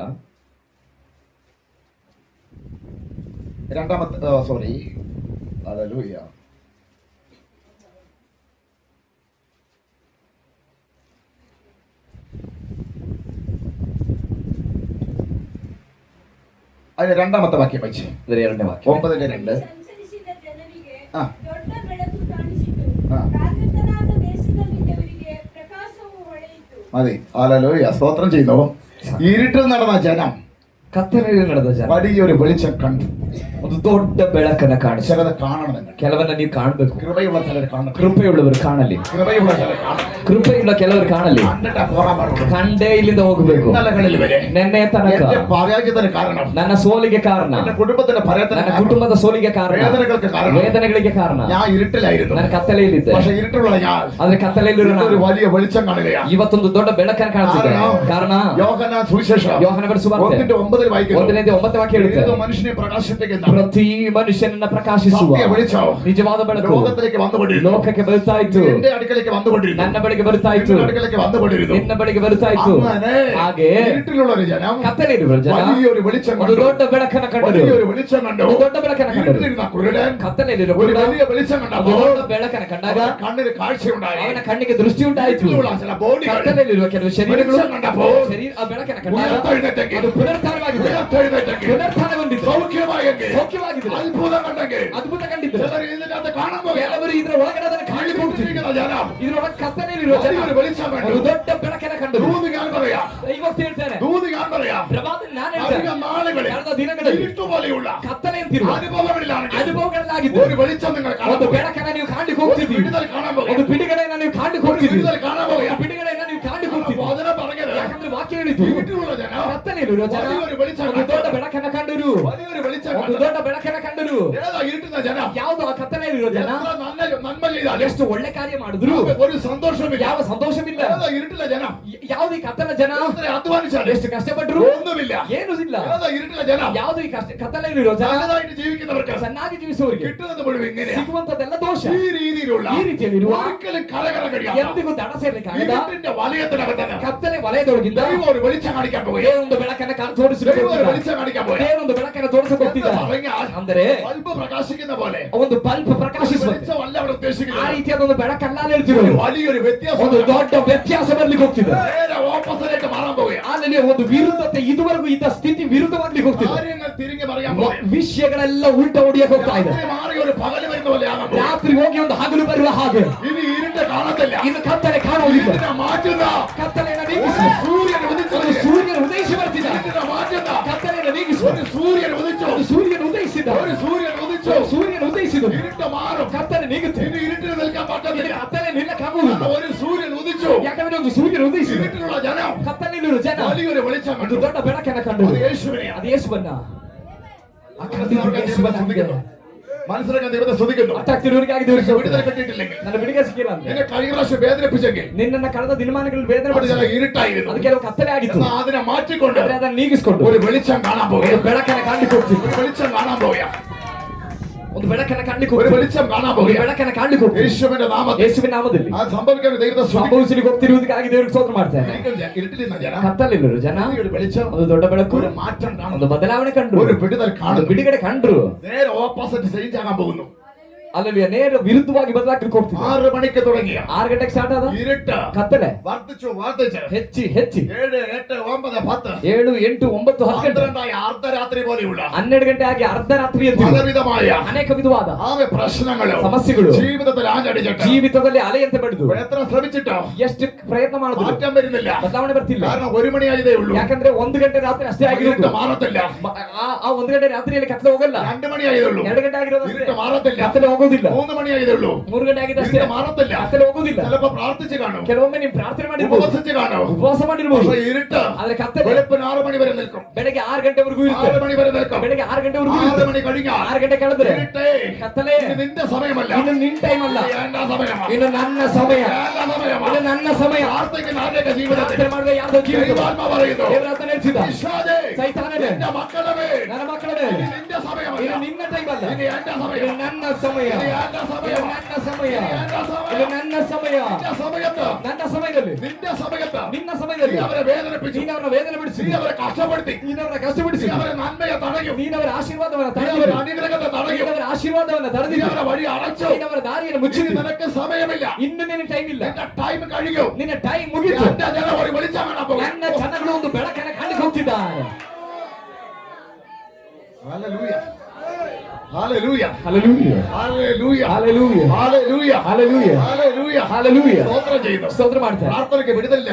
S2: 2ാമത്തെ സോറി ഹല്ലേലൂയ അതിന്റെ 2ാമത്തെ വാക്യം വായിച്ചു.
S1: ಅದರ 2ನೇ ವಾಕ್ಯ
S2: 9:2.
S3: ಸಂಚರಿಸಿದ ಜನರಿಗೆ
S2: ಆ.
S3: ದೊಡ್ಡ ಬೆಳಕು ಕಾಣಿಸಿತು.
S2: ಆ.
S3: ಕಾರ್ಮಿಕನಾದ ದೇಶದಲ್ಲಿದ್ದವರಿಗೆ ಪ್ರಕಾಶವು ಹೊಳೆಯಿತು.
S2: മതി. ഹല്ലേലൂയ, സ്തോത്രം ചെയ്യുന്നു. ഇരുട്ടിൽ നടന്ന ജനം
S1: ಕತ್ತಲೆಯಲ್ಲಿ ನಡೆದ ಜನ
S2: വലിയൊരു വെളിച്ചം കണ്ടു.
S1: ಒಂದು ದೊಡ್ಡ ಬೆಳಕನ್ನ ಕಾಣಿಸಿ.
S2: ചിലത് കാണണം നിങ്ങൾ.
S1: ಕೆಲವನ್ನ ನೀವು ಕಾಣಬೇಕು.
S2: കൃപയുള്ള ചിലർ കാണണം.
S1: ಕೃಪೆಯುಳ್ಳವರು ಕಾಣಲಿ.
S2: കൃപയുള്ള ചിലർ കാണണം.
S1: ಕೃಪೆಯುಳ್ಳ ಕೆಲವರು ಕಾಣಲಿ.
S2: കണ്ടിട്ട് പോകാൻ പാടുള്ളൂ.
S1: ಕಂಡೇ ಇಲ್ಲಿಂದ ಹೋಗಬೇಕು.
S2: ഇന്നലകളിൽ വരെ
S1: ನೆನ್ನೆ ತನಕ
S2: എന്റെ പരാജയത്തിന് കാരണം,
S1: ನನ್ನ ಸೋಲಿಗೆ ಕಾರಣ,
S2: എന്റെ കുടുംബത്തിന്റെ പരാജയത്തിന്
S1: ನನ್ನ
S2: കാരണം,
S1: ಕುಟುಂಬದ ಸೋಲಿಗೆ ಕಾರಣ,
S2: വേദനകൾക്ക് കാരണം,
S1: ವೇದನೆಗಳಿಗೆ ಕಾರಣ,
S2: ഞാൻ ഇരുട്ടിലായിരുന്നു.
S1: ನಾನು ಕತ್ತಲೆಯಲ್ಲಿದ್ದೆ.
S2: പക്ഷെ ഇരുട്ടുള്ള ഞാൻ
S1: ಆದ್ರೆ ಕತ್ತಲೆಯಲ್ಲಿರೋ
S2: ഒരു
S1: ನಾನು
S2: വലിയ വെളിച്ചം കാണുകയാണ്.
S1: ಇವತ್ತೊಂದು ದೊಡ್ಡ ಬೆಳಕನ್ನು ಕಾಣ್ತಿದ್ದೆ. ಕಾರಣ
S2: യോഹന്നാൻ സുവിശേഷം
S1: ಯೋಹನ ಬರೆಸುವಾರ್ತೆ
S2: 1:9 വായിക്കുന്നു.
S1: 1:9 ವಾಕ್ಯ ಹೇಳುತ್ತೆ,
S2: ഏതോ മനുഷ്യനെ പ്രകാശിപ്പിക്കുന്ന
S1: ಪ್ರತಿ ಮನುಷ್ಯನನ್ನ ಪ್ರಕಾಶಿಸುವ
S2: സത്യ വെളിച്ചം
S1: ನಿಜವಾದ ಬೆಳಕು
S2: ലോകത്തിലേക്ക് വന്നുകൊണ്ടിരുന്നു.
S1: ಲೋಕಕ್ಕೆ ಬರ್ತಾ ಇತ್ತು.
S2: എന്റെ അടുക്കലേക്ക് വന്നുകൊണ്ടിരുന്നു.
S1: ನನ್ನ ಬಳಿಗೆ ಬರ್ತಾ ಇತ್ತು.
S2: നിന്റെ അടുക്കലേക്ക് വന്നുകൊണ്ടിരുന്നു.
S1: ನಿನ್ನ ಬಳಿಗೆ ಬರ್ತಾ ಇತ್ತು.
S2: അങ്ങനെ
S1: ಹಾಗೆ
S2: ഇരുട്ടിലുള്ള ഒരു ജനം
S1: ಕತ್ತಲೆಯಿರುವ ಜನ
S2: വലിയൊരു വെളിച്ചം
S1: ಒಂದು
S2: കണ്ടു.
S1: ದೊಡ್ಡ ಬೆಳಕನ್ನ ಕಂಡರು.
S2: വലിയൊരു വെളിച്ചം കണ്ടു.
S1: ಒಂದು ದೊಡ್ಡ ಬೆಳಕನ್ನ ಕಂಡರು.
S2: ഇരുട്ടിലിരുന്ന കുരുടൻ
S1: ಕತ್ತಲೆಯಲ್ಲಿರುವ
S2: ഒരു
S1: ಕುರುಡ
S2: വലിയ വെളിച്ചം
S1: ಒಂದು
S2: കണ്ടപ്പോൾ
S1: ದೊಡ್ಡ ಬೆಳಕನ್ನ ಕಂಡಾಗ
S2: അവന്റെ കണ്ണിന് കാഴ്ചയുണ്ടായി.
S1: ಅವನ ಕಣ್ಣಿಗೆ ದೃಷ್ಟಿ ಉಂಟಾಯಿತು.
S2: ഇരുട്ടിലുള്ള ചില ബോഡികൾ
S1: ಕತ್ತಲೆಯಲ್ಲಿರುವ ಕೆಲವು ಶರೀರಗಳು
S2: വെളിച്ചം കണ്ടപ്പോൾ
S1: ಆ ಬೆಳಕನ್ನ ಕಂಡಾಗ
S2: ഉയർത്തെഴുന്നേറ്റെങ്കിൽ
S1: ಅದು ಪುನರುತ್ಥಾನವಾಗಿದೆ.
S2: ഉയർത്തെഴുന്നേറ്റെങ്കിൽ
S1: ಪುನರುತ್ಥಾನಗೊಂಡಿತು.
S2: സൗഖ്യമായ സൗഖ്യമായെങ്കിൽ,
S1: സೌಖ್ಯವಾಗಿದ್ರೆ,
S2: അത്ഭുതം കണ്ടെങ്കിൽ,
S1: ಅದ್ಭುತ ಕಂಡಿದ್ರೆ,
S2: ചിലർ ഇതിനകത്ത് കാണാൻ പോകുക.
S1: ಕೆಲವರು ಇದರ ಒಳಗಡೆ ಅದನ್ನು ಕಾಣಿಕೊಳ್ತಿದ್ರು.
S2: ജനം
S1: ಇದರೊಳಗೆ ಕತ್ತಲೆಯಲ್ಲಿರುವ ಜನ
S2: വലിയൊരു വെളിച്ചം
S1: ಒಂದು
S2: കണ്ടു.
S1: ದೊಡ್ಡ ಬೆಳಕನ್ನ ಕಂಡರು.
S2: ദൂത് ഞാൻ പറയാം,
S1: ಇವತ್ತು ಹೇಳ್ತೇನೆ,
S2: ദൂത് ഞാൻ പറയാം,
S1: ಪ್ರಭಾತ ನಾನು
S2: അധിക
S1: ಹೇಳ್ತೇನೆ,
S2: നാളുകളിൽ
S1: ಕಳೆದ ದಿನಗಳಲ್ಲಿ
S2: ഇരുട്ടുപോലെയുള്ള
S1: ಕತ್ತಲೆ ಅಂತಿರುವ
S2: അനുഭവങ്ങളിലാണെങ്കിൽ
S1: ಅನುಭವಗಳಾಗಿದ್ದು
S2: ഒരു വെളിച്ചം നിങ്ങൾ കാണാൻ
S1: ಒಂದು
S2: പോകുക.
S1: ಬೆಳಕನ್ನ ನೀವು ಕಾಣಿಕ್ ಹೋಗ್ತಿದ್ದೀರಿ.
S2: വിടുതൽ കാണാൻ പോകുക.
S1: ಒಂದು ಬಿಡುಗಡೆಯನ್ನ ನೀವು ಕಾಣಿಕ್
S2: ഒരു
S1: ಹೋಗ್ತಿದ್ದೀರಿ.
S2: വിടുതൽ കാണാൻ പോകുക.
S1: ಬಿಡುಗಡೆಯನ್ನ ನೀವು ಕಾಣಿಕ್ ಹೋಗ್ತಿದ್ದೀರಿ.
S2: വചനം പറഞ്ഞത്
S1: ಯಾಕಂದ್ರೆ ವಾಕ್ಯ ಹೇಳಿದ್ದು
S2: ഇരുട്ടിലുള്ള ജനം
S1: ಕತ್ತಲೆಯಲ್ಲಿರುವ ಜನ
S2: വലിയൊരു വെളിച്ചം
S1: ಒಂದು ದೊಡ್ಡ
S2: കണ്ടു.
S1: ಬೆಳಕನ್ನ ಕಂಡರು.
S2: വലിയൊരു വെളിച്ചം
S1: ಒಂದು
S2: കണ്ടു.
S1: ದೊಡ್ಡ ಬೆಳಕನ್ನ ಕಂಡರು.
S2: ഏതാ ഇരുട്ടുന്ന ജനം?
S1: ಯಾವುದು ಆ ಕತ್ತಲೆಯಲ್ಲಿರುವ ಜನ
S2: എത്ര നന്മ ചെയ്താലും
S1: ಎಷ್ಟು ಒಳ್ಳೆ ಕಾರ್ಯ ಮಾಡಿದ್ರು
S2: ഒരു സന്തോഷമില്ല.
S1: ಯಾವ ಸಂತೋಷವಿಲ್ಲ.
S2: ഏതാ ഇരുട്ടിലെ ജനം?
S1: ಯಾವ್ದು ಈ ಕತ್ತಲ ಜನ
S2: എത്ര അധ്വാനിച്ചാലും
S1: ಎಷ್ಟು ಕಷ್ಟಪಟ್ಟರು
S2: ഒന്നുമില്ല.
S1: ಏನೂ ಇಲ್ಲ.
S2: ഏതാ ഇരുട്ടിലെ ജനം?
S1: ಯಾವ್ದು ಈ ಕತ್ತಲೆಯಲ್ಲಿರೋ ಜನ
S2: നല്ലതായിട്ട് ജീവിക്കുന്നവർക്ക്
S1: ಚೆನ್ನಾಗಿ ಜೀವಿಸುವವರಿಗೆ
S2: കിട്ടുന്നത് മുഴുവൻ ഇങ്ങനെയാ.
S1: ಸಿಗುವಂತದ್ದೆಲ್ಲ ದೋಷ.
S2: ഈ രീതിയിലുള്ള
S1: ಈ ರೀತಿಯಲ್ಲಿರುವ
S2: ഒരിക്കലും കരകര കഴിയാത്ത
S1: ಎಂದಿಗೂ ದಡ ಸೇರ್ಲಿಕ್ಕಾಗದ
S2: ഇരുട്ടിന്റെ വലയത്തിനകത്ത്
S1: ಕತ್ತಲೆ ವಲಯದೊಳಗಿಂದ
S2: ദൈവം ഒരു വെളിച്ചം കാണിക്കാൻ പോയി.
S1: ದೇವರೊಂದು ಬೆಳಕನ್ನ ತೋರಿಸಲು
S2: ദൈവം ഒരു വെളിച്ചം കാണിക്കാൻ പോയി.
S1: ದೇವರೊಂದು ಬೆಳಕನ್ನ ತೋರಿಸಕೊಟ್ಟಿದ್ದ.
S2: പറഞ്ഞാൽ
S1: ಅಂದರೆ
S2: ബൾബ് പ്രകാശിക്കുന്ന പോലെ
S1: ಒಂದು ಬಲ್ಬ್ ಪ್ರಕಾಶಿಸುವಂತೆ
S2: വെളിച്ചമല്ല അവിടെ
S1: ಆ
S2: ഉദ്ദേശിക്കുന്നത്.
S1: ರೀತಿಯಾದ ಒಂದು ಬೆಳಕಲ್ಲ ಹೇಳ್ತಿರೋದು.
S2: വലിയൊരു വ്യത്യാസം
S1: ಒಂದು ದೊಡ್ಡ ವ್ಯತ್ಯಾಸ ಬರ್ಲಿಕ್ಕೆ ಹೋಗ್ತಿದೆ.
S2: നേരെ ഓപ്പോസിറ്റ് മാറാൻ പോവുകയാണ്.
S1: ಅಲ್ಲಿ ಒಂದು ವಿರುದ್ಧತೆ, ಇದುವರೆಗೂ ಇದ್ದ ಸ್ಥಿತಿ ವಿರುದ್ಧವಾಗ್ಲಿಕ್ಕೆ ಹೋಗ್ತಿದೆ.
S2: കാര്യങ്ങൾ തിരിഞ്ഞു പറയാൻ പോവുകയാണ്.
S1: ವಿಷಯಗಳೆಲ್ಲ ಉಲ್ಟ ಹೊಡಿಯಕ್ಕೆ ಹೋಗ್ತಾ ಇದೆ.
S2: രാത്രി മാറി ഒരു പകല് വരുന്ന പോലെ ആകാൻ പോവുകയാണ്.
S1: ರಾತ್ರಿ ಹೋಗಿ ಒಂದು ಹಗಲು ಬರುವ ಹಾಗೆ
S2: ഇനി ഇരുട്ട് കാണത്തില്ല.
S1: ಇನ್ನು ಕತ್ತಲೆ ಕಾಣುವುದಿಲ್ಲ.
S2: ഇരുട്ടിനെ മാറ്റുന്ന
S1: ಕತ್ತಲೆಯನ್ನು
S2: ഒരു
S1: ನೀಗಿಸುವ
S2: സൂര്യൻ ഉദിച്ചു.
S1: ಒಂದು ಸೂರ್ಯನ ಉದಯಿಸಿ ಬರ್ತಿದ್ದ.
S2: ഇരുട്ടിനെ മാറ്റുന്ന
S1: ಕತ್ತಲೆಯನ್ನು ನೀಗಿಸುವ
S2: ഒരു സൂര്യൻ ഉദിച്ചു.
S1: ಒಂದು ಸೂರ್ಯನ ಉದಯಿಸಿದ.
S2: ഒരു സൂര്യൻ ഉദിച്ചു.
S1: ಸೂರ್ಯನ ಉದಯಿಸಿದ.
S2: ഇരുട്ട് മാറും.
S1: ಕತ್ತಲೆ ನೀಗುತ್ತೆ.
S2: ഇനി ഇരുട്ടിന് നിൽക്കാൻ
S1: ಇನ್ನು
S2: പറ്റത്തില്ല.
S1: ಕತ್ತಲೆ ನಿಲ್ಲಕ್ಕಾಗುವುದಿಲ್ಲ.
S2: ഒരു സೂര്യൻ ഉദിച്ചു.
S1: ಯಾಕಂದ್ರೆ ಒಂದು ಸೂರ್ಯನ ಉದಯಿಸಿದ.
S2: ഇരുട്ടിലുള്ള ജനം
S1: ಕತ್ತಲೆಯಲ್ಲಿರುವ ಜನ
S2: വലിയൊരു വെളിച്ചം
S1: ಒಂದು
S2: കണ്ടു.
S1: ದೊಡ್ಡ ಬೆಳಕನ್ನ ಕಂಡು
S2: അത് യേശുവിനെയാണ്.
S1: ಅದು ಯೇಸುವನ್ನ
S2: മനസ്സിലാക്കാൻ ദൈവത്തെ സ്തുതിക്കുന്നു.
S1: ಅರ್ಥ ಆಗ್ತಿರೋರಿಗಾಗಿ ದೇವರಿಗೆ
S2: വിടുതൽ കിട്ടിയിട്ടില്ലെങ്കിൽ,
S1: ನನ್ನ ಬಿಡುಗಡೆ ಸಿಕ್ಕಿಲ್ಲ ಅಂತ
S2: നിന്നെ കഴിഞ്ഞ പ്രാവശ്യം വേദനിപ്പിച്ചെങ്കിൽ
S1: ನಿನ್ನನ್ನ ಕಳೆದ ದಿನಮಾನಗಳಲ್ಲಿ ವೇದನೆ
S2: അത്
S1: ಪಡಿಸಿದ.
S2: ചില ഇരുട്ടായിരുന്നു.
S1: ಅದು ಕೆಲವು ಕತ್ತಲೆ ಆಗಿತ್ತು.
S2: എന്നാൽ അതിനെ മാറ്റിക്കൊണ്ട്
S1: ಆದ್ರೆ ಅದನ್ನ ನೀಗಿಸಿಕೊಂಡು
S2: ഒരു വെളിച്ചം കാണാൻ
S1: ಒಂದು
S2: പോവുകയാണ്.
S1: ಬೆಳಕನ್ನ ಕಾಣ್ಲಿಕ್ಕೆ ಹೋಗ್ತಿದ್ವಿ.
S2: ഒരു വെളിച്ചം കാണാൻ പോവുകയാണ്.
S1: ಒಂದು ಬೆಳಕನ್ನ ಕಾಣ್ಲಿಕ್ಕೆ
S2: ഒരു
S1: ಹೋಗ್ತಿದ್ವಿ.
S2: വെളിച്ചം കാണാൻ
S1: ಒಂದು
S2: പോവുകയാണ്.
S1: ಬೆಳಕನ್ನ ಕಾಣ್ಲಿಕ್ಕೆ ಹೋಗ್ತಿದ್ವಿ.
S2: യേശുവിന്റെ നാമത്തിൽ
S1: ಯೇಸುವಿನ ನಾಮದಲ್ಲಿ
S2: അത് സംഭവിക്കാൻ ദൈവത്തെ സ്തുതിക്കുന്നു.
S1: ಸಂಭವಿಸಲಿಕ್ಕೆ ಹೋಗ್ತಿರುವುದಕ್ಕಾಗಿ ದೇವರಿಗೆ ಸ್ತೋತ್ರ ಮಾಡ್ತೇನೆ.
S2: ഇരുട്ടിലിരുന്ന ജനം
S1: ಕತ್ತಲಿಲ್ಲರು ಜನ
S2: ഒരു വെളിച്ചം,
S1: ಒಂದು ದೊಡ್ಡ ಬೆಳಕು,
S2: ഒരു മാറ്റം
S1: ಒಂದು
S2: കാണുന്നു.
S1: ಬದಲಾವಣೆ ಕಂಡ್ರು,
S2: ഒരു വിടുതൽ
S1: ಒಂದು
S2: കാണുന്നു.
S1: ಬಿಡುಗಡೆ ಕಂಡ್ರು.
S2: നേരെ ഓപ്പോസിറ്റ് ചേഞ്ച് ആകാൻ പോകുന്നു.
S1: ಅಲ್ಲಿ ನೇರ ವಿರುದ್ಧವಾಗಿ ಬದಲಾಗ್ಲಿಕ್ಕೆ ಹೋಗ್ತಿದ್ವಿ.
S2: 6 മണിക്ക് തുടങ്ങിയ
S1: 6 ಗಂಟೆಗೆ ಸ್ಟಾರ್ಟ್ ಆದ
S2: ഇരുട്ട്
S1: ಕತ್ತಲೆ
S2: വർദ്ധിച്ചു
S1: ಹೆಚ್ಚಿ ಹೆಚ್ಚಿ
S2: 7, 8, 9, 10
S1: 7, 8, 9, 10 ಗಂಟೆ
S2: 12 അർദ്ധരാത്രി പോലെയുള്ള
S1: 12 ಗಂಟೆ ಆಗಿ ಅರ್ಧ ರಾತ್ರಿ ಎದ್ದು
S2: പലവിധമായ
S1: ಅನೇಕ ವಿಧವಾದ
S2: പ്രശ്നങ്ങൾ
S1: ಸಮಸ್ಯೆಗಳು
S2: ജീവിതത്തിൽ ആഞ്ഞടിച്ചിട്ട്
S1: ಜೀವಿತದಲ್ಲಿ ಅಲೆಯಂತೆ ಬಡಿದು
S2: എത്ര ശ്രമിച്ചിട്ടോ
S1: ಎಷ್ಟು ಪ್ರಯತ್ನ ಮಾಡಿದ್ರು
S2: മാറ്റം വരുന്നില്ല.
S1: ಬದಲಾವಣೆ ಬರ್ತಿಲ್ಲ.
S2: കാരണം 1 മണിയായതേ ഉള്ളൂ.
S1: ಯಾಕಂದ್ರೆ 1 ಗಂಟೆ ರಾತ್ರಿ ಅಷ್ಟೇ ಆಗಿರೋದು.
S2: ഇരുട്ട് മാറത്തില്ല.
S1: ಆ 1 ಗಂಟೆ ರಾತ್ರಿಯಲ್ಲಿ ಕತ್ತಲೆ ಹೋಗಲ್ಲ.
S2: 2 മണിയായതേ ഉള്ളൂ.
S1: 2 ಗಂಟೆ ಆಗಿರೋದು
S2: ഇരുട്ട് മാറത്തില്ല.
S1: ಕತ್ತಲೆ ಹೋಗೋದಿಲ್ಲ.
S2: 3 മണിയായതേ ഉള്ളൂ.
S1: 3 ಗಂಟೆ ಆಗಿದೆ ಅಷ್ಟೇ.
S2: ഇരുട്ട് മാറത്തില്ല.
S1: ಕತ್ತಲೆ ಹೋಗೋದಿಲ್ಲ.
S2: ചിലപ്പോ പ്രാർത്ഥിച്ച് കാണും,
S1: ಕೆಲವೊಮ್ಮೆ ನೀವು ಪ್ರಾರ್ಥನೆ ಮಾಡಿರ್ಬೋದು,
S2: ഉപവസിച്ച് കാണും.
S1: ಉಪವಾಸ ಮಾಡಿರ್ಬೋದು.
S2: പക്ഷേ ഇരുട്ട്
S1: ಆದ್ರೆ ಕತ್ತಲೆ
S2: വെളുപ്പിന് 6 മണി വരെ നിൽക്കും.
S1: ಬೆಳಗ್ಗೆ 6 ಗಂಟೆವರೆಗೂ ಇರುತ್ತೆ.
S2: 6 മണി വരെ നിൽക്കും.
S1: ಬೆಳಗ್ಗೆ 6 ಗಂಟೆವರೆಗೂ
S2: 6
S1: ಇರುತ್ತೆ.
S2: മണി കഴിഞ്ഞാൽ
S1: 6 ಗಂಟೆ ಕಳೆದ್ರೆ
S2: ഇരുട്ടേ
S1: ಕತ್ತಲೆ
S2: ഇത് നിന്റെ സമയമല്ല.
S1: ಇನ್ನು ನಿನ್ ಟೈಮ್ ಅಲ್ಲ,
S2: ഇത് എന്റെ സമയമാണ്.
S1: ಇನ್ನು ನನ್ನ ಸಮಯ,
S2: എന്റെ സമയമാണ്.
S1: ಇನ್ನು ನನ್ನ ಸಮಯ.
S2: പ്രാർത്ഥിക്കുന്ന ആരുടെയൊക്കെ ജീവിതത്തിൽ
S1: ಪ್ರಾರ್ಥನೆ ಮಾಡಿದ್ರೆ ಯಾರ್ದೋ ಜೀವಿತ
S2: ദൈവാത്മാ പറയുന്നു,
S1: ದೇವರ ಹತ್ರ ನಡೆಸಿದ
S2: പിശാചേ,
S1: ಸೈತಾನನೇ,
S2: നിന്റെ മക്കളുടെ മേൽ
S1: ನನ್ನ ಮಕ್ಕಳ ಮೇಲೆ
S2: ഇനി നിന്റെ സമയമല്ല.
S1: ಇದು ನಿನ್ನ ಟೈಮ್ ಅಲ್ಲ,
S2: ഇനി എന്റെ
S1: ಇದು
S2: സമയം.
S1: ನನ್ನ ಸಮಯ,
S2: ഇനി എന്റെ
S1: ಇದು
S2: സമയമാണ്.
S1: ನನ್ನ ಸಮಯ,
S2: എന്റെ
S1: ಇದು
S2: സമയം.
S1: ನನ್ನ ಸಮಯ.
S2: നിന്റെ സമയത്ത്,
S1: ನನ್ನ ಸಮಯದಲ್ಲಿ,
S2: നിന്റെ സമയത്ത്
S1: ನಿನ್ನ
S2: നീ
S1: ಸಮಯದಲ್ಲಿ
S2: അവരെ വേദനിപ്പിച്ചു,
S1: ನೀನು ಅವರ ವೇದನೆ ಬಿಡಿಸಿ,
S2: നീ അവരെ കഷ്ടപ്പെടുത്തി,
S1: ನೀನವರ
S2: നീ
S1: ಕಷ್ಟಪಡಿಸಿ,
S2: അവരെ നന്മയെ തടയും,
S1: ನೀನವರ ಆಶೀರ್ವಾದವನ್ನು
S2: നീ
S1: ತಡೆದಿರು,
S2: അവരെ അനുഗ്രഹത്തെ തടയും,
S1: ನೀನವರ ಆಶೀರ್ವಾದವನ್ನು
S2: നീ
S1: ತಡೆದಿರು,
S2: അവരെ വഴി അടച്ചു.
S1: ನೀನವರ ದಾರಿಯನ್ನು
S2: ഇനി
S1: ಮುಚ್ಚಿದ್ರು.
S2: നിനക്ക് സമയമില്ല.
S1: ಇನ್ನು ನಿನ್ನ ಟೈಮ್ ಇಲ್ಲ,
S2: നിന്റെ ടൈം കഴിയും.
S1: ನಿನ್ನ ಟೈಮ್ ಮುಗಿತು.
S2: എന്റെ ജനം ഒരു വെളിച്ചം കാണാൻ പോകും.
S1: ನನ್ನ ಜನಗಳು ಒಂದು ಬೆಳಕನ್ನು ಕಾಣಲಿಕ್ಕೆ ಹೋಗ್ತಿದ್ದಾರೆ.
S2: ഹല്ലേലൂയ. ഹല്ലേലൂയ.
S1: ഹല്ലേലൂയ,
S2: ഹല്ലേലൂയ.
S1: ഹല്ലേലൂയ,
S2: ഹല്ലേലൂയ.
S1: ഹല്ലേലൂയ,
S2: ഹല്ലേലൂയ.
S1: ഹല്ലേലൂയ.
S2: സ്തോത്രം ചെയ്യുന്നു.
S1: ಸ್ತೋತ್ರ ಮಾಡ್ತಾರೆ.
S2: പ്രാർത്ഥനയ്ക്ക് വിടുതലില്ല.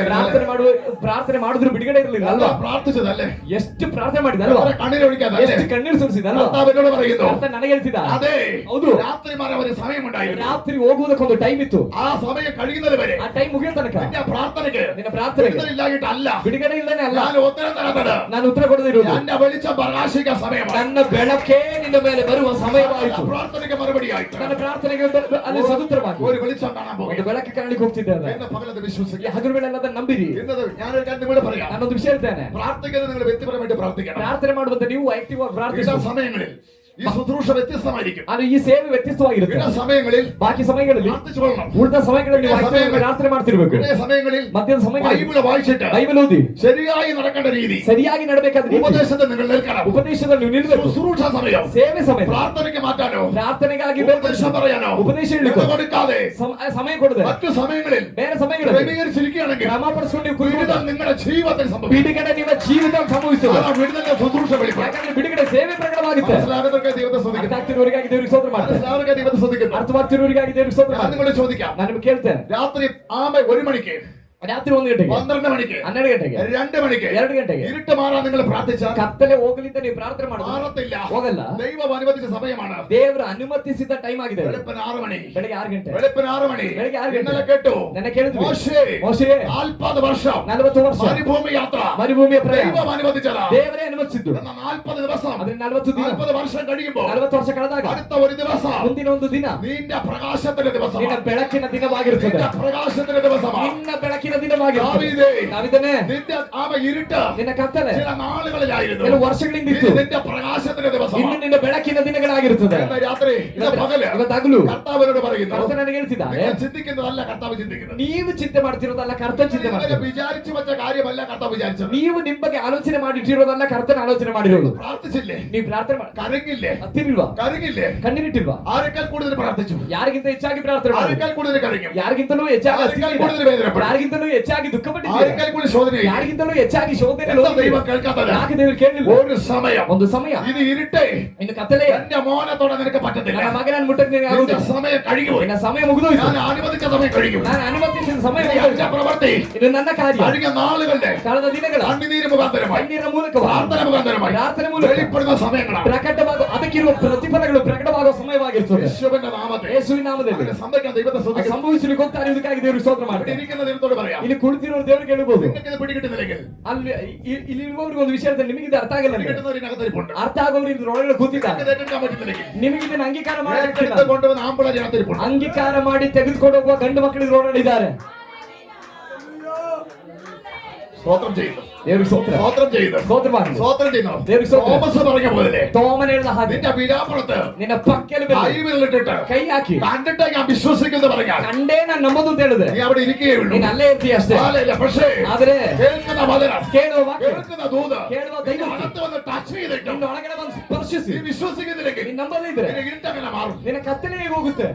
S1: ಪ್ರಾರ್ಥನೆ ಮಾಡಿದ್ರು ಬಿಡುಗಡೆ ಇರಲಿಲ್ಲ ಅಲ್ವಾ?
S2: പ്രാർത്ഥിച്ചതല്ലേ?
S1: ಎಷ್ಟು ಪ್ರಾರ್ಥನೆ ಮಾಡಿದಲ್ವಾ?
S2: എത്ര കണ്ണീരൊഴിക്കാതല്ലേ?
S1: ಎಷ್ಟು ಕಣ್ಣೀರು ಸುರಿಸಿದಲ್ವಾ?
S2: കർത്താവിനോട് പറയുന്നു,
S1: ಅಂತ ನನಗೆ ಹೇಳ್ತಿದ್ದ.
S2: അതെ,
S1: ಹೌದು,
S2: രാത്രി മാറാൻ ഒരു സമയമുണ്ടായിരുന്നു.
S1: ರಾತ್ರಿ ಹೋಗುವುದಕ್ಕೊಂದು ಟೈಮ್ ಇತ್ತು.
S2: ആ സമയം കഴിയുന്നത് വരെ
S1: ಆ ಟೈಮ್ ಮುಗಿಯೋ ತನಕ
S2: നിന്റെ പ്രാർത്ഥനയ്ക്ക്
S1: ನಿನ್ನ ಪ್ರಾರ್ಥನೆಗೆ
S2: വിടുതലില്ലായിട്ടല്ല,
S1: ಬಿಡುಗಡೆ ಇಲ್ಲದೆ ಅಲ್ಲ,
S2: ഞാൻ ഉത്തരം തരാത്തത്.
S1: ನಾನು ಉತ್ತರ ಕೊಡದಿರುವುದು.
S2: എന്റെ വെളിച്ചം പ്രകാശിക്കാൻ സമയമാണ്.
S1: ನನ್ನ ಬೆಳಕೇ ನಿನ್ನ ಮೇಲೆ ಬರುವ ಸಮಯವಾಯಿತು.
S2: പ്രാർത്ഥനയ്ക്ക് മറുപടിയായിട്ട്
S1: ನನ್ನ ಪ್ರಾರ್ಥನೆಗೆ ಅಲ್ಲಿ ಸದುತ್ತರವಾಗಿ
S2: ഒരു വെളിച്ചം കാണാൻ
S1: ಒಂದು
S2: പോകും.
S1: ಬೆಳಕು ಕಾಣಲಿಕ್ಕೆ ಹೋಗ್ತಿದ್ದೇವೆ.
S2: ഇന്ന് പകലത്
S1: ಈ
S2: വിശ്വസിക്കുക.
S1: ಹಗಲುಗಳೆಲ್ಲ ಅದನ್ನು ನಂಬಿರಿ.
S2: ഇന്നത് ഞാനൊരു കാര്യം നിങ്ങളോട് പറയാം.
S1: ನಾನೊಂದು ವಿಷಯ ಹೇಳ್ತೇನೆ.
S2: പ്രാർത്ഥിക്കുന്നത് നിങ്ങൾ വ്യക്തിപരമായിട്ട് പ്രാർത്ഥിക്കണം.
S1: ಪ್ರಾರ್ಥನೆ ಮಾಡುವಂತ ನೀವು ವೈಯಕ್ತಿಕವಾಗಿ
S2: ചില
S1: ಪ್ರಾರ್ಥಿಸಿ.
S2: സമയങ്ങളിൽ ഈ ശുശ്രൂഷ വ്യത്യസ്തമായിരിക്കും.
S1: ಆದ್ರೆ ಈ ಸೇವೆ ವ್ಯತ್ಯಸ್ತವಾಗಿರುತ್ತೆ.
S2: ചില സമയങ്ങളിൽ
S1: ಬಾಕಿ ಸಮಯಗಳಲ್ಲಿ
S2: പ്രാർത്ഥിച്ചുകൊള്ളണം.
S1: ಉಳಿದ ಸಮಯಗಳಲ್ಲಿ ವೈಯಕ್ತಿಕವಾಗಿ ಪ್ರಾರ್ಥನೆ ಮಾಡ್ತಿರ್ಬೇಕು.
S2: ചില സമയങ്ങളിൽ
S1: ಮಧ್ಯದ ಸಮಯಗಳಲ್ಲಿ
S2: ബൈബിള് വായിച്ചിട്ട്
S1: ಬೈಬಲ್ ಓದಿ
S2: ശരിയായി നടക്കേണ്ട രീതി
S1: ಸರಿಯಾಗಿ ನಡಬೇಕಾದ ರೀತಿ
S2: ഉപദേശത്തിൽ നിങ്ങൾ നിൽക്കണം.
S1: ಉಪದೇಶದಲ್ಲಿ ನೀವು ನಿಲ್ಲಬೇಕು.
S2: ശുശ്രൂഷ സമയം
S1: ಸೇವೆ ಸಮಯ
S2: പ്രാർത്ഥനയ്ക്ക് മാറ്റാനോ
S1: ಪ್ರಾರ್ಥನೆಗಾಗಿ
S2: ഉപദേശം പറയാനോ
S1: ಉಪದೇಶ
S2: ഇത്
S1: ಹೇಳಲಿಕ್ಕೆ
S2: കൊടുക്കാതെ
S1: ಸಮಯ ಕೊಡದೆ
S2: മറ്റു സമയങ്ങളിൽ
S1: ಬೇರೆ ಸಮಯಗಳಲ್ಲಿ
S2: ക്രമീകരിച്ചിരിക്കുകയാണെങ്കിൽ
S1: ಕ್ರಮಪಡಿಸಿಕೊಂಡು ನೀವು
S2: വിടുതൽ
S1: ಕೂತ್ಕೊಂಡ್ರೆ
S2: നിങ്ങളുടെ ജീവിതത്തിൽ സംഭവിക്കും.
S1: ಬಿಡುಗಡೆ ನಿಮ್ಮ ಜೀವಿತ ಸಂಭವಿಸುತ್ತದೆ.
S2: അതാണ് വിടുതലിന്റെ ശുശ്രൂഷ വെളിപ്പെടും.
S1: ಯಾಕಂದ್ರೆ ಬಿಡುಗಡೆ ಒಳಗಡೆ ಸೇವೆ ಪ್ರಕಟವಾಗುತ್ತೆ.
S2: മനസ്സിലാകുന്നവർക്ക് ദൈവത്തെ സ്തുതിക്കുന്നു.
S1: ಅರ್ಥಾಗ್ತಿರೋರಿಗಾಗಿ ದೇವರಿಗೆ ಸ್ತೋತ್ರ ಮಾಡ್ತೇನೆ.
S2: മനസ്സിലാകുന്നവർക്ക് ദൈവത്തെ സ്തുതിക്കുന്നു.
S1: ಅರ್ಥವಾಗ್ತಿರೋರಿಗಾಗಿ ದೇವರಿಗೆ ಸ್ತೋತ್ರ
S2: ഞാൻ
S1: ಮಾಡ್ತೇನೆ.
S2: നിങ്ങളോട് ചോദിക്കാം,
S1: ನಾನು ನಿಮ್ಗೆ ಕೇಳ್ತೇನೆ,
S2: രാത്രി 1 മണിക്ക്,
S1: ರಾತ್ರಿ 1 ಗಂಟೆಗೆ,
S2: 12 മണിക്ക്,
S1: 12 ಗಂಟೆಗೆ,
S2: 2 മണിക്ക്,
S1: 2 ಗಂಟೆಗೆ
S2: ഇരുട്ട് മാറാൻ നിങ്ങൾ പ്രാർത്ഥിച്ചാൽ
S1: ಕತ್ತಲೆ ಹೋಗಲಿಂದ ನೀವು ಪ್ರಾರ್ಥನೆ ಮಾಡೋದು
S2: മാറത്തില്ല.
S1: ಹೋಗಲ್ಲ.
S2: ദൈവം അനുവദിച്ച സമയമാണ്.
S1: ದೇವರು ಅನುಮತಿಸಿದ ಟೈಮ್ ಆಗಿದೆ.
S2: വെളുപ്പിന് 6 മണി,
S1: ಬೆಳಗ್ಗೆ 6 ಗಂಟೆ,
S2: വെളുപ്പിന് 6 മണി.
S1: ಬೆಳಗ್ಗೆ 6 ಗಂಟೆ.
S2: ഇന്നലെ കേട്ടു,
S1: ನೆನ್ನೆ ಕೇಳಿದ್ವಿ,
S2: മോശെ
S1: ಮೋಶೆ
S2: 40 വർഷം
S1: 40 ವರ್ಷ
S2: മരുഭൂമി യാത്ര
S1: ಮರುಭೂಮಿಯ ಪ್ರಯಾಣ
S2: ദൈവം അനുവദിച്ചതാ.
S1: ದೇವರೇ ಅನುಮತಿಸಿದ್ದು.
S2: എന്നാൽ 40 ദിവസം,
S1: ಆದ್ರೆ 40 ದಿನ,
S2: 40 വർഷം കഴിയുമ്പോൾ
S1: 40 ವರ್ಷ ಕಳೆದಾಗ
S2: അടുത്ത ഒരു ദിവസം
S1: ಮುಂದಿನ ಒಂದು ದಿನ
S2: നിന്റെ പ്രകാശത്തിന്റെ ദിവസം,
S1: ನಿನ್ನ ಬೆಳಕಿನ ದಿನವಾಗಿರುತ್ತದೆ.
S2: നിന്റെ പ്രകാശത്തിന്റെ ദിവസമാണ്.
S1: ನಿನ್ನ ಬೆಳಕಿನ ದಿನವಾಗಿರುತ್ತದೆ.
S2: ദാവീദേ,
S1: ದಾವೀದನೇ,
S2: നിന്റെ ഇരുട്ട്
S1: ನಿನ್ನ ಕತ್ತಲೆ
S2: ചില നാളുകളിലായിരുന്നു,
S1: ಕೆಲವು ವರ್ಷಗಳಿಂದ
S2: ഇത്
S1: ಇತ್ತು.
S2: നിന്റെ പ്രകാശത്തിന്റെ
S1: ಇನ್ನು
S2: ദിവസമാണ്.
S1: ನಿನ್ನ ಬೆಳಕಿನ ದಿನಗಳಾಗಿರುತ್ತದೆ.
S2: ഇന്ന് രാത്രി, ഇന്ന് പകല്
S1: ಇವತ್ತಾಗಲೂ
S2: കർത്താവിനോട് പറയുന്നു,
S1: ಕರ್ತನ ನನಗೆ ಹೇಳ್ತಿದ್ದಾರೆ,
S2: നിങ്ങൾ ചിന്തിക്കുന്നതല്ല കർത്താവ് ചിന്തിക്കുന്നത്.
S1: ನೀವು ಚಿಂತೆ ಮಾಡ್ತಿರೋದಲ್ಲ, ಕರ್ತನ ಚಿಂತೆ
S2: നിങ്ങൾ
S1: ಮಾಡ್ತೀರಿ.
S2: വിചാരിച്ചു വെച്ച കാര്യമല്ല കർത്താവ് വിചാരിച്ചത്.
S1: ನೀವು ನಿಮ್ಮ ಬಗ್ಗೆ ಆಲೋಚನೆ ಮಾಡಿಟ್ಟಿರೋದಲ್ಲ, ಕರ್ತನ ಆಲೋಚನೆ ಮಾಡಿರೋದು.
S2: പ്രാർത്ഥിച്ചില്ലേ?
S1: ನೀವು ಪ್ರಾರ್ಥನೆ
S2: കരങ്ങില്ലേ?
S1: ಹತ್ತಿರಿಲ್ವಾ?
S2: കരങ്ങില്ലേ?
S1: ಕಣ್ಣೀರಿಟ್ಟಿಲ್ವಾ?
S2: ആരെക്കാൾ കൂടുതൽ പ്രാർത്ഥിച്ചു?
S1: ಯಾರಿಗಿಂತ ಹೆಚ್ಚಾಗಿ ಪ್ರಾರ್ಥನೆ ಮಾಡಿ?
S2: ആരെക്കാൾ കൂടുതൽ കരഞ്ഞു?
S1: ಯಾರಿಗಿಂತಲೂ ಹೆಚ್ಚಾಗಿ
S2: ആരെക്കാൾ
S1: ಹತ್ತಿರ?
S2: കൂടുതൽ വേദനപ്പെട്ടു?
S1: ಯಾರಿಗಿಂತಲೂ ಹೆಚ್ಚಾಗಿ ದುಃಖ ಪಟ್ಟಿದ್ದೀರಾ?
S2: ആരെക്കാൾ കൂടുതൽ ശോധന?
S1: ಯಾರಿಗಿಂತಲೂ ಹೆಚ್ಚಾಗಿ ಶೋಧನೆ
S2: എന്താ ദൈവം കേൾക്കാത്തത്?
S1: ಯಾಕೆ ದೇವರು ಕೇಳಲಿಲ್ಲ?
S2: ഒരു സമയം,
S1: ಒಂದು ಸಮಯ,
S2: ഇത് ഇരുട്ടേ,
S1: ಇನ್ನು ಕತ್ತಲೆ,
S2: എന്റെ മോനത്തോടെ നിനക്ക് പറ്റത്തില്ല.
S1: ನನ್ನ ಮಗನ ಮುಟ್ಟಕ್ಕೆ
S2: നിന്റെ
S1: ಆಗುದಿಲ್ಲ.
S2: സമയം കഴിഞ്ഞു.
S1: ನಿನ್ನ ಸಮಯ ಮುಗಿದೋಯ್ತು.
S2: ഞാൻ അനുവദിച്ച സമയം കഴിഞ്ഞു.
S1: ನಾನು ಅನುಮತಿಸಿದ ಸಮಯ
S2: ഇനി
S1: ಮುಗಿದೋಯ್ತು.
S2: എന്റെ പ്രവൃത്തി
S1: ಇದು ನನ್ನ ಕಾರ್ಯ.
S2: കഴിഞ്ഞ നാളുകളുടെ
S1: ಕಳೆದ ದಿನಗಳ
S2: കണ്ണുനീര് മുഖാന്തരമായി,
S1: ಕಣ್ಣೀರ ಮೂಲಕವಾಗಿ,
S2: പ്രാർത്ഥന മുഖാന്തരമായി
S1: ಪ್ರಾರ್ಥನೆ ಮೂಲಕ
S2: വെളിപ്പെടുന്ന സമയങ്ങളാണ്.
S1: ಪ್ರಕಟವಾಗುವ, ಅದಕ್ಕಿರುವ ಪ್ರತಿಫಲಗಳು ಪ್ರಕಟವಾಗುವ ಸಮಯವಾಗಿರ್ತದೆ.
S2: യേശുവിന്റെ നാമത്തിൽ
S1: ಯೇಸುವಿನ ನಾಮದಲ್ಲಿ
S2: അങ്ങനെ സംഭവിക്കാൻ ദൈവത്തെ സ്തുതിക്കുന്നു.
S1: ಸಂಭವಿಸಲಿಕ್ಕೆ ಹೋಗ್ತಾ ಇರುವುದಕ್ಕಾಗಿ ದೇವರು ಸ್ತೋತ್ರ
S2: ഇവിടെ
S1: ಮಾಡ್ತಾರೆ.
S2: ഇരിക്കുന്ന ദൈവത്തോട് പറയാം,
S1: ಇಲ್ಲಿ ಕುಳಿತಿರೋ ದೇವರಿಗೆ ಹೇಳ್ಬೋದು,
S2: നിങ്ങൾക്ക് ഇത് പിടികിട്ടുന്നില്ലെങ്കിൽ
S1: ಅಲ್ಲಿ ಇಲ್ಲಿ ಇರುವವರಿಗೆ ಒಂದು ವಿಷಯ ನಿಮಗೆ ಇದು ಅರ್ಥ ಆಗಲ್ಲ.
S2: പിടികിട്ടുന്നവരിനകത്തിരിപ്പുണ്ട്.
S1: ಅರ್ಥ ಆಗೋರು ಇದ್ರೊಳಗಡೆ ಕೂತಿದ್ದಾರೆ.
S2: നിങ്ങൾക്ക് ഇത് ഏറ്റെടുക്കാൻ പറ്റുന്നില്ലെങ്കിൽ
S1: ನಿಮಗೆ ಇದನ್ನ ಅಂಗೀಕಾರ ಮಾಡಲಿಕ್ಕೆ
S2: ഏറ്റെടുത്ത് കൊണ്ടുവന്ന ആമ്പിളരിനകത്തിരിപ്പുണ്ട്.
S1: ಅಂಗೀಕಾರ ಮಾಡಿ ತೆಗೆದುಕೊಂಡು ಹೋಗುವ ಗಂಡು ಮಕ್ಕಳು ಇದ್ರೊಳಗಡೆ ಇದ್ದಾರೆ.
S2: സ്തോത്രം ചെയ്യുന്നു.
S1: ದೇವರಿಗೆ ಸ್ತೋತ್ರ,
S2: സ്തോത്രം ചെയ്യുന്നു.
S1: ಸ್ತೋತ್ರ ಮಾಡಿ,
S2: സ്തോത്രം ചെയ്യുന്നു.
S1: ದೇವರಿಗೆ ಸ್ತೋತ್ರ.
S2: തോമസ് പറഞ്ഞ പോലെ
S1: തോമൻ ಹೇಳಿದ ಹಾಗೆ
S2: നിന്റെ വിരാപ്പുറത്ത്
S1: ನಿನ್ನ ಪಕ್ಕದಲ್ಲಿ
S2: കൈവിരലിട്ടിട്ട്
S1: ಕೈ ಹಾಕಿ
S2: കണ്ടിട്ട് ഞാൻ വിശ്വസിക്കുന്നു പറഞ്ഞാൽ
S1: ಕಂಡೇ ನಾನು ನಂಬೋದು ಅಂತ ಹೇಳಿದ್ರೆ
S2: നീ അവിടെ ഇരിക്കുകയുള്ളൂ.
S1: ನೀನು ಅಲ್ಲೇ ಇರ್ತೀಯ ಅಷ್ಟೇ.
S2: ഹാലയില്ല. പക്ഷേ
S1: ಆದ್ರೆ
S2: കേൾക്കുന്ന വചനം,
S1: ಕೇಳುವ ವಾಕ್ಯ,
S2: കേൾക്കുന്ന ദൂത്
S1: ಕೇಳುವ
S2: നിന്റെ
S1: ದೈವ
S2: അകത്ത് വന്ന് ടച്ച് ചെയ്തിട്ട്
S1: ನಿನ್ನ ಒಳಗಡೆ ಬಂದು ಸ್ಪರ್ಶಿಸಿ
S2: നീ വിശ്വസിക്കുന്നില്ലെങ്കിൽ
S1: ನೀನು ನಂಬದೇ ಇದ್ರೆ
S2: നിന്റെ ഇരുട്ടങ്ങനെ മാറും.
S1: ನಿನ್ನ ಕತ್ತಲೆ ಹೇಗೆ ಹೋಗುತ್ತೆ?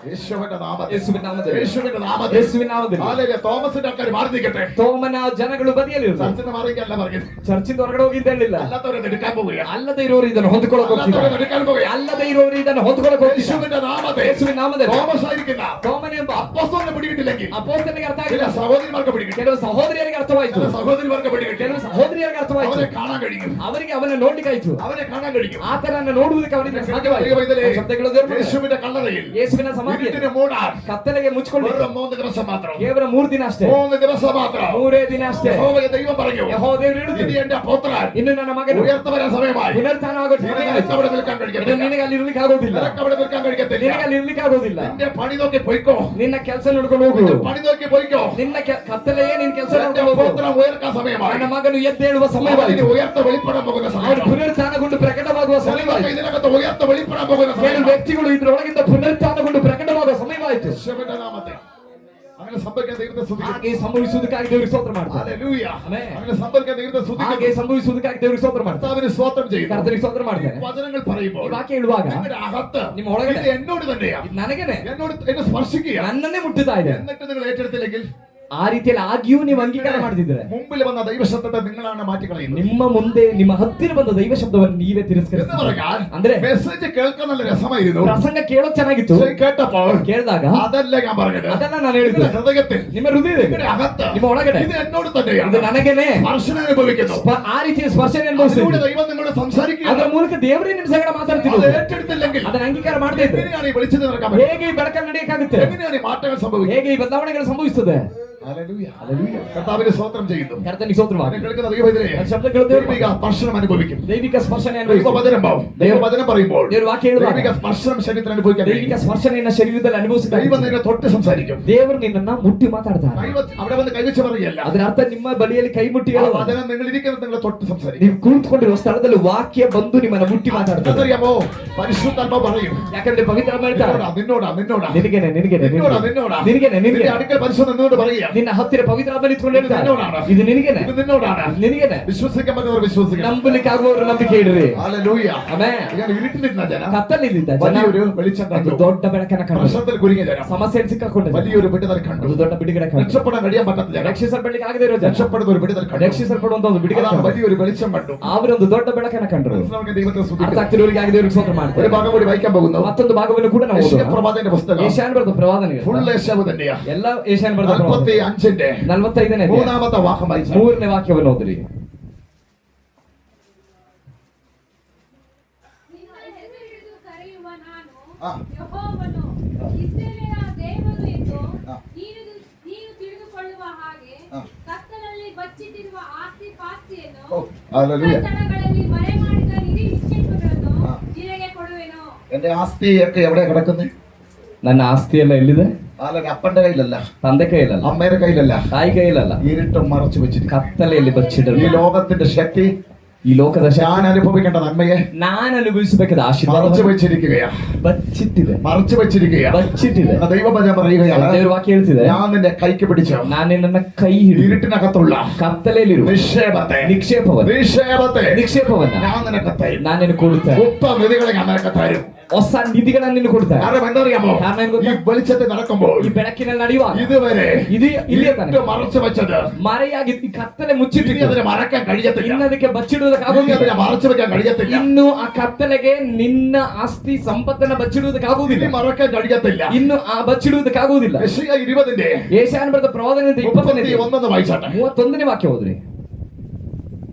S2: യേശുവിന്റെ നാമത്തിൽ,
S1: ಯೇಸುವಿನ ನಾಮದಲ್ಲಿ,
S2: യേശുവിന്റെ നാമത്തിൽ,
S1: ಯೇಸುವಿನ ನಾಮದಲ್ಲಿ
S2: ഹാലയില്ല. തോമസിന്റെ ആൾക്കാർ മാറി നിൽക്കട്ടെ.
S1: തോമನ ಜನಗಳು ಬದಿಯಲ್ಲಿ ಇರ್ತಾರೆ.
S2: ചർച്ചിന് മാറിയല്ല പറഞ്ഞത്.
S1: ಚರ್ಚಿಂದ ಹೊರಗಡೆ ಹೋಗಿದ್ದ ಹೇಳಿಲ್ಲ.
S2: അല്ലാത്തവരെ എടുക്കാൻ പോവുക,
S1: ಅಲ್ಲದೆ ಇರೋರು ಇದನ್ನು ಹೊಂದ್ಕೊಳ್ಳೋಕೆ ಹೋಗ್ತಿದ್ದಾರೆ.
S2: അല്ലാത്തവരെ എടുക്കാൻ പോവുക.
S1: ಅಲ್ಲದೆ ಇರೋರು ಇದನ್ನು ಹೊಂದ್ಕೊಳ್ಳೋಕೆ ಹೋಗ್ತಿದ್ದಾರೆ.
S2: യേശുവിന്റെ നാമത്തിൽ,
S1: ಯೇಸುವಿನ ನಾಮದಲ್ಲಿ
S2: തോമസ് ആയിരിക്കുന്ന
S1: തോಮನ ಎಂಬ
S2: അപ്പോസ്തലനെ പിടികിട്ടില്ലെങ്കിൽ
S1: ಅಪೊಸ್ತಲನಿಗೆ ಅರ್ಥ
S2: ചില
S1: ಆಗಿಲ್ಲ.
S2: സഹോദരിമാർക്ക് പിടികിട്ടും,
S1: ಕೆಲವು ಸಹೋದರಿಯರಿಗೆ ಅರ್ಥವಾಯಿತು,
S2: ചില സഹോദരിമാർക്ക് പിടികിട്ടും.
S1: ಕೆಲವು ಸಹೋದರಿಯರಿಗೆ ಅರ್ಥವಾಯಿತು.
S2: അവനെ കാണാൻ കഴിയും,
S1: ಅವರಿಗೆ ಅವನ ನೋಡ್ಲಿಕ್ಕಾಯ್ತು,
S2: അവനെ കാണാൻ കഴിയും.
S1: ಆತನನ್ನ ನೋಡುವುದಕ್ಕೆ ಅವನಿಗೆ ಸಾಧ್ಯವಾಯಿತು.
S2: ദൈവമേ,
S1: ಶಬ್ದಗಳು ದೇವರ ಮಗನೇ.
S2: യേശുവിന്റെ കല്ലറയിൽ
S1: ಯೇಸುವಿನ ಸಮಾಧಿಯಲ್ಲಿ
S2: ഇരുട്ടിനെ മൂടാൻ
S1: ಕತ್ತಲೆಗೆ ಮುಚ್ಚಿಕೊಳ್ಳಿ
S2: വെറും 3 ദിവസം മാത്രം,
S1: ಕೇವಲ 3 ದಿನ ಅಷ್ಟೇ,
S2: 3 ദിവസം മാത്രം.
S1: 3 ದಿನ ಅಷ್ಟೇ.
S2: യഹോവയെ ദൈവം പറഞ്ഞു,
S1: ಯೆಹೋವ ದೇವರು ಹೇಳಿದ್ರು,
S2: ഇനി എന്റെ പുത്രൻ
S1: ಇನ್ನು ನನ್ನ ಮಗನು
S2: ഉയർത്തവരാൻ സമയമായി.
S1: ಪುನರುತ್ಥಾನ ಆಗೋ ಸಮಯ
S2: നിനക്ക്
S1: ಆಯ್ತು.
S2: അവിടെ നിൽക്കാൻ
S1: ಇನ್ನು
S2: കഴിയത്തില്ല.
S1: ನಿನಗೆ ಅಲ್ಲಿ ಇರ್ಲಿಕ್ಕೆ ಆಗೋದಿಲ್ಲ,
S2: നിനക്ക് അവിടെ നിൽക്കാൻ കഴിയത്തില്ല.
S1: ನಿನಗೆ ಅಲ್ಲಿ ಇರ್ಲಿಕ್ಕೆ ಆಗೋದಿಲ್ಲ.
S2: നിന്റെ പണി നോക്കി പോയിക്കോ,
S1: ನಿನ್ನ ಕೆಲಸ ನೋಡ್ಕೊಂಡು ಹೋಗು,
S2: നിന്റെ പണി നോക്കി പോയിക്കോ.
S1: ನಿನ್ನ ಕತ್ತಲೆಯೇ ನಿನ್ನ ಕೆಲಸ
S2: എന്റെ
S1: ನೋಡ್ಕೊಂಡು ಹೋಗು.
S2: പുത്രൻ ഉയർക്കാൻ സമയമായി.
S1: ನನ್ನ ಮಗನು ಎದ್ದೇಳುವ
S2: അവന്
S1: ಸಮಯವಾಯಿತು,
S2: ഉയർത്ത വെളിപ്പെടാൻ പോകുന്ന
S1: ಅವನು
S2: സമയം.
S1: ಪುನರುತ್ಥಾನಗೊಂಡು ಪ್ರಕಟವಾಗುವ ಸಮಯವಾಯಿತು.
S2: ഇതിനകത്ത് ഉയർത്ത വെളിപ്പെടാൻ പോകുന്ന
S1: ಕೆಲವು
S2: സമയം.
S1: ವ್ಯಕ್ತಿಗಳು ಇದ್ರೊಳಗಿಂದ ಪುನರುತ್ಥಾನಗೊಂಡು ಪ್ರಕಟವಾಗುವ ಸಮಯವಾಯಿತು.
S2: യേശുവിന്റെ നാമത്തിൽ അങ്ങനെ സംഭവിക്കാൻ ദൈവത്തെ സ്തുതിക്കുന്നു.
S1: ಹಾಗೆ ಸಂಭವಿಸುವುದಕ್ಕಾಗಿ ದೇವರಿಗೆ ಸ್ತೋತ್ರ ಮಾಡ್ತಾರೆ.
S2: ഹല്ലേലൂയ.
S1: ആമേൻ.
S2: അങ്ങനെ സംഭവിക്കാൻ ദൈവത്തെ
S1: ಹಾಗೆ
S2: സ്തുതിക്കുന്നു.
S1: ಸಂಭವಿಸುವುದಕ್ಕಾಗಿ ದೇವರಿಗೆ ಸ್ತೋತ್ರ ಮಾಡ್ತಾರೆ.
S2: കർത്താവിന് സ്തോത്രം ചെയ്യുന്നു.
S1: ಕರ್ತನಿಗೆ ಸ್ತೋತ್ರ ಮಾಡ್ತಾರೆ.
S2: വചനങ്ങൾ പറയുമ്പോൾ
S1: ಈ ವಾಕ್ಯ ಹೇಳುವಾಗ
S2: നിങ്ങളുടെ അകത്ത്
S1: ನಿಮ್ಮ ಒಳಗಡೆ
S2: ഇത് എന്നോട് തന്നെയാ,
S1: ಇದು ನನಗೇನೆ,
S2: എന്നോട് എന്നെ സ്പർശിക്കുക.
S1: ನನ್ನನ್ನೇ ಮುಟ್ಟುತ್ತಾ ಇದೆ.
S2: എന്നിട്ട് നിങ്ങൾ ഏറ്റെടുത്തില്ലെങ്കിൽ
S1: ಆ ರೀತಿಯಲ್ಲಿ ಆಗಿಯೂ ನೀವು ಅಂಗೀಕಾರ ಮಾಡ್ತಿದ್ರೆ
S2: മുമ്പിൽ വന്ന ദൈവശബ്ദത്തെ നിങ്ങളാണ് മാറ്റിക്കളയുന്നത്.
S1: ನಿಮ್ಮ ಮುಂದೆ ನಿಮ್ಮ ಹತ್ತಿರ ಬಂದ ದೈವ ಶಬ್ದವನ್ನು ನೀವೇ
S2: എന്ന്
S1: ತಿರಸ್ಕರಿಸ್ತೀರಿ.
S2: പറഞ്ഞാൽ
S1: ಅಂದ್ರೆ
S2: മെസ്സേജ് കേൾക്കാൻ നല്ല രസമായിരുന്നു,
S1: ಪ್ರಸಂಗ ಕೇಳೋಕ್ ಚೆನ್ನಾಗಿತ್ತು,
S2: പക്ഷേ കേട്ടപ്പോൾ
S1: ಕೇಳಿದಾಗ
S2: അതല്ല ഞാൻ പറഞ്ഞത്.
S1: ಅದನ್ನ ನಾನು ಹೇಳಿದ್ದು.
S2: നിങ്ങളുടെ ഹൃദയത്തിൽ,
S1: ನಿಮ್ಮ ಹೃದಯದಲ್ಲಿ,
S2: നിങ്ങളുടെ അകത്ത്
S1: ನಿಮ್ಮ ಒಳಗಡೆ
S2: ഇത് എന്നോട് തന്നെയാണ്
S1: ಇದು ನನಗೇನೆ
S2: സ്പർശനം അനുഭവിക്കുന്നു.
S1: ಆ ರೀತಿಯ ಸ್ಪರ್ಶನೆ
S2: അതിലൂടെ
S1: ಅನುಭವಿಸ್ತೀನಿ.
S2: ദൈവം നിങ്ങളോട് സംസാരിക്കുകയാണ്.
S1: ಅದರ ಮೂಲಕ ದೇವರೇ ನಿಮ್ಮ ಸಂಗಡ
S2: അത്
S1: ಮಾತಾಡ್ತಿರೋದು.
S2: ഏറ്റെടുത്തില്ലെങ്കിൽ
S1: ಅದನ್ನ ಅಂಗೀಕಾರ ಮಾಡದೇ ಇದ್ರೆ
S2: എങ്ങനെയാണ് ഈ വെളിച്ചത്തിൽ നടക്കാൻ പറ്റുക?
S1: ಹೇಗೆ ಈ ಬೆಳಕಲ್ಲಿ ನಡೆಯಕ್ಕಾಗುತ್ತೆ?
S2: എങ്ങനെയാണ് ഈ മാറ്റങ്ങൾ സംഭവിക്കുക?
S1: ಹೇಗೆ ಈ ಬದಲಾವಣೆಗಳು ಸಂಭವಿಸುತ್ತದೆ?
S2: ഹല്ലേലൂയ. കർത്താവിന് സ്തോത്രം ചെയ്യുന്നു.
S1: ಕರ್ತನಿಗೆ ಸ್ತೋತ್ರವಾಗಲಿ.
S2: എന്നെ കേൾക്കുന്ന ദൈവത്തിനെ
S1: ನನ್ನ ಶಬ್ದಗಳು ದೇವರ
S2: ദൈവിക സ്പർശനം അനുഭവിക്കും.
S1: ದೈವಿಕ ಸ್ಪರ್ಶನೆ ಅನುಭವಿಸಿ.
S2: ദൈവവചനം പറയുമ്പോൾ
S1: ದೇವರ ವಾಕ್ಯ ಹೇಳುವಾಗ
S2: ദൈവിക സ്പർശനം ശരീരത്തിൽ അനുഭവിക്കാൻ
S1: ದೈವಿಕ
S2: കഴിയും.
S1: ಸ್ಪರ್ಶನೆಯನ್ನ ಶರೀರದಲ್ಲಿ ಅನುಭವಿಸಿದ
S2: ദൈവം നിന്നെ തൊട്ട് സംസാരിക്കും.
S1: ದೇವರು ನಿನ್ನನ್ನ ಮುಟ್ಟಿ ಮಾತಾಡ್ತಾರೆ.
S2: അവിടെ വന്ന് കൈവച്ച് പറയല്ല,
S1: ಅದರ ಅರ್ಥ ನಿಮ್ಮ ಬಳಿಯಲ್ಲಿ ಕೈ ಮುಟ್ಟಿ
S2: ആ
S1: ಹೇಳುವ
S2: വചനം നിങ്ങൾ ഇരിക്കുന്നത് നിങ്ങളെ തൊട്ട് സംസാരിക്കും.
S1: ನೀವು ಕುಳಿತುಕೊಂಡಿರುವ ಸ್ಥಳದಲ್ಲಿ ವಾಕ್ಯ ಬಂದು ನಿಮ್ಮನ್ನ ಮುಟ್ಟಿ ಮಾತಾಡ್ತಾರೆ.
S2: അതറിയാമോ? പരിശുദ്ധാത്മാവ് പറയും,
S1: ಯಾಕಂದ್ರೆ ಪವಿತ್ರ ಹೇಳ್ತಾರೆ,
S2: നിന്നോടാ നിന്നോടാ നിന്നോടാ
S1: ನಿನಗೇನೆ ನಿನಗೇನೆ
S2: നിന്നോടാ നിന്നോടാ
S1: ನಿನಗೇನೆ
S2: നിന്റെ
S1: ನಿನಗೆ
S2: അടുക്കൽ പരിശുദ്ധ നിന്നോട് പറയുക,
S1: ನಿನ್ನ ಹತ್ತಿರ ಪವಿತ್ರಾತ್ಮ ನಿಂತ್ಕೊಂಡು
S2: ಇದು ನಿನ್ನೋಡಾണ്.
S1: ಇದು ನಿನಗೇನೆ,
S2: ഇത് നിന്നോടാണ്.
S1: ನಿನಗೇನೆ.
S2: വിശ്വസിക്കാൻ പറ്റുന്നവർ വിശ്വസിക്കണം.
S1: ನಂಬಲಿಕ್ಕೆ ಆಗುವವರು ನಂಬಿಕೆ ಇಡ್ರಿ.
S2: ഹല്ലേലൂയ.
S1: ಆಮೆನ್.
S2: ಈಗ ഇരുട്ടിലിരുന്ന ജനം
S1: ಕತ್ತಲಿದ್ದ ಜನ
S2: വലിയൊരു വെളിച്ചം
S1: ಒಂದು
S2: കണ്ടു.
S1: ದೊಡ್ಡ ಬೆಳಕನ್ನ ಕಂಡು,
S2: പ്രശ്നത്തിൽ കുരുങ്ങിയ ജനം
S1: ಸಮಸ್ಯೆಯಲ್ಲಿ ಸಿಕ್ಕಾಕೊಂಡ ಜನ
S2: വലിയൊരു വിടുതൽ കണ്ടു.
S1: ಒಂದು ದೊಡ್ಡ ಬಿಡುಗಡೆ ಕಂಡು,
S2: രക്ഷപ്പെടാൻ കഴിയാൻ പറ്റാത്ത ജനം
S1: ರಕ್ಷಿಸಲ್ಪಡ್ಲಿಕ್ಕೆ ಆಗದೆ ಇರೋ ಜನ
S2: രക്ഷപ്പെടുന്ന ഒരു വിടുതൽ കണ്ടു.
S1: ರಕ್ಷಿಸಲ್ಪಡುವಂತ ಒಂದು ಬಿಡುಗಡೆ
S2: അതാണ്
S1: ಕಂಡು,
S2: വലിയൊരു വെളിച്ചം കണ്ടു.
S1: ಅವರೊಂದು ದೊಡ್ಡ ಬೆಳಕನ್ನ ಕಂಡ್ರು.
S2: മനസ്സിലാവുന്ന ദൈവത്തെ
S1: ಅರ್ಥ
S2: സ്തുതിക്കുന്നു.
S1: ಆಗ್ತಿರೋರಿಗೆ ಆಗಿ ದೇವರಿಗೆ ಸ್ತೋತ್ರ
S2: ഒരു
S1: ಮಾಡ್ತಾರೆ.
S2: ഭാഗം കൂടി വായിക്കാൻ പോകുന്നു.
S1: ಮತ್ತೊಂದು ಭಾಗವನ್ನು ಕೂಡ ನಾವು
S2: യെശയ്യാ
S1: ಓದೋಣ.
S2: പ്രവാചകന്റെ പുസ്തകം
S1: ಏಷ್ಯಾನ್ ಬರೆದ ಪ್ರವಾದನೆಗಳು
S2: ഫുൾ യേശാവ് തന്നെയാ.
S1: ಎಲ್ಲ ಏಷ್ಯಾನ್ ಬರೆದ ಪ್ರವಾದನೆ
S2: 45ന്റെ
S1: 45ನೇ ಅಧ್ಯಾಯ,
S2: മൂന്നാമത്തെ വാക്യം വായിച്ചാൽ
S1: 3ನೇ ವಾಕ್ಯವನ್ನು ಓದ್ರಿ.
S3: ನಿನ್ನ ಹೆಸರಿಡಿದು ಕರೆಯುವ ನಾನು
S2: ಆ.
S3: ಯೆಹೋವನು, ಇಸ್ರಾಯೇಲಿನ ದೇವರು ಎಂದು
S2: ಆ.
S3: ನೀನು ತಿಳಿದುಕೊಳ್ಳುವ ಹಾಗೆ
S2: ಆ.
S3: ಕತ್ತಲಲ್ಲಿ ಬಚ್ಚಿಟ್ಟಿರುವ ಆಸ್ತಿ ಪಾಸ್ತಿಯನ್ನು
S2: ഓ, ഹല്ലേലൂയ.
S3: ಕಟ್ಟಡಗಳಲ್ಲಿ ಮರೆ ಮಾಡಿದ ನಿಧಿ ನಿಕ್ಷೇಪಗಳನ್ನು
S2: ಆ.
S3: ನಿನಗೆ ಕೊಡುವೆನು.
S2: എന്റെ ആസ്തിയൊക്കെ എവിടെ കിടക്കുന്നത്?
S1: ನನ್ನ ಆಸ್ತಿ ಎಲ್ಲ ಎಲ್ಲಿದೆ?
S2: അല്ലെങ്കിൽ അപ്പന്റെ കയ്യിലല്ല,
S1: ತಂದೆ ಕೈಯಲ್ಲ,
S2: അമ്മയുടെ കയ്യിലല്ല,
S1: ತಾಯಿ ಕೈಯಲ್ಲ,
S2: ഇരുട്ട് മറച്ചു വെച്ചിരിക്കും.
S1: ಕತ್ತಲೆಯಲ್ಲಿ
S2: ഈ
S1: ಬಚ್ಚಿಡಲು
S2: ലോകത്തിന്റെ ശക്തി
S1: ಈ ಲೋಕದ
S2: ഞാൻ അനുഭവിക്കേണ്ട നന്മയെ
S1: ನಾನು ಅನುಭವಿಸಬೇಕಾದ ಆಶೀರ್ವಾದ
S2: മറച്ചു വെച്ചിരിക്കുകയാ,
S1: ಬಚ್ಚಿಟ್ಟಿದೆ,
S2: മറച്ചു വെച്ചിരിക്കുകയാ.
S1: ಬಚ್ಚಿಟ್ಟಿದೆ.
S2: ദൈവവചനം പറയുകയാണ്,
S1: ದೇವರ ವಾಕ್ಯ ಹೇಳ್ತಿದೆ,
S2: ഞാൻ നിന്നെ കൈക്ക് പിടിച്ചു
S1: ನಾನು ನನ್ನ ಕೈ ಹಿಡಿದು
S2: ഇരുട്ടിനകത്തുള്ള
S1: ಕತ್ತಲೆಯಲ್ಲಿರುವ
S2: നിക്ഷേപത്തെ
S1: ನಿಕ್ಷೇಪವನ್ನ
S2: ഞാൻ നിനക്ക് തരും.
S1: ನಾನು ನಿನಗೆ ಕೊಡುತ್ತೇನೆ.
S2: ഗുപ്ത നിധികളെ ഞാൻ നിനക്ക് തരും.
S1: ಹೊಸ ನಿಧಿಗಳನ್ನು ನಿನಗೆ ಕೊಡುತ್ತೇನೆ.
S2: കാരണം എന്തറിയാമോ,
S1: കാരണം ಏನು ಗೊತ್ತಾ?
S2: ഈ വെളിച്ചത്തിൽ നടക്കുമ്പോൾ
S1: ಈ ಬೆಳಕಿನಲ್ಲಿ ನಡೆಯುವಾಗ
S2: ഇതുവരെ
S1: ಇದು ಇಲ್ಲಿಯ
S2: ഇരുട്ട്
S1: ತನಕ
S2: മറച്ചു വെച്ചത്
S1: ಮರೆಯಾಗಿ ಈ ಕತ್ತಲೆ
S2: ഇനി
S1: ಮುಚ್ಚಿಟ್ಟಿದೆ.
S2: അതിനെ മറക്കാൻ കഴിയത്തില്ല.
S1: ಇನ್ನು ಅದಕ್ಕೆ
S2: ഇനി
S1: ಬಚ್ಚಿಡುವುದಕ್ಕಾಗುವುದಿಲ್ಲ.
S2: അതിനെ മറച്ചു വെക്കാൻ കഴിയത്തില്ല.
S1: ಇನ್ನು ಆ ಕತ್ತಲೆಗೆ ನಿನ್ನ ಆಸ್ತಿ ಸಂಪತ್ತನ್ನ ಬಚ್ಚಿಡುವುದಕ್ಕಾಗುವುದಿಲ್ಲ.
S2: ഇനി മറക്കാൻ കഴിയത്തില്ല.
S1: ಇನ್ನು ಆ ಬಚ್ಚಿಡುವುದಕ್ಕಾಗುವುದಿಲ್ಲ.
S2: യെശയ്യാ 20ന്റെ
S1: ಏಷ್ಯಾನ್ ಬರೆದ ಪ್ರವಾದನೆ 20ನೇ
S2: 31 വായിച്ചാട്ടെ.
S1: 31ನೇ ವಾಕ್ಯ ಹೋದ್ರಿ.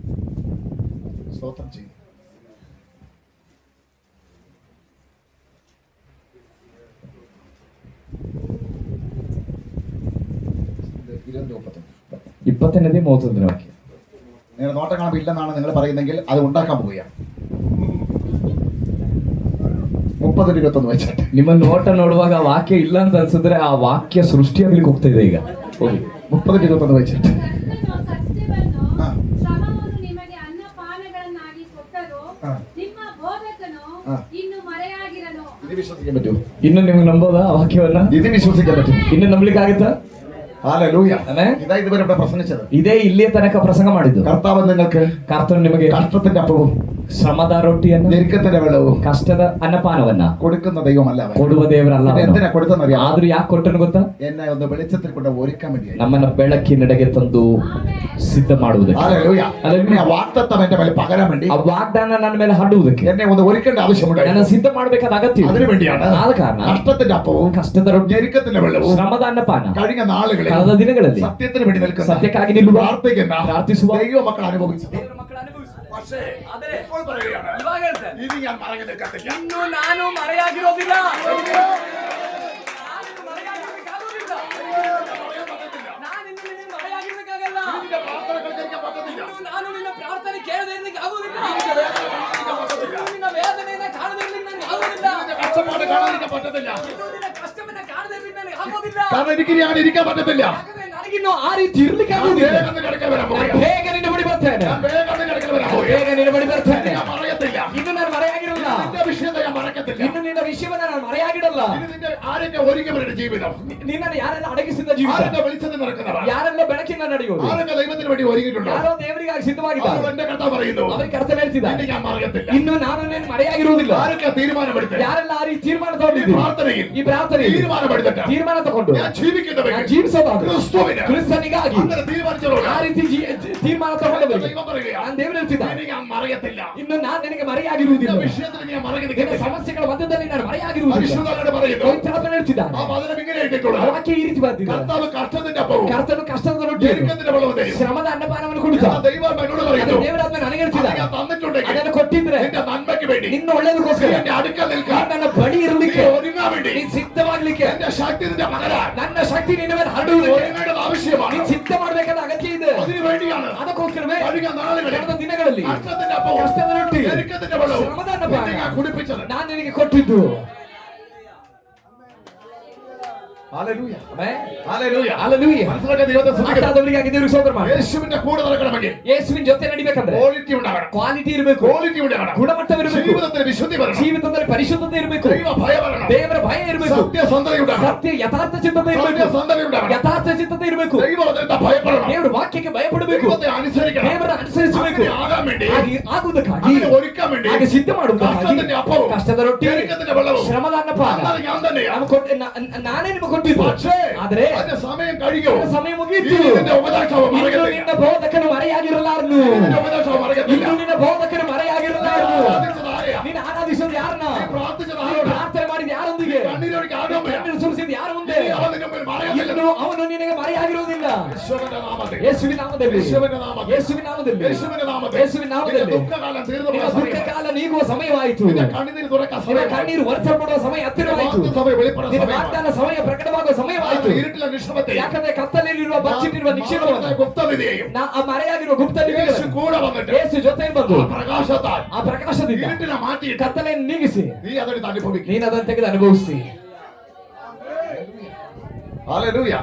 S2: സ്തോത്രം ചെയ്യും. ഇത്
S1: 20ನೇ 31ನೇ ವಾಕ್ಯ.
S2: നിങ്ങൾ നോട്ടം കാണുമ്പോൾ ഇല്ലെന്നാണ് നിങ്ങൾ പറയുന്നെങ്കിൽ അത് ഉണ്ടാക്കാൻ പോവുകയാണ്. 30-21 വെച്ചിട്ട്
S1: ನಿಮ್ಮ ನೋಟ ನೋಡುವಾಗ ಆ ವಾಕ್ಯ ಇಲ್ಲ ಅಂತ ಅನ್ಸಿದ್ರೆ ಆ ವಾಕ್ಯ ಸೃಷ್ಟಿಯಾಗ್ಲಿಕ್ಕೆ ಹೋಗ್ತಾ ಇದೆ ಈಗ. ಹೋಗಿ
S2: 30-21 വെച്ചിട്ട്
S3: ಕರ್ತನು ಸಸ್ಯವನ್ನು
S2: ಆ.
S3: ಶ್ರಮವನ್ನು ನಿಮಗೆ ಅನ್ನಪಾನಗಳನ್ನಾಗಿ ಕೊಟ್ಟರು.
S2: ಆ.
S3: ನಿಮ್ಮ ಬೋಧಕನು
S2: ಆ.
S3: ಇನ್ನು ಮರೆಯಾಗಿರನು.
S2: ഇത് വിശ്വസിക്കാൻ പറ്റുമോ?
S1: ಇನ್ನು ನಿಮ್ಗೆ ನಂಬೋದಾ ಆ ವಾಕ್ಯವನ್ನ?
S2: ഇത് വിശ്വസിക്കാൻ പറ്റും.
S1: ಇನ್ನು ನಂಬಲಿಕ್ಕೆ ಆಗುತ್ತಾ?
S2: ഹല്ലേലൂയ.
S1: ആമേൻ.
S2: ഇതാ ഇതുവരെ ഇവിടെ പ്രസംഗിച്ചത്.
S1: ಇದೇ ಇಲ್ಲಿಯ ತನಕ ಪ್ರಸಂಗ ಮಾಡಿದ್ದು.
S2: കർത്താവ് നിങ്ങൾക്ക്
S1: ಕರ್ತನು ನಿಮಗೆ
S2: കഷ്ടത്തിന്റെ അപ്പവും
S1: ಶ್ರಮದ ರೊಟ್ಟಿಯನ್ನು,
S2: ഞെരുക്കത്തിന്റെ വെള്ളവും
S1: ಕಷ್ಟದ ಅನ್ನಪಾನವನ್ನ
S2: കൊടുക്കുന്ന ദൈവമല്ല അവൻ.
S1: ಕೊಡುವ ದೇವರಲ್ಲ
S2: ഇത്
S1: ಅವನು.
S2: എന്തിനാ കൊടുത്തെന്നറിയാം?
S1: ಆದ್ರೂ ಯಾಕೆ ಕೊಟ್ಟನು ಗೊತ್ತಾ?
S2: എന്നെ ഒന്ന് വെളിച്ചത്തിൽ കൊണ്ട് ഒരുക്കാൻ വേണ്ടിയായി.
S1: ನಮ್ಮನ್ನ ಬೆಳಕಿನೆಡೆಗೆ ತಂದು ಸಿದ್ಧ ಮಾಡುವುದಕ್ಕೆ.
S2: ഹല്ലേലൂയ.
S1: ഹല്ലേലൂയ.
S2: ആ വാഗ്ദത്തം എന്റെ മേലെ പകരാൻ വേണ്ടി
S1: ಆ ವಾಗ್ದಾನ ನನ್ನ ಮೇಲೆ ಹರಡುವುದಕ್ಕೆ
S2: എന്നെ ഒന്ന് ഒരുക്കേണ്ട
S1: ನನ್ನ
S2: ആവശ്യമുണ്ടായിരുന്നു.
S1: ಸಿದ್ಧ ಮಾಡಬೇಕಾದ ಅಗತ್ಯ ಇದೆ.
S2: അതിനു വേണ്ടിയാണ്
S1: ಆದ ಕಾರಣ
S2: കഷ്ടത്തിന്റെ അപ്പവും
S1: ಕಷ್ಟದ ರೊಟ್ಟಿ,
S2: ഞെരുക്കത്തിന്റെ വെള്ളവും
S1: ಶ್ರಮದ ಅನ್ನಪಾನ
S2: കഴിഞ്ഞ നാളുകളിൽ
S1: ಕಳೆದ ದಿನಗಳಲ್ಲಿ
S2: സത്യത്തിന് വേണ്ടി നിൽക്കുന്ന
S1: ಸತ್ಯಕ್ಕಾಗಿ ನಿಲ್ಲುವ,
S2: പ്രാർത്ഥിക്കുന്ന
S1: ಪ್ರಾರ್ಥಿಸುವ
S2: ദൈവ മക്കൾ അനുഭവിച്ചു.
S1: ದೇವರ ಮಕ್ಕಳು ಅನುಭವಿಸುವ.
S2: പക്ഷേ
S1: ಆದರೆ
S2: ഇപ്പോൾ പറയുകയാണ്,
S1: ಇವಾಗ ಹೇಳ್ತೇನೆ,
S2: ഇനി ഞാൻ മറങ്ങി നിൽക്കത്തില്ല.
S1: ಇನ್ನು ನಾನು ಮರೆಯಾಗಿರೋದಿಲ್ಲ. ನಾನು ಮರೆಯಾಗಿರ್ಬೇಕಾಗೋದಿಲ್ಲ. ನಾನು ಇನ್ನು ನಿನ್ನ ಮರೆಯಾಗಿರ್ಬೇಕಾಗಲ್ಲ.
S2: നിന്റെ പ്രാർത്ഥനകൾ കേൾക്കാൻ പറ്റത്തില്ല.
S1: ಇನ್ನು ನಾನು ನಿನ್ನ ಪ್ರಾರ್ಥನೆ ಕೇಳದೆ ಇರ್ಲಿಕ್ಕೆ ಆಗುವುದಿಲ್ಲ. ಇನ್ನು ನಿನ್ನ ವೇದನೆಯನ್ನ ಕಾಣದೆ ಇರ್ಲಿಕ್ಕೆ ನನಗೆ ಆಗುವುದಿಲ್ಲ.
S2: നിന്റെ കഷ്ടപ്പാട് കാണാതിരിക്കാൻ പറ്റത്തില്ല.
S1: ಇನ್ನು ನಿನ್ನ ಕಷ್ಟವನ್ನ ಕಾಣದೆ ಇರ್ಲಿಕ್ಕೆ ನನಗೆ ಆಗುವುದಿಲ್ಲ.
S2: കാരണം എനിക്ക് ഇനി അങ്ങനെ ഇരിക്കാൻ പറ്റത്തില്ല.
S1: ಯಾಕಂದ್ರೆ ನನಗಿನ್ನು ಆ ರೀತಿ ಇರ್ಲಿಕ್ಕೆ
S2: ഞാൻ
S1: ಆಗುವುದಿಲ್ಲ.
S2: വേഗം നിന്റെ അടുക്കൽ വരാൻ
S1: ನಾನು
S2: പോവുകയാണ്.
S1: ಬೇಗ ನಿನ್ನ ಬಳಿ ಬರ್ತೇನೆ.
S2: ഞാൻ വേഗം നിന്റെ അടുക്കൽ വരാൻ പോവുകയാണ്.
S1: ಬೇಗ ನಿನ್ನ ಬಳಿ ಬರ್ತೇನೆ.
S2: ഞാൻ മറയത്തില്ല.
S1: ಇನ್ನು ನಾನು ಮರೆಯಾಗಿರಲ್ಲ.
S2: നിന്റെ വിഷയത്തെ ഞാൻ മറക്കത്തില്ല.
S1: ಇನ್ನು ನಿನ್ನ ವಿಷಯವನ್ನ ನಾನು ಮರೆಯಾಗಿಡಲ್ಲ.
S2: ഇനി നിന്റെ ആരൊക്കെ ഒരുങ്ങിയവരുടെ ജീവിതം,
S1: ನಿನ್ನನ್ನು ಯಾರೆಲ್ಲ ಅಡಗಿಸಿದ ಜೀವಿತ,
S2: ആരൊക്കെ വെളിച്ചത്തിൽ നടക്കുന്നവർ,
S1: ಯಾರೆಲ್ಲ ಬೆಳಕಿನ ನಡೆಯುವುದು,
S2: ആരൊക്കെ ദൈവത്തിന് വേണ്ടി ഒരുങ്ങിയിട്ടുണ്ടോ,
S1: ಯಾರೋ ದೇವರಿಗಾಗಿ
S2: അവർ
S1: ಸಿದ್ಧವಾಗಿದ್ದಾರೆ,
S2: എന്റെ കഥ പറയുന്നു.
S1: ಅವರಿಗೆ ಅರ್ಥ ಹೇಳ್ತಿದ್ದಾರೆ.
S2: ഇനി ഞാൻ മറക്കത്തില്ല.
S1: ಇನ್ನು ನಾನು ನಿನ್ನ ಮರೆಯಾಗಿರುವುದಿಲ್ಲ.
S2: ആരൊക്കെ തീരുമാനമെടുത്ത്
S1: ಯಾರೆಲ್ಲ ಆ ರೀತಿ ತೀರ್ಮಾನ
S2: ഈ
S1: ತಗೊಂಡಿದ್ದೀರಿ,
S2: പ്രാർത്ഥനയിൽ
S1: ಈ ಪ್ರಾರ್ಥನೆಯಲ್ಲಿ
S2: തീരുമാനമെടുത്തിട്ട്
S1: ತೀರ್ಮಾನ ತಗೊಂಡು
S2: ഞാൻ ജീവിക്കുന്നവരെ
S1: ನಾನು ಜೀವಿಸೋದಾದ್ರೆ
S2: ക്രിസ്തുവിന്
S1: ಕ್ರಿಸ್ತನಿಗಾಗಿ
S2: അങ്ങനെ തീരുമാനിച്ചവരോട്
S1: ಆ ರೀತಿ ತೀರ್ಮಾನ ತಗೊಂಡವರಿಗೆ
S2: ദൈവം പറയുകയാണ്,
S1: ನಾನು ದೇವರು ಹೇಳ್ತಿದ್ದ,
S2: ഇനി ഞാൻ മറയത്തില്ല.
S1: ಇನ್ನು ನಾನು ನಿನಗೆ ಮರೆಯಾಗಿರುವುದಿಲ್ಲ.
S2: നിന്റെ വിഷയത്തിൽ ഞാൻ മറങ്ങി
S1: ನಿನ್ನ
S2: നിൽക്കത്തില്ല.
S1: ಸಮಸ್ಯೆಗಳ ಮಧ್ಯದಲ್ಲಿ ನಾನು ಮರೆಯಾಗಿರುವುದಿಲ್ಲ.
S2: പരിശുദ്ധാത്മാവ് പറയുന്നു.
S1: ಪವಿತ್ರಾತ್ಮನು ಹೇಳ್ತಿದ್ದಾನೆ.
S2: ആ വചനം ഇങ്ങനെ എഴുതിയിട്ടുള്ളൂ.
S1: ಆ ವಾಕ್ಯ ಈ ರೀತಿ ಬರ್ತಿದೆ,
S2: കർത്താവ് കഷ്ടത്തിന്റെ അപ്പവും
S1: ಕರ್ತನು ಕಷ್ಟದ ರೊಟ್ಟಿಯನ್ನು,
S2: ഞെരുക്കത്തിന്റെ വെള്ളവും തരും.
S1: ಶ್ರಮದ ಅನ್ನಪಾನವನ್ನು ಕೊಡುತ್ತ.
S2: എന്നാൽ ദൈവം എന്നോട് പറയുന്നു,
S1: ದೇವರಾತ್ಮ ನನಗೆ
S2: അത്
S1: ಹೇಳ್ತಿದ್ದಾನೆ,
S2: ഞാൻ തന്നിട്ടുണ്ടെങ്കിൽ
S1: ಅದನ್ನು ಕೊಟ್ಟಿದ್ರೆ
S2: നിന്റെ നന്മയ്ക്ക് വേണ്ടി
S1: ನಿನ್ನ ಒಳ್ಳೇದಕ್ಕೋಸ್ಕರ
S2: എന്റെ അടുക്കൽ നിൽക്കാൻ
S1: ನನ್ನ ಬಳಿ
S2: നീ
S1: ಇರಲಿಕ್ಕೆ
S2: ഒരുങ്ങാൻ വേണ്ടി
S1: ನೀನು ಸಿದ್ಧವಾಗ್ಲಿಕ್ಕೆ
S2: എന്റെ ശക്തി നിന്റെ പകരാൻ
S1: ನನ್ನ ಶಕ್ತಿ ನಿನ್ನ ಮೇಲೆ ಹರಡುವುದಕ್ಕೆ
S2: ഒരുങ്ങേണ്ടത് ആവശ്യമാണ്.
S1: ನೀನು ಸಿದ್ಧ ಮಾಡಬೇಕಾದ ಅಗತ್ಯ ಇದೆ.
S2: അതിനു വേണ്ടിയാണ്
S1: ಅದಕ್ಕೋಸ್ಕರವೇ
S2: കഴിഞ്ഞ നാളുകളിൽ
S1: ಕಳೆದ ದಿನಗಳಲ್ಲಿ
S2: കഷ്ടത്തിന്റെ അപ്പവും
S1: ಕಷ್ಟದ ರೊಟ್ಟಿ,
S2: ഞെരുക്കത്തിന്റെ വെള്ളവും
S1: ಶ್ರಮದ ಅನ್ನಪಾನ
S2: നിന്നെ ഞാൻ കുടിപ്പിച്ചത്.
S1: ನಾನು ನಿನಗೆ ಕೊಟ್ಟಿದ್ದು.
S2: ഹല്ലേലൂയ.
S1: Amen.
S2: ഹല്ലേലൂയ.
S1: Hallelujah.
S2: മനസ്സിലാക്കാൻ ദൈവത്തെ സ്തുതിക്കണം.
S1: ಮಾತಾದವರಿಗಾಗಿ ದೇವರಿಗೆ ಸ್ತೋತ್ರ ಮಾಡಿ.
S2: യേശുവിന്റെ കൂടെ നടക്കണമെങ്കിൽ
S1: ಯೇಸುವಿನ ಜೊತೆ ನಡಿಬೇಕಂದ್ರೆ
S2: ಕ್ವಾಲಿಟಿ ഉണ്ടാകണം.
S1: ಕ್ವಾಲಿಟಿ ಇರಬೇಕು,
S2: ಕ್ವಾಲಿಟಿ ഉണ്ടാകണം.
S1: ಗುಣಮಟ್ಟವಿರಬೇಕು,
S2: ജീവിതത്തിൽ വിശുദ്ധി വരണം.
S1: ಜೀವಿತದಲ್ಲಿ ಪರಿಶುದ್ಧತೆ ಇರಬೇಕು,
S2: ദൈവ ഭയം വരണം.
S1: ದೇವರ ಭಯ ಇರಬೇಕು,
S2: സത്യസന്ധത ഉണ്ടാകണം.
S1: ಸತ್ಯ ಯಥಾರ್ಥ ಚಿತ್ತತೆ ಇರಬೇಕು,
S2: സത്യസന്ധത ഉണ്ടാകണം.
S1: ಯಥಾರ್ಥ ಚಿತ್ತತೆ ಇರಬೇಕು,
S2: ദൈവവചനത്തെ ഭയപ്പെടണം.
S1: ದೇವರ ವಾಕ್ಯಕ್ಕೆ ಭಯಪಡಬೇಕು,
S2: ദൈവത്തെ അനുസരിക്കണം.
S1: ದೇವರ ಅನುಸರಿಸಬೇಕು,
S2: അങ്ങനെ ആകാൻ വേണ്ടി,
S1: ಹಾಗೆ ಆಗುವುದಕ್ಕಾಗಿ,
S2: അങ്ങനെ ഒരുക്കാൻ വേണ്ടി,
S1: ಹಾಗೆ ಸಿದ್ಧ ಮಾಡುವುದಕ್ಕಾಗಿ
S2: കഷ്ടത്തിന്റെ അപ്പവും
S1: ಕಷ್ಟದ ರೊಟ್ಟಿ,
S2: ഞെരുക്കത്തിന്റെ വെള്ളവും
S1: ಶ್ರಮದ ಅನ್ನಪಾನ
S2: തന്നത് ഞാൻ തന്നെയാണ്.
S1: ನಾನೇ ನಿಮಗೆ ಕೊಟ್ಟಿದ್ದು.
S2: പക്ഷേ
S1: ಆದರೆ
S2: അതിന്റെ സമയം കഴിഞ്ഞു.
S1: ಅದರ ಸಮಯ ಮುಗಿಯಿತು.
S2: ഇനി നിന്റെ ഉപദേഷ്ടാവ്
S1: ಇನ್ನು
S2: മറക്കത്തില്ല.
S1: ನಿನ್ನ ಬೋಧಕನು ಮರೆಯಾಗಿರಲಾರನು,
S2: നിന്റെ ഉപദേഷ്ടാവ് മറക്കത്തില്ല.
S1: ಇನ್ನು ನಿನ್ನ ಬೋಧಕನು ಮರೆಯಾಗಿರಲಾರನು.
S2: ആരാധിച്ചത് ആരെയാ?
S1: ನೀನು ಆರಾಧಿಸೋದು ಯಾರನ್ನ?
S2: നീ പ്രാർത്ഥിച്ചത്
S1: ನೀನು
S2: ആരോടാ?
S1: ಪ್ರಾರ್ಥನೆ ಮಾಡಿದ ಯಾರೊಂದಿಗೆ?
S2: കണ്ണീരൊഴുക്കി ആരോടാ?
S1: ಕಣ್ಣೀರು ಸುರಿಸಿದ ಯಾರ ಮುಂದೆ?
S2: ഇനി അവൻ നിന്റെ മുമ്പിൽ മറയത്തില്ല.
S1: ಇನ್ನು ಅವನು ನಿನಗೆ ಮರೆಯಾಗಿರುವುದಿಲ್ಲ.
S2: യേശുവിന്റെ നാമത്തിൽ,
S1: ಯೇಸುವಿನ ನಾಮದಲ್ಲಿ,
S2: യേശുവിന്റെ നാമത്തിൽ,
S1: ಯೇಸುವಿನ ನಾಮದಲ್ಲಿ,
S2: യേശുവിന്റെ നാമത്തിൽ,
S1: ಯೇಸುವಿನ ನಾಮದಲ್ಲಿ
S2: നിന്റെ ദുഃഖകാലം തീർന്നു
S1: ನಿನ್ನ
S2: പോയ
S1: ದುಃಖ
S2: സമയം.
S1: ಕಾಲ ನೀಗುವ ಸಮಯವಾಯಿತು.
S2: നിന്റെ കണ്ണുനീർ തുറക്കാൻ
S1: ನಿನ್ನ
S2: സമയമായി.
S1: ಕಣ್ಣೀರು ಒರೆಸಲ್ಪಡುವ ಸಮಯ ಹತ್ತಿರವಾಯಿತು.
S2: നിന്റെ വാഗ്ദത്ത വെളിപ്പെടുന്ന
S1: ನಿನ್ನ
S2: സമയമായി.
S1: ವಾಗ್ದಾನ ಸಮಯ ಪ್ರಕಟವಾಗುವ ಸಮಯವಾಯಿತು.
S2: ഇരുട്ടിലെ നിക്ഷേപത്തെ,
S1: ಯಾಕಂದ್ರೆ ಕತ್ತಲೆಯಲ್ಲಿರುವ ಬಚ್ಚಿಟ್ಟಿರುವ ನಿಕ್ಷೇಪವನ್ನು,
S2: ഗുപ്തനിധിയെയും
S1: ಆ ಮರೆಯಾಗಿರುವ ಗುಪ್ತ
S2: യേശು
S1: ನಿಧಿಗಳನ್ನು
S2: കൂടെ വന്നിട്ട്
S1: ಯೇಸು ಜೊತೆ ಬಂದು
S2: ആ പ്രകാശത്താൽ
S1: ಆ ಪ್ರಕಾಶದಿಂದ
S2: ഇരുട്ടിനെ മാറ്റിയിട്ട്
S1: ಕತ್ತಲೆಯನ್ನು ನೀಗಿಸಿ
S2: നീ അതെടുത്ത് അനുഭവിക്കും.
S1: ನೀನು ಅದನ್ನು ತೆಗೆದು ಅನುಭವಿಸಿ.
S2: ഹല്ലേലൂയ.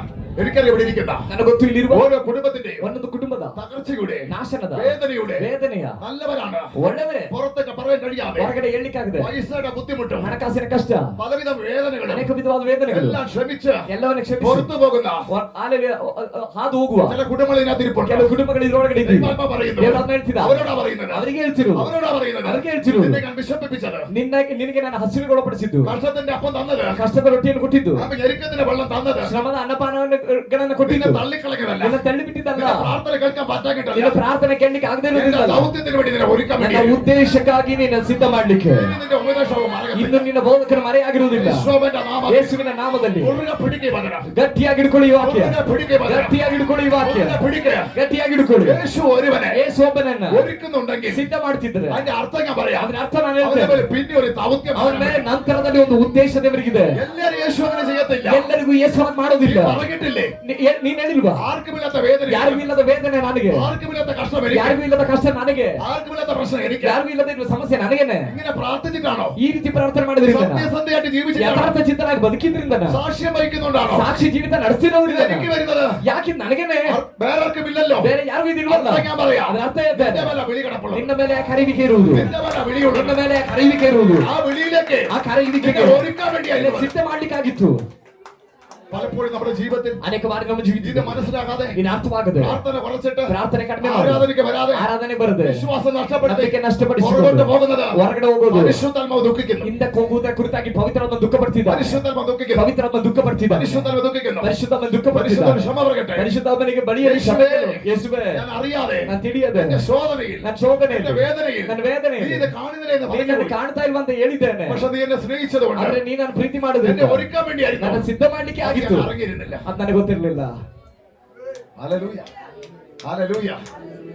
S2: എനിക്കറിയാം ഇവിടെ ഇരിക്കുന്ന
S1: ನನಗೆ ಗೊತ್ತು ಇಲ್ಲಿರುವ
S2: ഓരോ കുടുംബത്തിന്റെയും
S1: ಒಂದೊಂದು ಕುಟುಂಬದ
S2: തകർച്ചയുടെ,
S1: ನಾಶನದ,
S2: വേദനയുടെ,
S1: ವೇದನೆಯ,
S2: നല്ലവരാണ്
S1: ಒಳ್ಳೆಯವರೇ
S2: പുറത്തേക്ക് പറയാൻ കഴിയാതെ
S1: ಹೊರಗಡೆ ಹೇಳಲಿಕ್ಕಾಗದೆ
S2: പൈസയുടെ ബുദ്ധിമുട്ടും
S1: ಹಣಕಾಸಿನ ಕಷ್ಟ,
S2: പലവിധ വേദനകളും
S1: ಅನೇಕ ವಿಧವಾದ ವೇದನೆಗಳು
S2: എല്ലാം ക്ഷമിച്ച്
S1: ಎಲ್ಲವನ್ನ ಕ್ಷಮಿಸಿ
S2: പുറത്തു പോകുന്ന
S1: ಹಾದು ಹೋಗುವ
S2: ചില കുടുംബങ്ങൾ ഇതിനകത്ത് ഇരിപ്പുണ്ട്.
S1: ಕೆಲವು ಕುಟುಂಬಗಳು ಇದರೊಳಗಡೆ ಇದ್ದೀವಿ.
S2: ദൈവാത്മാ പറയുന്നു.
S1: ದೇವರಾತ್ಮ ಹೇಳ್ತಿದ್ದ,
S2: അവരോടാ പറയുന്നത്.
S1: ಅವರಿಗೆ ಹೇಳ್ತಿರುವುದು,
S2: അവരോടാ പറയുന്നത്.
S1: അവರಿಗೆ ಹೇಳ್ತಿರುವುದು,
S2: നിന്നെ ഞാൻ വിശപ്പിപ്പിച്ചത്,
S1: ನಿನಗೆ ನಾನು ಹಸಿವೆಗೊಳಪಡಿಸಿದ್ದು,
S2: കർഷത്തിന്റെ അപ്പം തന്നത്,
S1: ಕಷ್ಟದ ರೊಟ್ಟಿಯನ್ನು ಕೊಟ್ಟಿದ್ದು,
S2: ആമ ഞെരുക്കത്തിന്റെ വെള്ളം തന്നത്,
S1: ಶ್ರಮದ ಅನ್ನಪಾನಗಳನ್ನು ಕೊಟ್ಟಿದ್ದು,
S2: നിന്നെ തള്ളിക്കളഞ്ഞതല്ല,
S1: ನಿನ್ನ ತಳ್ಳಿ ಬಿಟ್ಟಿದ್ದಲ್ಲ,
S2: നിന്റെ പ്രാർത്ഥന കേൾക്കാൻ
S1: ನಿನ್ನ
S2: പറ്റാക്കിട്ടല്ല,
S1: ಪ್ರಾರ್ಥನೆ ಕೇಳಲಿಕ್ಕೆ ಆಗದೆ
S2: നിന്റെ
S1: ಇರುವುದಿಲ್ಲ,
S2: ദൗത്യത്തിന് വേണ്ടി നിന്നെ ഒരുക്കാൻ
S1: ನನ್ನ
S2: വേണ്ടി
S1: ಉದ್ದೇಶಕ್ಕಾಗಿ ನೀನು ಸಿದ್ಧ ಮಾಡ್ಲಿಕ್ಕೆ.
S2: ഇനി നിന്റെ ഉപദേശവും മറക്കത്തില്ല.
S1: ಇನ್ನು ನಿನ್ನ ಬೋಧಕರು ಮರೆಯಾಗಿರುವುದಿಲ್ಲ.
S2: യേശുവിന്റെ നാമത്തിൽ
S1: ಯೇಸುವಿನ ನಾಮದಲ್ಲಿ
S2: മുറുകെ പിടിക്കുക പകരം.
S1: ಗಟ್ಟಿಯಾಗಿ ಹಿಡ್ಕೊಳ್ಳಿ ಈ ವಾಕ್ಯ,
S2: മുറുകെ പിടിക്കുക പകരം.
S1: ಗಟ್ಟಿಯಾಗಿ ಹಿಡ್ಕೊಳ್ಳಿ ಈ ವಾಕ್ಯ,
S2: മുറുകെ പിടിക്കുക.
S1: ಗಟ್ಟಿಯಾಗಿ ಹಿಡ್ಕೊಳ್ಳಿ.
S2: യേശു ഒരുവനെ
S1: ಯೇಸು ಒಬ್ಬನನ್ನ
S2: ഒരുക്കുന്നുണ്ടെങ്കിൽ
S1: ಸಿದ್ಧ ಮಾಡ್ತಿದ್ರೆ
S2: അതിന്റെ അർത്ഥം ഞാൻ പറയാം.
S1: ಅದರ ಅರ್ಥ ನಾನು
S2: അവന്റെ
S1: ಹೇಳ್ತೇನೆ.
S2: ಮೇಲೆ പിന്നെ ഒരു ദൗത്യം
S1: ಅವನ ಮೇಲೆ ನಂತರದಲ್ಲಿ ಒಂದು ಉದ್ದೇಶ ದೇವರಿಗಿದೆ.
S2: എല്ലാരും യേശു അങ്ങനെ ചെയ്യത്തില്ല.
S1: ಎಲ್ಲರಿಗೂ ಯೇಸು ಹಾಗೆ ಮಾಡೋದಿಲ್ಲ.
S2: നീ പറഞ്ഞിട്ടില്ലേ?
S1: ನೀನ್ ಹೇಳಿಲ್ವಾ?
S2: ആർക്കുമില്ലാത്ത വേദന,
S1: ಯಾರಿಗೂ ಇಲ್ಲದ ವೇದನೆ ನನಗೆ,
S2: ആർക്കുമില്ലാത്ത കഷ്ടം എനിക്ക്,
S1: ಯಾರಿಗೂ ಇಲ್ಲದ ಕಷ್ಟ ನನಗೆ,
S2: ആർക്കുമില്ലാത്ത പ്രശ്നം എനിക്ക്.
S1: ಯಾರಿಗೂ ಇಲ್ಲದ ಇರುವ ಸಮಸ್ಯೆ ನನಗೇನೆ.
S2: ഇങ്ങനെ പ്രാർത്ഥിച്ചിട്ടാണോ?
S1: ಈ ರೀತಿ ಪ್ರಾರ್ಥನೆ ಮಾಡಿದ್ರಿಂದ,
S2: സത്യസന്ധയായിട്ട് ജീവിച്ചിട്ടാണോ?
S1: ಯಥಾರ್ಥ ಚಿತ್ತನಾಗಿ ಬದುಕಿದ್ರಿಂದ,
S2: സാക്ഷ്യം വഹിക്കുന്നുണ്ടാണോ?
S1: ಸಾಕ್ಷಿ ಜೀವಿತ
S2: ഇത്
S1: ನಡೆಸ್ತಿರೋದ್ರಿಂದ,
S2: എനിക്ക് വരുന്നത്
S1: ಯಾಕೆ ನನಗೇನೆ,
S2: വേറെ ആർക്കും ഇല്ലല്ലോ.
S1: ಬೇರೆ ಯಾರಿಗೂ ಇದಿಲ್ವಲ್ಲ.
S2: അർത്ഥം ഞാൻ പറയാം.
S1: ಅದರ ಅರ್ಥ ಹೇಳ್ತೇನೆ.
S2: നിന്റെ മേലെ വിളി കിടപ്പുള്ളൂ.
S1: ನಿನ್ನ ಮೇಲೆ ಕರೆಯುವಿಕೆ ಇರುವುದು,
S2: നിന്റെ മേലെ വിളിയുള്ളൂ.
S1: ನಿನ್ನ ಮೇಲೆ ಕರೆಯುವಿಕೆ ಇರುವುದು.
S2: ആ വിളിയിലേക്ക്
S1: ಆ ಕರೆಯುವಿಕೆಗೆ
S2: നിന്നെ ഒരുക്കാൻ വേണ്ടിയായിരുന്നു.
S1: ನಿನ್ನ ಸಿದ್ಧ ಮಾಡ್ಲಿಕ್ಕಾಗಿತ್ತು.
S2: പലപ്പോഴും നമ്മുടെ ജീവിതത്തിൽ
S1: ಅನೇಕ ಬಾರಿ ನಮ್ಮ
S2: ഇത്
S1: ಜೀವಿತ
S2: മനസ്സിലാകാതെ
S1: ನೀನು ಅರ್ಥವಾಗದೆ
S2: പ്രാർത്ഥന കുറച്ചിട്ട്
S1: ಪ್ರಾರ್ಥನೆ ಕಡಿಮೆ ಮಾಡಿ,
S2: ആരാധനയ്ക്ക് വരാതെ
S1: ಆರಾಧನೆ ಬರದೆ
S2: വിശ്വാസം നഷ്ടപ്പെടുത്തി
S1: ನಂಬಿಕೆ ನಷ್ಟಪಡಿಸಿಕೊಂಡು
S2: പുറകോട്ട് പോകുന്നത്
S1: ಹೊರಗಡೆ ಹೋಗೋದು,
S2: പരിശുദ്ധാത്മാവ് ദുഃഖിക്കുന്നു.
S1: ಹಿಂದಕ್ಕೆ ಹೋಗುವುದರ ಕುರಿತಾಗಿ ಪವಿತ್ರಾತ್ಮ ದುಃಖ ಪಡ್ತಿದ್ದ,
S2: പരിശുദ്ധാത്മാവ് ദുഃഖിക്കുന്നു.
S1: ಪವಿತ್ರಾತ್ಮ ದುಃಖ ಪಡ್ತಿದ್ದ,
S2: പരിശുദ്ധാത്മാവ് ദുഃഖിക്കുന്നു.
S1: ಪರಿಶುದ್ಧಾತ್ಮ ದುಃಖ ಪಡ್ತಿದ್ದ.
S2: പരിശുദ്ധ ക്ഷമ പറയട്ടെ.
S1: ಪರಿಶುದ್ಧಾತ್ಮನಿಗೆ ಬಳಿಯಲ್ಲಿ
S2: ಯೇಸುವೇ,
S1: ಯೇಸುವೇ,
S2: ഞാൻ അറിയാതെ
S1: ನಾನು ತಿಳಿಯದೆ
S2: എന്റെ ശോധനയിൽ,
S1: ನನ್ನ ಶೋಧನೆ,
S2: എന്റെ വേദനയിൽ
S1: ನನ್ನ ವೇದನೆ,
S2: നീ ഇത് കാണുന്നില്ല എന്ന്
S1: ನೀನು
S2: പറഞ്ഞു.
S1: ಕಾಣ್ತಾ ಇಲ್ವಾ ಅಂತ ಹೇಳಿದ್ದೇನೆ.
S2: പക്ഷെ നീ എന്നെ സ്നേഹിച്ചതുകൊണ്ട്
S1: ಆದ್ರೆ ನೀ ನಾನು ಪ್ರೀತಿ ಮಾಡೋದ್ರಿಂದ
S2: എന്നെ ഒരുക്കാൻ വേണ്ടിയായിരുന്നു.
S1: ನನ್ನ ಸಿದ್ಧ ಮಾಡ್ಲಿಕ್ಕೆ
S2: അത്
S1: ಆಗಿತ್ತು.
S2: ഞാൻ അറിഞ്ഞിരുന്നില്ല.
S1: ಅದು ನನಗೆ ಗೊತ್ತಿರಲಿಲ್ಲ.
S2: ഹല്ലേലൂയ. ഹല്ലേലൂയ.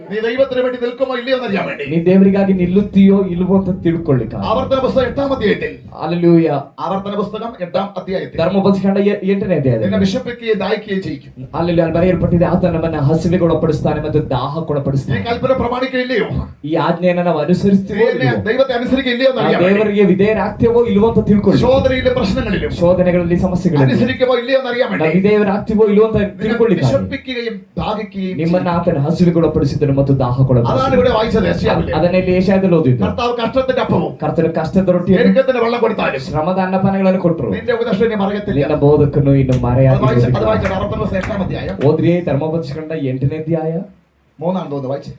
S2: നീ ദൈവത്തിന് വേണ്ടി നിൽക്കുമോ ഇല്ലയോ എന്നറിയാൻ വേണ്ടി
S1: ನೀ ದೇವರಿಗಾಗಿ ನಿಲ್ಲುತ್ತೀಯೋ ಇಲ್ವೋ ಅಂತ ತಿಳ್ಕೊಳ್ಳಿಕ್ಕೆ.
S2: ആവർത്തന പുസ്തകം 8-ാം അധ്യായത്തിൽ,
S1: ഹല്ലേലൂയ.
S2: ആവർത്തന പുസ്തകം 8-ാം ಅಧ್ಯಾಯത്തിൽ
S1: ಧರ್ಮೋಪದೇಶಕಾಂಡ 8ನೇ ಅಧ್ಯಾಯ.
S2: നിന്നെ വിശപ്പിക്കുകയും ദാഹിക്കുകയും ചെയ്യും.
S1: ಅಲ್ಲಿ ಬರೆಯಲ್ಪಟ್ಟಿದೆ, ಆತ ನಮ್ಮನ್ನ ಹಸಿವೆಗೊಳಪಡಿಸ್ತಾನೆ ಮತ್ತು
S2: നീ
S1: ದಾಹಕ್ಕೊಳಪಡಿಸ್ತಾನೆ.
S2: കൽപ്പന പ്രമാണിക്കുകയില്ലയോ?
S1: ಈ ಆಜ್ಞೆಯನ್ನು ನಾವು ಅನುಸರಿಸ್ತೀವೋ
S2: നീ
S1: ಇಲ್ವೋ,
S2: ദൈവത്തെ അനുസരിക്കുകയില്ലയോ
S1: ನಾವು
S2: എന്നറിയാൻ വേണ്ടി
S1: ದೇವರಿಗೆ ವಿಧೇಯರಾಗ್ತೇವೋ ಇಲ್ವೋ ಅಂತ ತಿಳ್ಕೊಳ್ಳಿ.
S2: ശോധനയിലും പ്രശ്നങ്ങളിലും
S1: ಶೋಧನೆಗಳಲ್ಲಿ ಸಮಸ್ಯೆಗಳಲ್ಲಿ
S2: അനുസരിക്കുമോ ഇല്ലയോ എന്നറിയാൻ
S1: ನಾವು
S2: വേണ്ടി
S1: ವಿಧೇಯರಾಗ್ತೀವೋ ಇಲ್ವೋ ಅಂತ
S2: നിന്നെ
S1: ತಿಳ್ಕೊಳ್ಳಿಕ್ಕೆ
S2: വിശപ്പിക്കുകയും ദാഹിക്കുകയും
S1: ನಿಮ್ಮನ್ನ
S2: ചെയ്യും.
S1: ಆತನ ಹಸಿವೆಗೊಳಪಡಿಸಿದನು ಮತ್ತು
S2: അതാണ്
S1: ದಾಹಕ್ಕೊಳಪಡಿಸಿದನು.
S2: ഇവിടെ വായിച്ചത് യെശയ്യാവിൽ.
S1: ಅದನ್ನ ಇಲ್ಲಿ ಏಷಾಯದಲ್ಲಿ ಓದಿದ್ದು.
S2: കർത്താവ് കഷ്ടത്തിന്റെ അപ്പവും
S1: ಕರ್ತನ ಕಷ್ಟದ ರೊಟ್ಟಿಯನ್ನು,
S2: ഞെരുക്കത്തിന്റെ വെള്ളം കൊടുത്താലും
S1: ಶ್ರಮದ ಅನ್ನಪಾನಗಳನ್ನು ಕೊಟ್ಟರು.
S2: നിന്റെ ഉപദേശം ഇനി മറക്കത്തില്ല.
S1: ನಿನ್ನ ಬೋಧಕನು ಇನ್ನು
S2: അത്
S1: ಮರೆಯಾಗಿರುವುದಿಲ್ಲ.
S2: വായിച്ചത് ആവർത്തന പുസ്തകം 8-ാം അധ്യായം
S1: ಓದ್ರಿ ಧರ್ಮೋಪದೇಶಕಾಂಡ 8ನೇ ಅಧ್ಯಾಯ
S2: 3-ാം തോന്നുന്നു വായിച്ചേ.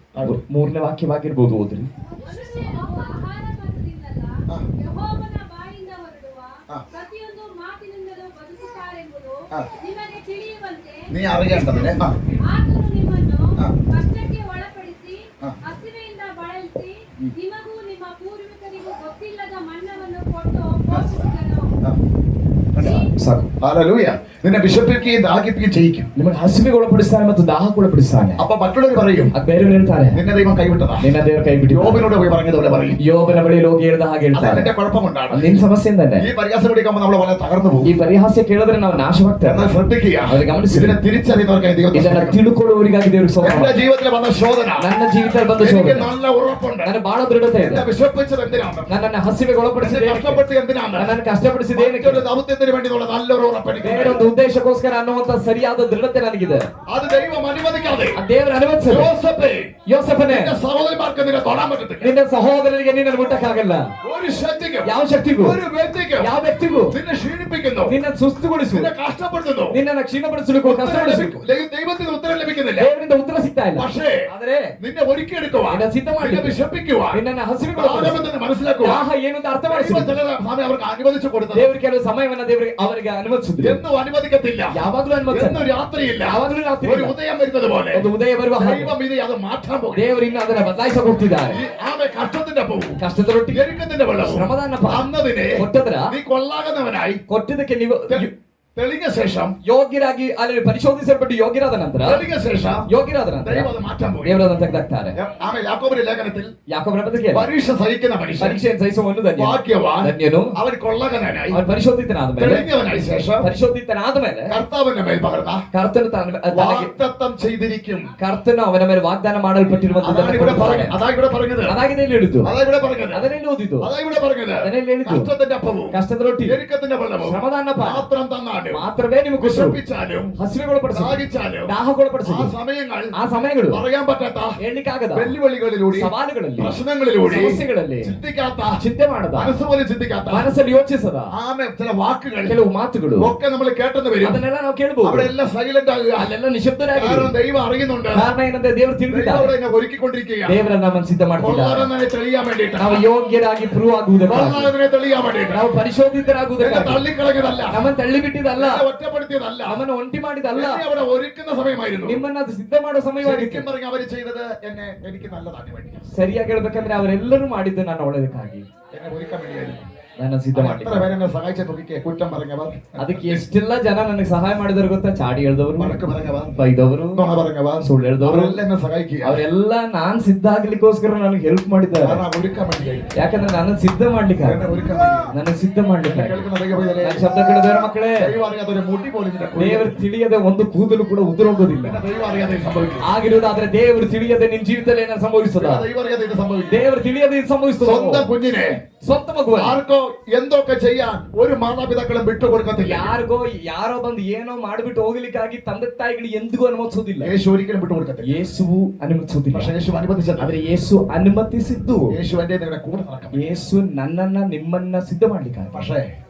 S1: 3ನೇ ವಾಕ್ಯವಾಗಿರ್ಬೋದು, ಓದ್ರಿ.
S3: ಮನುಷ್ಯನು ಆಹಾರ ಮಾತ್ರದಿಂದಲ್ಲ,
S2: ಹಾ.
S3: ಯೆಹೋವನ ಬಾಯಿಂದ ಹೊರಡುವ
S2: ಹಾ.
S3: ಪ್ರತಿಯೊಂದು ಮಾತಿನಿಂದಲೂ ಬದುಕುತ್ತಾರೆಂಬುದು
S2: ಹಾ.
S3: ನಿಮಗೆ ತಿಳಿಯುವಂತೆ
S2: നീ അറിയേണ്ടതിന്
S3: ಆತನು ನಿಮ್ಮನ್ನು
S2: ಹಾ.
S3: ಕಷ್ಟಕ್ಕೆ ಒಳಪಡಿಸಿ
S2: ಹಾ.
S3: ಹಸಿವೆಯಿಂದ ಬಳಲಿಸಿ ನಿಮಗೂ ನಿಮ್ಮ ಪೂರ್ವಿಕರಿಗೂ ಗೊತ್ತಿಲ್ಲದ ಮನ್ನವನ್ನು ಕೊಟ್ಟು ಪೋಷಿಸಿದನು.
S1: ಸಾಕು.
S2: ഹല്ലേലൂയ. നിന്നെ വിശപ്പിക്കുകയും ദാഹിക്കുകയും ചെയ്യിക്കും.
S1: ನಿಮಗೆ ಹಸಿವೆಗೊಳಪಡಿಸ್ತಾನೆ ಮತ್ತು ದಾಹಕ್ಕೊಳಪಡಿಸ್ತಾನೆ.
S2: അപ്പൊ മറ്റുള്ളവർ പറയും
S1: ಅದು ಬೇರೆಯವರು ಹೇಳ್ತಾರೆ,
S2: നിന്നെ ദൈവം കൈവിട്ടതാ.
S1: ನಿನ್ನ ದೇವರ ಕೈ ಬಿಟ್ಟು
S2: യോബിനോട് പോയി പറഞ്ഞതുപോലെ പറയും.
S1: ಯೋಬನ ಬಳಿಯಲ್ಲಿ ಹೋಗಿ ಹೇಳಿದ ಹಾಗೆ
S2: അത്
S1: ಹೇಳ್ತಾರೆ.
S2: അതിന്റെ കുഴപ്പമുണ്ടാണ്.
S1: ಅದು ನಿನ್ನ ಸಮಸ್ಯೆಯಿಂದ തന്നെ.
S2: ഈ പരിഹാസം പിടിക്കുമ്പോൾ നമ്മൾ വളരെ തകർന്നു പോകും.
S1: ಈ ಪರಿಹಾಸ್ಯ ಕೇಳಿದ್ರೆ ನಾವು ನಾಶವಾಗ್ತೇವೆ.
S2: എന്നാൽ ശ്രദ്ധിക്കുക,
S1: അവരെ ಗಮನಿಸಿ,
S2: ഇതിനെ തിരിച്ചറിയുന്നവർക്കായി ദൈവത്തെ
S1: ಇದನ್ನ
S2: സ്തുതിക്കണം.
S1: ತಿಳ್ಕೊಳ್ಳುವವರಿಗಾಗಿ ದೇವರು ಸ್ತೋತ್ರ
S2: എന്റെ
S1: ಮಾಡಿ.
S2: ജീവിതത്തിൽ വന്ന ശോധന
S1: ನನ್ನ ಜೀವಿತದಲ್ಲಿ ಬಂದ
S2: എനിക്ക്
S1: ಶೋಧನೆ
S2: നല്ല ഉറപ്പുണ്ട്.
S1: ನನಗೆ ಬಹಳ ದೃಢತೆ ಇದೆ.
S2: എന്നെ വിശപ്പിച്ചത് എന്തിനാണ്?
S1: ನನ್ನನ್ನು
S2: എന്നെ
S1: ಹಸಿವೆಗೊಳಪಡಿಸಿದೆ,
S2: കഷ്ടപ്പെടുത്തി എന്തിനാണ്?
S1: ನನ್ನನ್ನು ಕಷ್ಟಪಡಿಸಿದೆ,
S2: മറ്റൊരു ദൗത്യത്തിന് വേണ്ടിയുള്ള നല്ലൊരു ഉറപ്പ് എനിക്ക്
S1: ಬೇರೊಂದು ಉದ್ದೇಶಕ್ಕೋಸ್ಕರ ಅನ್ನುವಂತ ಸರಿಯಾದ ದೃಢತೆ ನನಗಿದೆ.
S2: അത് ദൈവം അനുവദിക്കാതെ
S1: ಆ ದೇವರ ಅನುಮತಿಸಲು
S2: യോസേഫേ,
S1: ಯೋಸೇಫನೇ,
S2: നിന്റെ സഹോദരന്മാർക്ക് നിന്നെ തൊടാൻ പറ്റത്തില്ല.
S1: ನಿನ್ನ ಸಹೋದರರಿಗೆ ನಿನ್ನನ್ನು ಮುಟ್ಟಕ್ಕಾಗಲ್ಲ.
S2: ഒരു ശക്തിക്കും
S1: ಯಾವ ಶಕ್ತಿಗೂ
S2: ഒരു വ്യക്തിക്കും
S1: ಯಾವ ವ್ಯಕ್ತಿಗೂ
S2: നിന്നെ ക്ഷീണിപ്പിക്കുന്നു,
S1: ನಿನ್ನ ಸುಸ್ತುಗೊಳಿಸು,
S2: നിന്നെ കഷ്ടപ്പെടുത്തുന്നു,
S1: ನಿನ್ನನ್ನು ಕ್ಷೀಣಪಡಿಸಲಿಕ್ಕೂ ಕಷ್ಟಪಡಿಸು.
S2: ദൈവത്തിന് ഉത്തരം ലഭിക്കുന്നില്ല.
S1: ದೇವರಿಂದ ಉತ್ತರ ಸಿಗ್ತಾ ಇಲ್ಲ.
S2: പക്ഷേ
S1: ಆದ್ರೆ
S2: നിന്നെ ഒരുക്കിയെടുക്കുവാൻ,
S1: ನಿನ್ನ ಸಿದ್ಧ
S2: നിന്നെ
S1: ಮಾಡಿ
S2: വിശപ്പിക്കുവാൻ,
S1: ನಿನ್ನನ್ನು ಹಸಿರುಗೊಳಿಸು,
S2: ആരംഭത്തിന് മനസ്സിലാക്കുവാൻ
S1: ದಾಹ ಏನು ಅಂತ ಅರ್ಥ ಮಾಡಿಸು.
S2: ദൈവം ചില സമയം അവർക്ക് അനുവദിച്ചു കൊടുത്തത്
S1: ದೇವರು ಕೆಲವು ಸಮಯವನ್ನ ದೇವರಿಗೆ ಅವರಿಗೆ ಅನುಮತಿಸಿದ್ರು.
S2: എന്നും അനുവദിക്കത്തില്ല,
S1: ಯಾವಾಗಲೂ ಅನುಮತಿಸಲ್ಲ.
S2: എന്നും രാത്രിയില്ല,
S1: ಯಾವಾಗಲೂ ರಾತ್ರಿ
S2: ഒരു ഉദയം വരുന്നത് പോലെ
S1: ಒಂದು ಉದಯ ಬರುವ ಹಾಗೆ
S2: ദൈവം ഇത് അത് മാറ്റാൻ പോകും.
S1: ದೇವರು ಇನ್ನು ಅದನ್ನ ಬದಲಾಯಿಸಕ್ಕೆ ಹೋಗ್ತಿದ್ದಾರೆ.
S2: ആമേ കഷ്ടത്തിന്റെ പോവും,
S1: ಕಷ್ಟದ ರೊಟ್ಟಿಗೆ
S2: ഞെരുക്കത്തിന്റെ വെള്ളവും
S1: ಶ್ರಮದಾನ
S2: അന്നതിനെ
S1: ಕೊಟ್ಟದ್ರ
S2: നീ കൊള്ളാകുന്നവനായി
S1: ಕೊಟ್ಟಿದ್ದಕ್ಕೆ ನೀವು
S2: തെളിഞ്ഞ ശേഷം,
S1: ಯೋಗ್ಯರಾಗಿ ಅಲ್ಲಿ ಪರಿಶೋಧಿಸಲ್ಪಟ್ಟು ಯೋಗ್ಯರಾದ ನಂತರ
S2: തെളിഞ്ഞ ശേഷം
S1: ಯೋಗ್ಯರಾದ ನಂತರ
S2: ദൈവം അത് മാറ്റാൻ പോകും.
S1: ದೇವರು ಅದನ್ನು ತೆಗೆದಾಕ್ತಾರೆ.
S2: ആമേ യാക്കോബിന്റെ ലേഖനത്തിൽ
S1: ಯಾಕೋಬನ ಬದಲಿಗೆ
S2: പരീക്ഷ സഹിക്കുന്ന മനുഷ്യൻ
S1: ಪರೀಕ್ಷೆಯನ್ನು ಸಹಿಸುವವನು ಧನ್ಯನು.
S2: ഭാഗ്യവാൻ,
S1: ಧನ್ಯನು.
S2: അവൻ കൊള്ളകനായി
S1: ಅವನು ಪರಿಶೋಧಿತನಾದ ಮೇಲೆ
S2: തെളിഞ്ഞവനായി ശേഷം
S1: ಪರಿಶೋಧಿತನಾದ ಮೇಲೆ
S2: കർത്താവിന്റെ മേൽ പകർന്ന
S1: ಕರ್ತನು ತನಗೆ
S2: വാഗ്ദത്തം ചെയ്തിരിക്കും.
S1: ಕರ್ತನು ಅವನ ಮೇಲೆ ವಾಗ್ದಾನ ಮಾಡಲ್ಪಟ್ಟಿರುವಂತದ್ದನ್ನು
S2: അതാ ഇവിടെ
S1: ಕೊಡುತ್ತಾನೆ.
S2: പറഞ്ഞത്,
S1: ಅದಾಗಿದೆ ಇಲ್ಲಿ ಹೇಳಿದ್ದು,
S2: അതാ ഇവിടെ പറഞ്ഞത്,
S1: ಅದನ್ನೆಲ್ಲಿ ಓದಿದ್ದು,
S2: അതാ ഇവിടെ പറഞ്ഞത്.
S1: ಅದನ್ನೆಲ್ಲಿ ಹೇಳಿದ್ದು.
S2: കഷ്ടത്തിന്റെ അപ്പവും
S1: ಕಷ್ಟದ ರೊಟ್ಟಿ
S2: ഞെരുക്കത്തിന്റെ വെള്ളവും
S1: ಶ್ರಮದಾನಪ್ಪ
S2: മാത്രം തന്നാലും
S1: ಮಾತ್ರವೇ ನಿಮಗೆ ಕೊಟ್ಟರು.
S2: വിശപ്പിച്ചാലും
S1: ಹಸಿರುಗೊಳಪಡಿಸಿ
S2: ദാഹിച്ചാലും ആ
S1: ದಾಹಗೊಳಪಡಿಸಿ
S2: സമയങ്ങൾ
S1: ಆ ಸಮಯಗಳು
S2: പറയാൻ പറ്റാത്ത
S1: ಹೇಳಲಿಕ್ಕಾಗದ
S2: വെല്ലുവിളികളിലൂടെ
S1: ಸವಾಲುಗಳಲ್ಲಿ
S2: പ്രശ്നങ്ങളിലൂടെ
S1: ಸಮಸ್ಯೆಗಳಲ್ಲಿ
S2: ചിന്തിക്കാത്ത
S1: ಚಿಂತೆ ಮಾಡದ
S2: മനസ്സ് പോലും ചിന്തിക്കാത്ത
S1: ಮನಸ್ಸಲ್ಲಿ ಯೋಚಿಸದ
S2: ആമേ ചില വാക്കുകൾ
S1: ಕೆಲವು ಮಾತುಗಳು
S2: ഒക്കെ നമ്മൾ കേട്ടെന്ന് വരും.
S1: ಅದನ್ನೆಲ್ಲ ನಾವು ಕೇಳಬಹುದು.
S2: അവിടെ എല്ലാം സൈലന്റ് ആകുക.
S1: ಅಲ್ಲೆಲ್ಲ ನಿಶಬ್ದರಾಗಿ,
S2: കാരണം ദൈവം അറിയുന്നുണ്ട്,
S1: ಕಾರಣ ಏನಂದ್ರೆ ದೇವರು
S2: ദൈവം
S1: ತಿಳಿದಿದ್ದಾರೆ.
S2: അവിടെ എന്നെ ഒരുക്കിക്കൊണ്ടിരിക്കുകയാണ്.
S1: ದೇವರ ನಮ್ಮನ್ನು ಸಿದ್ಧ ಮಾಡ್ತಿದ್ದಾರೆ.
S2: കൊള്ളാകുന്നതിനെ തെളിയാൻ വേണ്ടിയിട്ട്,
S1: ನಾವು ಯೋಗ್ಯರಾಗಿ ಪ್ರೂವ್ ಆಗುವುದಕ್ಕಾಗಿ,
S2: കൊള്ളാകുന്നതിനെ തെളിയാൻ വേണ്ടിയിട്ട്,
S1: ನಾವು
S2: എന്നെ
S1: ಪರಿಶೋಧಿತರಾಗುವುದಕ್ಕಾಗಿ,
S2: തള്ളിക്കളഞ്ഞതല്ല,
S1: ನಮ್ಮನ್ನು ತಳ್ಳಿಬಿಟ್ಟಿದ್ದಲ್ಲ,
S2: എന്നെ ഒറ്റപ്പെടുത്തിയതല്ല,
S1: ನಮ್ಮನ್ನು ಒಂಟಿ ಮಾಡಿದಲ್ಲ,
S2: എന്നെ അവിടെ ഒരുക്കുന്ന സമയമായിരുന്നു.
S1: ನಿಮ್ಮನ್ನ ಅದು ಸಿದ್ಧ ಮಾಡೋ ಸಮಯವಾಗಿತ್ತು.
S2: ശരിക്കും പറഞ്ഞ അവര് ചെയ്തത് എനിക്ക് നല്ലതാണ് വേണ്ടിയാണ്,
S1: ಸರಿಯಾಗಿ ಹೇಳ್ಬೇಕಂದ್ರೆ ಅವರೆಲ್ಲರೂ ಮಾಡಿದ್ದು ನನ್ನ ಒಳ್ಳೆದಕ್ಕಾಗಿ,
S2: എന്നെ ഒരുക്കാൻ വേണ്ടിയായിരുന്നു.
S1: ನನ್ನ ಸಿದ್ಧ
S2: എത്ര
S1: ಮಾಡ್ಲಿಕ್ಕೆ.
S2: പേരെന്നെ സഹായിച്ച നോക്കിക്കേ, കുറ്റം പറഞ്ഞവർ,
S1: ಅದಕ್ಕೆ ಎಷ್ಟೆಲ್ಲ ಜನ ನನಗೆ ಸಹಾಯ ಮಾಡಿದ್ರು ಗೊತ್ತಾ? ಚಾಡಿ ಹೇಳ್ದವರು,
S2: വഴക്ക് പറഞ്ഞവർ,
S1: ಬೈದವರು,
S2: നുണ പറഞ്ഞവർ,
S1: ಸುಳ್ಳು ಹೇಳ್ದವರು,
S2: അവരെല്ലാം എന്നെ സഹായിക്കുക.
S1: ಅವರೆಲ್ಲ ನಾನ್ ಸಿದ್ಧ ಆಗ್ಲಿಕ್ಕೋಸ್ಕರ ನನಗೆ ಹೆಲ್ಪ್ ಮಾಡಿದ್ದಾರೆ.
S2: കാരണം ഒരുക്കാൻ വേണ്ടിയായിരുന്നു,
S1: ಯಾಕಂದ್ರೆ ನನ್ನ ಸಿದ್ಧ ಮಾಡ್ಲಿಕ್ಕೆ,
S2: എന്നെ ഒരുക്കാൻ വേണ്ടിയായിരുന്നു.
S1: ನನಗೆ ಸಿದ್ಧ ಮಾಡ್ಲಿಕ್ಕೆ.
S2: കേൾക്കുന്ന ദൈവമേ,
S1: ನನ್ನ ಶಬ್ದ ಕೇಳಿದವರ ಮಕ್ಕಳೇ,
S2: ദൈവം അറിയാതെ ഒരു മുടി പോലും നിന്റെ കുഴിയിൽ
S1: ದೇವರು ತಿಳಿಯದೆ ಒಂದು ಕೂದಲು ಕೂಡ ಉದುರೋಗೋದಿಲ್ಲ.
S2: പിന്നെ ദൈവം അറിയാതെ ഇത് സംഭവിക്കും.
S1: ಆಗಿರುವುದಾದ್ರೆ ದೇವರು ತಿಳಿಯದೆ ನಿನ್ ಜೀವಿತದಲ್ಲಿ ಏನಾದ್ರು ಸಂಭವಿಸ್ತದ?
S2: പിന്നെ ദൈവം അറിയാതെ ഇത് സംഭവിക്കും.
S1: ದೇವರು ತಿಳಿಯದೆ ಇದು ಸಂಭವಿಸ್ತದ.
S2: സ്വന്തം കുഞ്ഞിനെ
S1: ಸ್ವಂತ ಮಗುವ
S2: ആർക്കോ എന്തൊക്കെ ചെയ്യാൻ ഒരു മാതാപിതാക്കളും വിട്ടുകൊടുക്കത്തില്ല.
S1: ಯಾರಿಗೋ ಯಾರೋ ಬಂದು ಏನೋ ಮಾಡ್ಬಿಟ್ಟು ಹೋಗ್ಲಿಕ್ಕಾಗಿ ತಂದೆ ತಾಯಿಗಳು ಎಂದಿಗೂ ಅನುಮತಿಸೋದಿಲ್ಲ.
S2: യേശു ഒരിക്കലും വിട്ടുകൊടുക്കത്തില്ല.
S1: ಯೇಸುವು ಅನುಮತಿಸೋದಿಲ್ಲ.
S2: പക്ഷേ യേശു അനുവദിച്ചത്,
S1: ಆದ್ರೆ ಯೇಸು ಅನುಮತಿಸಿದ್ದು
S2: യേശു എന്റെ നിങ്ങളുടെ കൂടെ നടക്കാം.
S1: ಯೇಸು ನನ್ನನ್ನ ನಿಮ್ಮನ್ನ ಸಿದ್ಧ ಮಾಡ್ಲಿಕ್ಕಾಗಿ.
S2: പക്ഷേ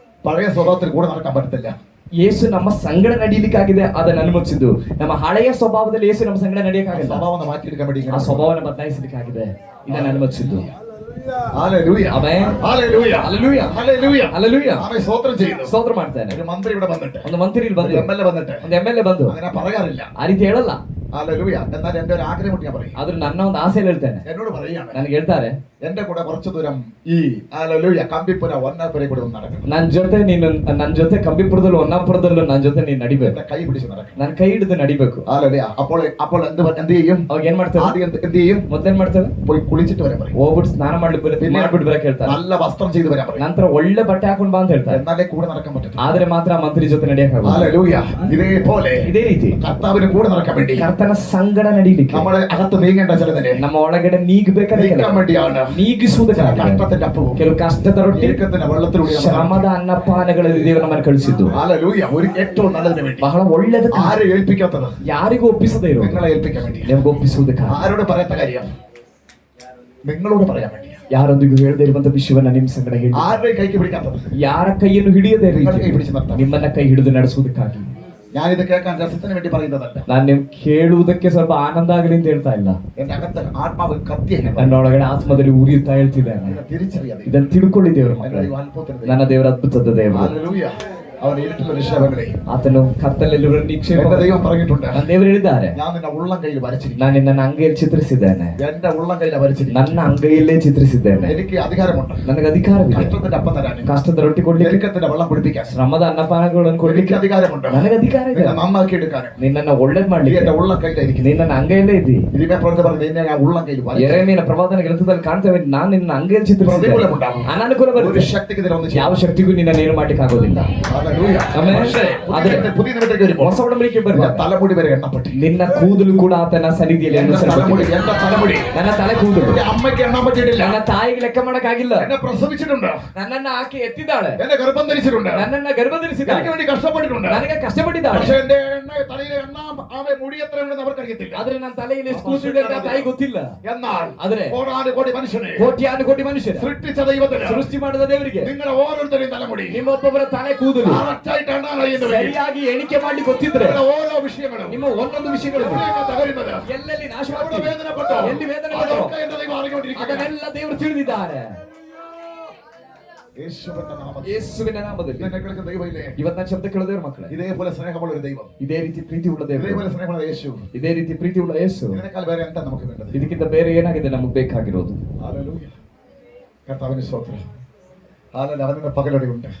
S2: പഴയ സ്വഭാവത്തിൽ കൂടെ നടക്കാൻ പറ്റത്തില്ല.
S1: ಯೇಸು ನಮ್ಮ ಸಂಗಡ ನಡೀಲಿಕ್ಕಾಗಿದೆ, ಅದನ್ನ ಅನುಮತಿಸಿದ್ದು. ನಮ್ಮ ಹಳೆಯ ಸ್ವಭಾವದಲ್ಲಿ ಯೇಸು ನಮ್ಮ ಸಂಗಡ ನಡೆಯಕ್ಕಾಗಲ್ಲ.
S2: സ്വഭാവം മാറ്റിയെടുക്കാൻ വേണ്ടി
S1: ಆ ಸ್ವಭಾವನ ಬದಲಾಯಿಸಲಿಕ್ಕಾಗಿದೆ, ಇದನ್ನ ಅನುಮತಿಸಿದ್ದು.
S2: ഹല്ലേലൂയ,
S1: ಆಮೆನ್,
S2: ഹല്ലേലൂയ,
S1: ಹಲ್ಲೆಲೂಯ,
S2: ഹല്ലേലൂയ,
S1: ഹല്ಲೆലൂയ.
S2: ആമേൻ. സ്തോത്രം ചെയ്യുന്നു.
S1: ಸ್ತೋತ್ರ ಮಾಡ್ತೇನೆ.
S2: ഒരു മന്ത്രി ഇവിടെ വന്നിട്ട്,
S1: ಒಂದು ಮಂತ್ರಿ ಇಲ್ಲಿ ಬಂದು,
S2: ഒരു എംഎൽഎ വന്നിട്ട്
S1: ಒಂದು MLA ಬಂದು
S2: അങ്ങനെ പറയാറില്ല.
S1: ಆ ರೀತಿ ಹೇಳಲ್ಲ.
S2: ഹല്ലേലൂയ. എന്നാൽ എന്റെ ഒരു ആഗ്രഹം കൊണ്ട് ഞാൻ പറയും.
S1: ಆದ್ರೂ ನನ್ನ ಒಂದು ಆಸೆಯಲ್ಲಿ ಹೇಳ್ತೇನೆ.
S2: എന്നോട് പറയാണ്,
S1: ನನಗೆ ಹೇಳ್ತಾರೆ,
S2: എന്റെ കൂടെ കുറച്ചു ദൂരം ഈ ഹല്ലേലൂയ കമ്പിപ്പുര ഒന്നാപ്പുര കൂടെ ഒന്ന് നടക്കണം.
S1: ನನ್ನ ಜೊತೆ ಕಂಬಿಪುರದಲ್ಲೂ ಹೊನ್ನಾಪುರದಲ್ಲೂ ನನ್ನ ಜೊತೆ ನೀನ್ ನಡಿಬೇಕು.
S2: എന്റെ കൈ പിടിച്ച് നടക്കണം.
S1: ನನ್ನ കೈ ಹಿಡಿದು നಡಿಬೇಕು.
S2: ഹല്ലേലൂയ. അപ്പോൾ എന്ത് ചെയ്യും?
S1: ಅವಾಗ ಏನ್ ಮಾಡ್ತೇವೆ?
S2: ആദ്യം എന്ത് ചെയ്യും?
S1: ಮೊದ್ಲೇನ್ ಮಾಡ್ತೇವೆ?
S2: പോയി കുളിച്ചിട്ട് വരാൻ പറയും.
S1: ಹೋಗ್ಬಿಟ್ಟು ಸ್ನಾನ ಮಾಡ್ಬಿಟ್ಟು ಬರಕ್ ಹೇಳ್ತಾರೆ.
S2: നല്ല വസ്ത്രം ചെയ്ത് വരാൻ പറയും.
S1: ನಂತರ ಒಳ್ಳೆ ಬಟ್ಟೆ ಹಾಕೊಂಡ್ ಬಾ ಅಂತ ಹೇಳ್ತಾರೆ.
S2: എന്നാലേ കൂടെ നടക്കാൻ പറ്റും.
S1: ಆದ್ರೆ ಮಾತ್ರ ಆ ಮಂತ್ರಿ ಜೊತೆ ನಡೆಯಕ್ಕಾಗಲ್ಲ.
S2: ഹല്ലേലൂയ. ഇതേപോലെ
S1: ಇದೇ ರೀತಿ
S2: കർത്താവിന് കൂടെ നടക്കാൻ വേണ്ടി
S1: ಕರ್ತನ ಸಂಗಡ ನಡೀಲಿಕ್ಕೆ
S2: നമ്മുടെ അകത്ത് നീങ്ങേണ്ട ചിലതിനെ
S1: ನಮ್ಮ ಒಳಗಡೆ ನೀಗಬೇಕಾದ
S2: നീക്കാൻ വേണ്ടിയാണ്
S1: ನೀಗಿಸುವುದಕ್ಕಾಗಿ
S2: കഷ്ടത്തിന്റെ അപ്പവും
S1: ಕೆಲವು ಕಷ್ಟದ ರೊಟ್ಟಿ,
S2: ഞെരുക്കത്തിന്റെ വെള്ളത്തിലൂടെ
S1: ಶ್ರಮದ ಅನ್ನಪಾನಗಳಲ್ಲಿ ದೇವರು ನಮ್ಮನ್ನು ಕಳಿಸಿದ್ದು.
S2: ഹല്ലേലൂയ. ഒരു ഏറ്റവും നല്ലതിന് വേണ്ടി,
S1: ಬಹಳ ಒಳ್ಳೆದ,
S2: ആരെ ഏൽപ്പിക്കാത്തത്
S1: ಯಾರಿಗೂ ಒಪ್ಪಿಸದೇ ಇರೋ
S2: നിങ്ങളെ ഏൽപ്പിക്കാൻ വേണ്ടി,
S1: ನಿಮ್ಗೆ ಒಪ್ಪಿಸುವುದಕ್ಕಾಗಿ,
S2: ആരോട് പറയാത്ത കാര്യം നിങ്ങളോട് പറയാൻ വേണ്ടി,
S1: ಯಾರೊಂದಿಗೂ ಹೇಳದೇ ಇರುವಂತ ವಿಷಯವನ್ನ ನಿಮ್ ಸಂಗಡ ಹೇಳಿ,
S2: ആരുടെ കൈക്ക് പിടിക്കാത്തത്
S1: ಯಾರ ಕೈಯನ್ನು ಹಿಡಿಯದೇ
S2: നിങ്ങളുടെ കൈ പിടിച്ച് നിർത്താം.
S1: ನಿಮ್ಮನ್ನ ಕೈ ಹಿಡಿದು ನಡೆಸುವುದಕ್ಕಾಗಿ.
S2: ഞാനിത് കേൾക്കാൻ രസത്തിന് വേണ്ടി പറയുന്നതല്ല.
S1: ನಾನು ನಿಮ್ ಕೇಳುವುದಕ್ಕೆ ಸ್ವಲ್ಪ ಆನಂದ ಆಗಲಿ ಅಂತ ಹೇಳ್ತಾ ಇಲ್ಲ.
S2: എന്റെ അകത്ത് ആത്മാവ് കത്തിയെ
S1: ನನ್ನ ಒಳಗಡೆ ಆತ್ಮದಲ್ಲಿ ಉರಿಯುತ್ತಾ ಹೇಳ್ತಿದ್ದೇನೆ.
S2: തിരിച്ചറിയാതെ
S1: ಇದನ್ನು ತಿಳ್ಕೊಳ್ಳಿ ದೇವರು ಮಕ್ಕಳೇ.
S2: അത്ഭുതത്തിന്
S1: ನನ್ನ ದೇವರ ಅದ್ಭುತದ ದೇವರು.
S2: ഹല്ലേലൂയ. അവൻ ഇരുട്ടുള്ള നിക്ഷേപങ്ങളെ
S1: ಆತನು ಕತ್ತಲೆಲ್ಲರೂ ನಿಕ್ಷೇಪ.
S2: എന്റെ ദൈവം പറഞ്ഞിട്ടുണ്ട്,
S1: ನನ್ನ ದೇವರು ಹೇಳಿದ್ದಾರೆ,
S2: ഞാൻ നിന്നെ ഉള്ളം കയ്യിൽ വരച്ചിരിക്കും.
S1: ನಾನು ನಿನ್ನ ಅಂಗೈಯಲ್ಲಿ ಚಿತ್ರಿಸಿದ್ದೇನೆ.
S2: എന്റെ ഉള്ളം കയ്യിലെ വരച്ചിരിക്കും.
S1: ನನ್ನ ಅಂಗೈಯಲ್ಲೇ ಚಿತ್ರಿಸಿದ್ದೇನೆ.
S2: എനിക്ക് അധികാരമുണ്ട്.
S1: ನನಗೆ ಅಧಿಕಾರವಿದೆ.
S2: കഷ്ടത്തിന്റെ അപ്പം തരാനും,
S1: ಕಷ್ಟದ ರೊಟ್ಟಿ ಕೊಡ್ಲಿಕ್ಕೆ,
S2: ഞെരുക്കത്തിന്റെ വെള്ളം കുടിപ്പിക്കാൻ
S1: ಶ್ರಮದ ಅನ್ನಪಾನಗಳನ್ನು
S2: എനിക്ക്
S1: ಕೊಡ್ಲಿಕ್ಕೆ
S2: അധികാരമുണ്ട്.
S1: ನನಗೆ ಅಧಿಕಾರ ಇದೆ.
S2: നിന്നെ നന്നാക്കി എടുക്കാനും
S1: ನಿನ್ನನ್ನ ಒಳ್ಳೇದ್
S2: നീ
S1: ಮಾಡ್ಲಿಕ್ಕೆ
S2: എന്റെ ഉള്ളം കയ്യിലായിരിക്കും.
S1: ನೀನ್ ನನ್ನ ಅಂಗೈಯಲ್ಲೇ ಇದ್ದಿ.
S2: ഇതിനെ പറഞ്ഞ് പറഞ്ഞ് നിന്നെ ഞാൻ ഉള്ളം കയ്യിൽ വരച്ചിരിക്കും.
S1: ಯೆರೆಮೀಯನ ಪ್ರವಾದನ ಗ್ರಂಥದಲ್ಲಿ ಕಾಣ್ತೇವೆ, ನಾನು ನಿನ್ನ ಅಂಗೈಯಲ್ಲಿ ಚಿತ್ರಿಸಿದ್ದೇನೆ. ಅನಾನುಕೂಲ
S2: ഒരു
S1: ಬರುತ್ತೆ,
S2: ശക്തിക്ക് ഇതിനെ ഒന്നും
S1: ಯಾವ ಶಕ್ತಿಗೂ ನಿನ್ನ ಏನು ಮಾಡ್ಲಿಕ್ಕೆ ಆಗೋದಿಲ್ಲ.
S2: ഹല്ലേലൂയ.
S1: ആമേൻ.
S2: പക്ഷേ
S1: അതെ.
S2: പുതിയ നിമിത്തേക്ക് വരുമ്പോൾ
S1: ಹೊಸ ಒಡಂಬಡಿಕೆ ಬರುವಾಗ
S2: തലമുടി വരെ എണ്ണപ്പെട്ടി.
S1: ನಿನ್ನ ಕೂದಲು ಕೂಡ ಆತನ ಸನ್ನಿಧಿಯಲ್ಲಿ
S2: എന്റെ
S1: ಎಣಿಸಲ್ಪಟ್ಟಿದೆ.
S2: തലമുടി
S1: ನನ್ನ ತಲೆ ಕೂದಲು
S2: എന്റെ അമ്മയ്ക്ക് എണ്ണാൻ പറ്റിയിട്ടില്ല.
S1: ನನ್ನ ತಾಯಿಗೆ ಲೆಕ್ಕ ಮಾಡಕ್ಕಾಗಿಲ್ಲ.
S2: എന്നെ പ്രസവിച്ചിട്ടുണ്ട്,
S1: ನನ್ನನ್ನ ಆಕೆ ಎತ್ತಿದ್ದಾಳೆ,
S2: എന്നെ ഗർഭം ധരിച്ചിട്ടുണ്ട്,
S1: ನನ್ನನ್ನ ಗರ್ಭಧರಿಸಿದ್ದಾಳೆ,
S2: എനിക്ക് വേണ്ടി കഷ്ടപ്പെട്ടിട്ടുണ്ട്.
S1: ನನಗೆ കഷ്ടಪಟ್ಟಿದ್ದಾಳೆ.
S2: പക്ഷേ എന്റെ തലയിലെ എണ്ണ മുടി എത്ര ഉണ്ടെന്ന് അവർക്കറിയത്തില്ല.
S1: ಆದ್ರೆ ನನ್ನ ತಲೆಯಲ್ಲಿ ಎಷ್ಟು ಕೂದಲಿದೆ ಅಂತ ತಾಯಿ ಗೊತ್ತಿಲ್ಲ.
S2: എന്നാൽ
S1: ಆದ್ರೆ
S2: കോടാനുകോടി മനുഷ്യനെ
S1: ಕೋಟ್ಯಾನುಕೋಟಿ ಮನುಷ್ಯರು
S2: സൃഷ്ടിച്ച ദൈവത്തിന്
S1: ಸೃಷ್ಟಿ ಮಾಡಿದ ದೇವರಿಗೆ
S2: നിങ്ങളുടെ ഓരോരുത്തരെയും തലമുടി
S1: ನಿಮ್ಮೊಬ್ಬೊಬ್ಬರ ತಲೆ ಕೂದಲು
S2: കറക്റ്റായിട്ട് എണ്ണാൻ കഴിയുന്നവരെങ്കിൽ
S1: ಸರಿಯಾಗಿ ಎಣಿಕೆ ಮಾಡಿ ಗೊತ್ತಿದ್ರೆ
S2: നിങ്ങളുടെ ഓരോ വിഷയങ്ങളും
S1: ನಿಮ್ಮ ಒಂದೊಂದು ವಿಷಯಗಳು
S2: എവിടെയൊക്കെ തകരുന്നത്,
S1: ಎಲ್ಲೆಲ್ಲಿ
S2: എവിടെ
S1: ನಾಶವಾಗ್ತದೆ,
S2: വേദനപ്പെട്ടോ,
S1: ಎಲ್ಲಿ ವೇದನೆ ಪಟ್ಟೋ,
S2: അതൊക്കെ എന്റെ ദൈവം അറിഞ്ഞുകൊണ്ടിരിക്കുകയാണ്.
S1: ಅದನ್ನೆಲ್ಲ ದೇವರು ತಿಳಿದಿದ್ದಾರೆ.
S2: യേശുവിന്റെ നാമത്തിൽ
S1: ಯೇಸುವಿನ ನಾಮದಲ್ಲಿ
S2: എന്നെ കേൾക്കുന്ന ദൈവമില്ലേ,
S1: ಇವತ್ತು ನಾನು ಶಬ್ದ ಕೇಳೋದೇವ್ರ ಮಕ್ಕಳೇ,
S2: ഇതേപോലെ സ്നേഹമുള്ള ഒരു ദൈവം,
S1: ಇದೇ ರೀತಿ ಪ್ರೀತಿ ಉಳ್ಳ ದೇವರು,
S2: ഇതേപോലെ സ്നേഹമുള്ള യേശു,
S1: ಇದೇ ರೀತಿ ಪ್ರೀತಿ ಉಳ್ಳ ಯೇಸು,
S2: ഇതിനേക്കാൾ വേറെ എന്താ നമുക്ക് വേണ്ടത്?
S1: ಇದಕ್ಕಿಂತ ಬೇರೆ ಏನಾಗಿದೆ ನಮಗೆ ಬೇಕಾಗಿರೋದು?
S2: ഹല്ലേലൂയ. കർത്താവിന് സ്തോത്രം. ഹല്ലേലൂയ. അവന്റെ പകലൊടി ഉണ്ട്,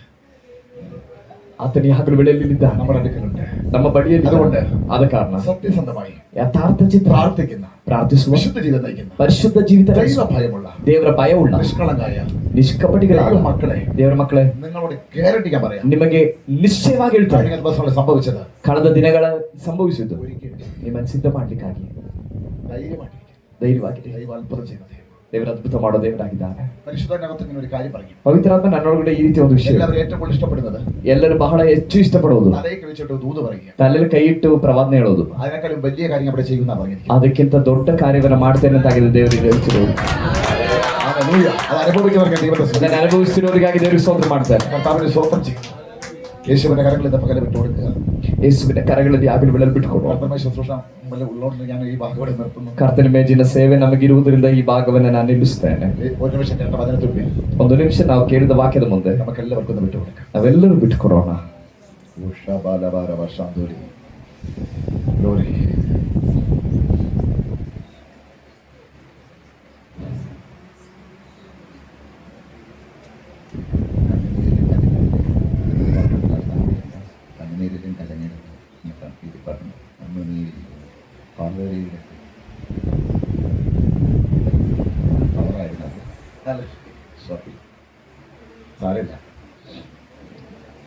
S1: ಆತನ ಹಗಲು ವೇಳೆಯಲ್ಲಿದ್ದಾನೆ,
S2: നമ്മുടെ അടുക്കലുണ്ട്.
S1: ನಮ್ಮ ಬಳಿಯಲ್ಲಿ
S2: അതുകൊണ്ട്
S1: ಆದ ಕಾರಣ
S2: സത്യസന്ധമായി
S1: ಯಥಾರ್ಥ ಚಿತ್ತ
S2: പ്രാർത്ഥിക്കുന്ന,
S1: ಪ್ರಾರ್ಥಿಸುವ,
S2: വിശുദ്ധ ജീവിതം നയിക്കുന്ന,
S1: ಪರಿಶುದ್ಧ ಜೀವಿತ
S2: ദൈവ ഭയമുള്ള,
S1: ದೇವರ ಭಯವುಳ್ಳ,
S2: നിഷ്കളങ്കായ
S1: ನಿಷ್ಕಪಟಿಗಳಾದ
S2: ദൈവ മക്കളെ
S1: ದೇವರ ಮಕ್ಕಳೇ,
S2: നിങ്ങളോട് ഗ്യാരണ്ടിക്കാൻ പറയാം,
S1: ನಿಮಗೆ ನಿಶ್ಚಯವಾಗಿ ಹೇಳ್ತಾರೆ,
S2: കഴിഞ്ഞ ദിവസങ്ങളിൽ സംഭവിച്ചത്
S1: ಕಳೆದ ದಿನಗಳ ಸಂಭವಿಸಿದ್ದು
S2: ഒരിക്കലും
S1: ನಿಮ್ಮನ್ನು ಸಿದ್ಧ ಮಾಡ್ಲಿಕ್ಕಾಗಿ
S2: ധൈര്യമായിട്ട്
S1: ಧೈರ್ಯವಾಗಿ
S2: ദൈവം അത്ഭുതം ചെയ്യുന്നത്.
S1: ದೇವರ ಅದ್ಭುತ ಮಾಡೋ ದೇವರಾಗಿದ್ದಾನೆ.
S2: പരിശുദ്ധനകത്ത് ഇങ്ങനെ ഒരു കാര്യം പറയും.
S1: ಪವಿತ್ರಾತ್ಮ ನನ್ನೊಳಗಡೆ ಈ ರೀತಿ ಒಂದು ವಿಷಯ,
S2: എല്ലാവരും ഏറ്റവും കൂടുതൽ ഇഷ്ടപ്പെടുന്നത്
S1: ಎಲ್ಲರೂ ಬಹಳ ಹೆಚ್ಚು ಇಷ್ಟಪಡೋದು
S2: തലയ്ക്ക് വെച്ചിട്ട് ദൂത് പറയുക.
S1: ತಲೆಯಲ್ಲಿ ಕೈ ಇಟ್ಟು ಪ್ರವಾದನೆ ಹೇಳೋದು.
S2: അതിനേക്കാളും വലിയ കാര്യം അവിടെ ചെയ്യുന്ന പറഞ്ഞിരിക്കുന്നത്.
S1: ಅದಕ್ಕಿಂತ ದೊಡ್ಡ ಕಾರ್ಯವನ್ನ ಮಾಡ್ತೇನೆ ಅಂತಾಗಿದೆ ದೇವರಿಗೆ ಹೇಳ್ತಿರೋದು.
S2: ഹല്ലേലൂയ. അത് അനുഭവിക്കുന്നവർക്ക് ദൈവത്തെ സ്തുതി.
S1: ಅದನ್ನು ಅನುಭವಿಸ್ತಿರೋರಿಗಾಗಿ ದೇವರಿಗೆ ಸ್ತೋತ್ರ ಮಾಡ್ತಾರೆ.
S2: കർത്താവിനെ സ്തോത്രം ചെയ്യും. യേശുവിന്റെ കരങ്ങളിൽ ഇന്ന് പകരം വിട്ടു കൊടുക്കുക.
S1: ಯೇಸುವಿನ ಕರಗಳಲ್ಲಿ ಆಗಲು ಬೆಳಲು ಬಿಟ್ಟುಕೊಡುವ.
S2: കർത്തമായ ശുശ്രൂഷ ഉള്ളതുകൊണ്ട് ഞാൻ ഈ ഭാഗത്തോടെ നിർത്തുന്നു.
S1: ಕರ್ತನ ಮೇಜಿನ ಸೇವೆ ನಮಗಿರುವುದರಿಂದ ಈ ಭಾಗವನ್ನು ನಾನು ನಿಲ್ಲಿಸ್ತೇನೆ.
S2: ഒരു നിമിഷം കേട്ട വചനത്തിൽ
S1: ಒಂದು ನಿಮಿಷ ನಾವು ಕೇಳಿದ ವಾಕ್ಯದ ಮುಂದೆ
S2: നമുക്ക് എല്ലാവർക്കും ഒന്ന് വിട്ടു കൊടുക്കാം.
S1: ನಾವೆಲ್ಲರೂ ಬಿಟ್ಟುಕೊಡೋಣ.
S2: Glory.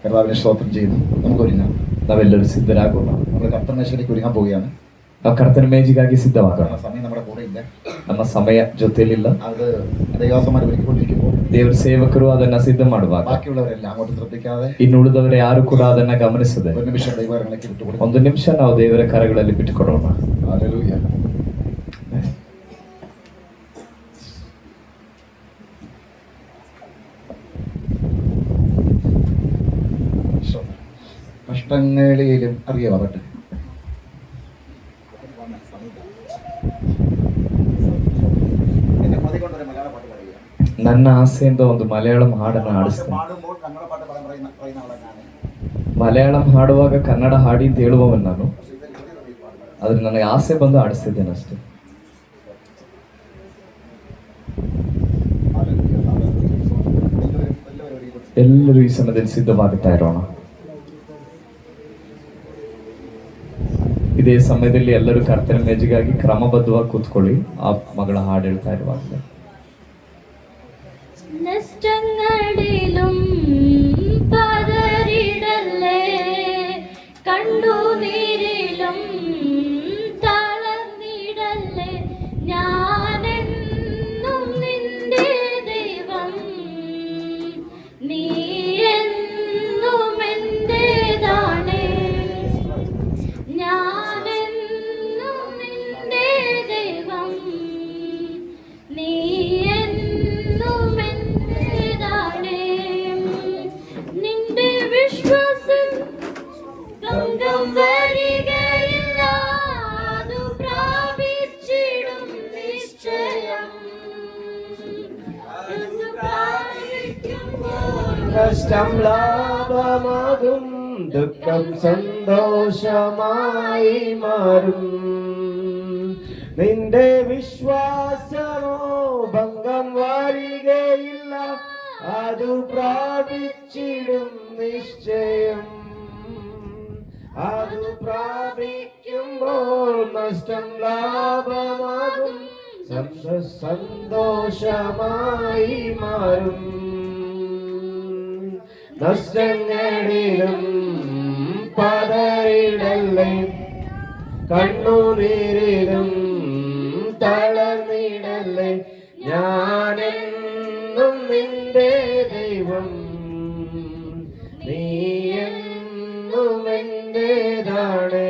S2: കർത്താവിനെ സ്തോത്രം ചെയ്യുന്നു. നമുക്ക് ഒരുങ്ങാം.
S1: ನಾವೆಲ್ಲರೂ ಸಿದ್ಧರಾಗೋಣ.
S2: നമ്മൾ കർത്തനേശ്വരിക്ക് ഒരുങ്ങാൻ പോവുകയാണ്.
S1: ನಾವು ಕರ್ತನ ಮೇಜಿಗಾಗಿ ಸಿದ್ಧವಾಗೋಣ.
S2: കാരണം സമയം നമ്മുടെ കൂടെ ഇല്ല.
S1: ನಮ್ಮ ಸಮಯ ಜೊತೆಲಿಲ್ಲ.
S2: അത് ദൈവദാസന്മാർ ഒരുക്കിക്കൊണ്ടിരിക്കുമ്പോൾ
S1: ದೇವರ ಸೇವಕರು ಅದನ್ನ ಸಿದ್ಧ ಮಾಡುವಾಗ
S2: ബാക്കിയുള്ളവരെല്ലാം അങ്ങോട്ട് ശ്രദ്ധിക്കാതെ
S1: ಇನ್ನು ಉಳಿದವರು ಯಾರು ಕೂಡ ಅದನ್ನ ಗಮನಿಸದೆ
S2: ഒരു നിമിഷം ദൈവകരങ്ങളിലേക്ക് വിട്ടുകൊടുക്കും.
S1: ಒಂದು ನಿಮಿಷ ನಾವು ದೇವರ ಕರಗಳಲ್ಲಿ ಬಿಟ್ಟುಕೊಡೋಣ.
S2: ഹല്ലേലൂയ. കഷ്ടങ്ങളിലും അറിയാവട്ടെ.
S1: ನನ್ನ ಆಸೆಯಿಂದ ಒಂದು ಮಲಯಾಳಂ ಹಾಡನ್ನು ಹಾಡಿಸ್ತೇನೆ. ಮಲಯಾಳಂ ಹಾಡುವಾಗ ಕನ್ನಡ ಹಾಡಿ ಅಂತ ಹೇಳುವವನು ನಾನು, ಆದ್ರೆ ನನಗೆ ಆಸೆ ಬಂದು ಹಾಡಿಸ್ತಿದ್ದೇನೆ ಅಷ್ಟೇ. ಎಲ್ಲರೂ ಈ ಸಮಯದಲ್ಲಿ ಸಿದ್ಧವಾಗುತ್ತಾ ಇರೋಣ. ಇದೇ ಸಮಯದಲ್ಲಿ ಎಲ್ಲರೂ ಕರ್ತನ ಮೇಜಿಗಾಗಿ ಕ್ರಮಬದ್ಧವಾಗಿ ಕೂತ್ಕೊಳ್ಳಿ. ಆ ಮಗಳ ಹಾಡು ಹೇಳ್ತಾ ಇರುವಾಗ
S3: നഷ്ടങ്ങളിലും പതറിടല്ലേ, കണ്ണുനീരിലും തളർന്നിടല്ലേ, ഞാനെന്നും നിന്റെ ദൈവം, നീ എന്നും എന്റേതാണ്, ഞാനെന്നും നിന്റെ ദൈവം, നീ നിന്റെ വിശ്വാസം ഭംഗം വരികയില്ല, അതു പ്രാപിച്ചിടും നിശ്ചയം, അതു പ്രാപിക്കുമ്പോൾ
S1: കഷ്ടം ലാഭമാകും, ദുഃഖം സന്തോഷമായി മാറും. നിന്റെ വിശ്വാസമോ ഭംഗം വരികയില്ല, അതു പ്രാപിച്ചിടും നിശ്ചയം, അതു പ്രാപിക്കുമ്പോൾ നഷ്ടം ലാഭമാകും, സന്തോഷമായി മാറും.
S4: നഷ്ടങ്ങളിലും പതറിടല്ലേ, കണ്ണുനീരിലും തളർന്നിടല്ലേ. ഞാനെന്നും നിന്റെ ദൈവം, നീ എന്നും എന്റേതാണ്.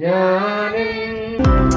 S4: ഞാനെന്നും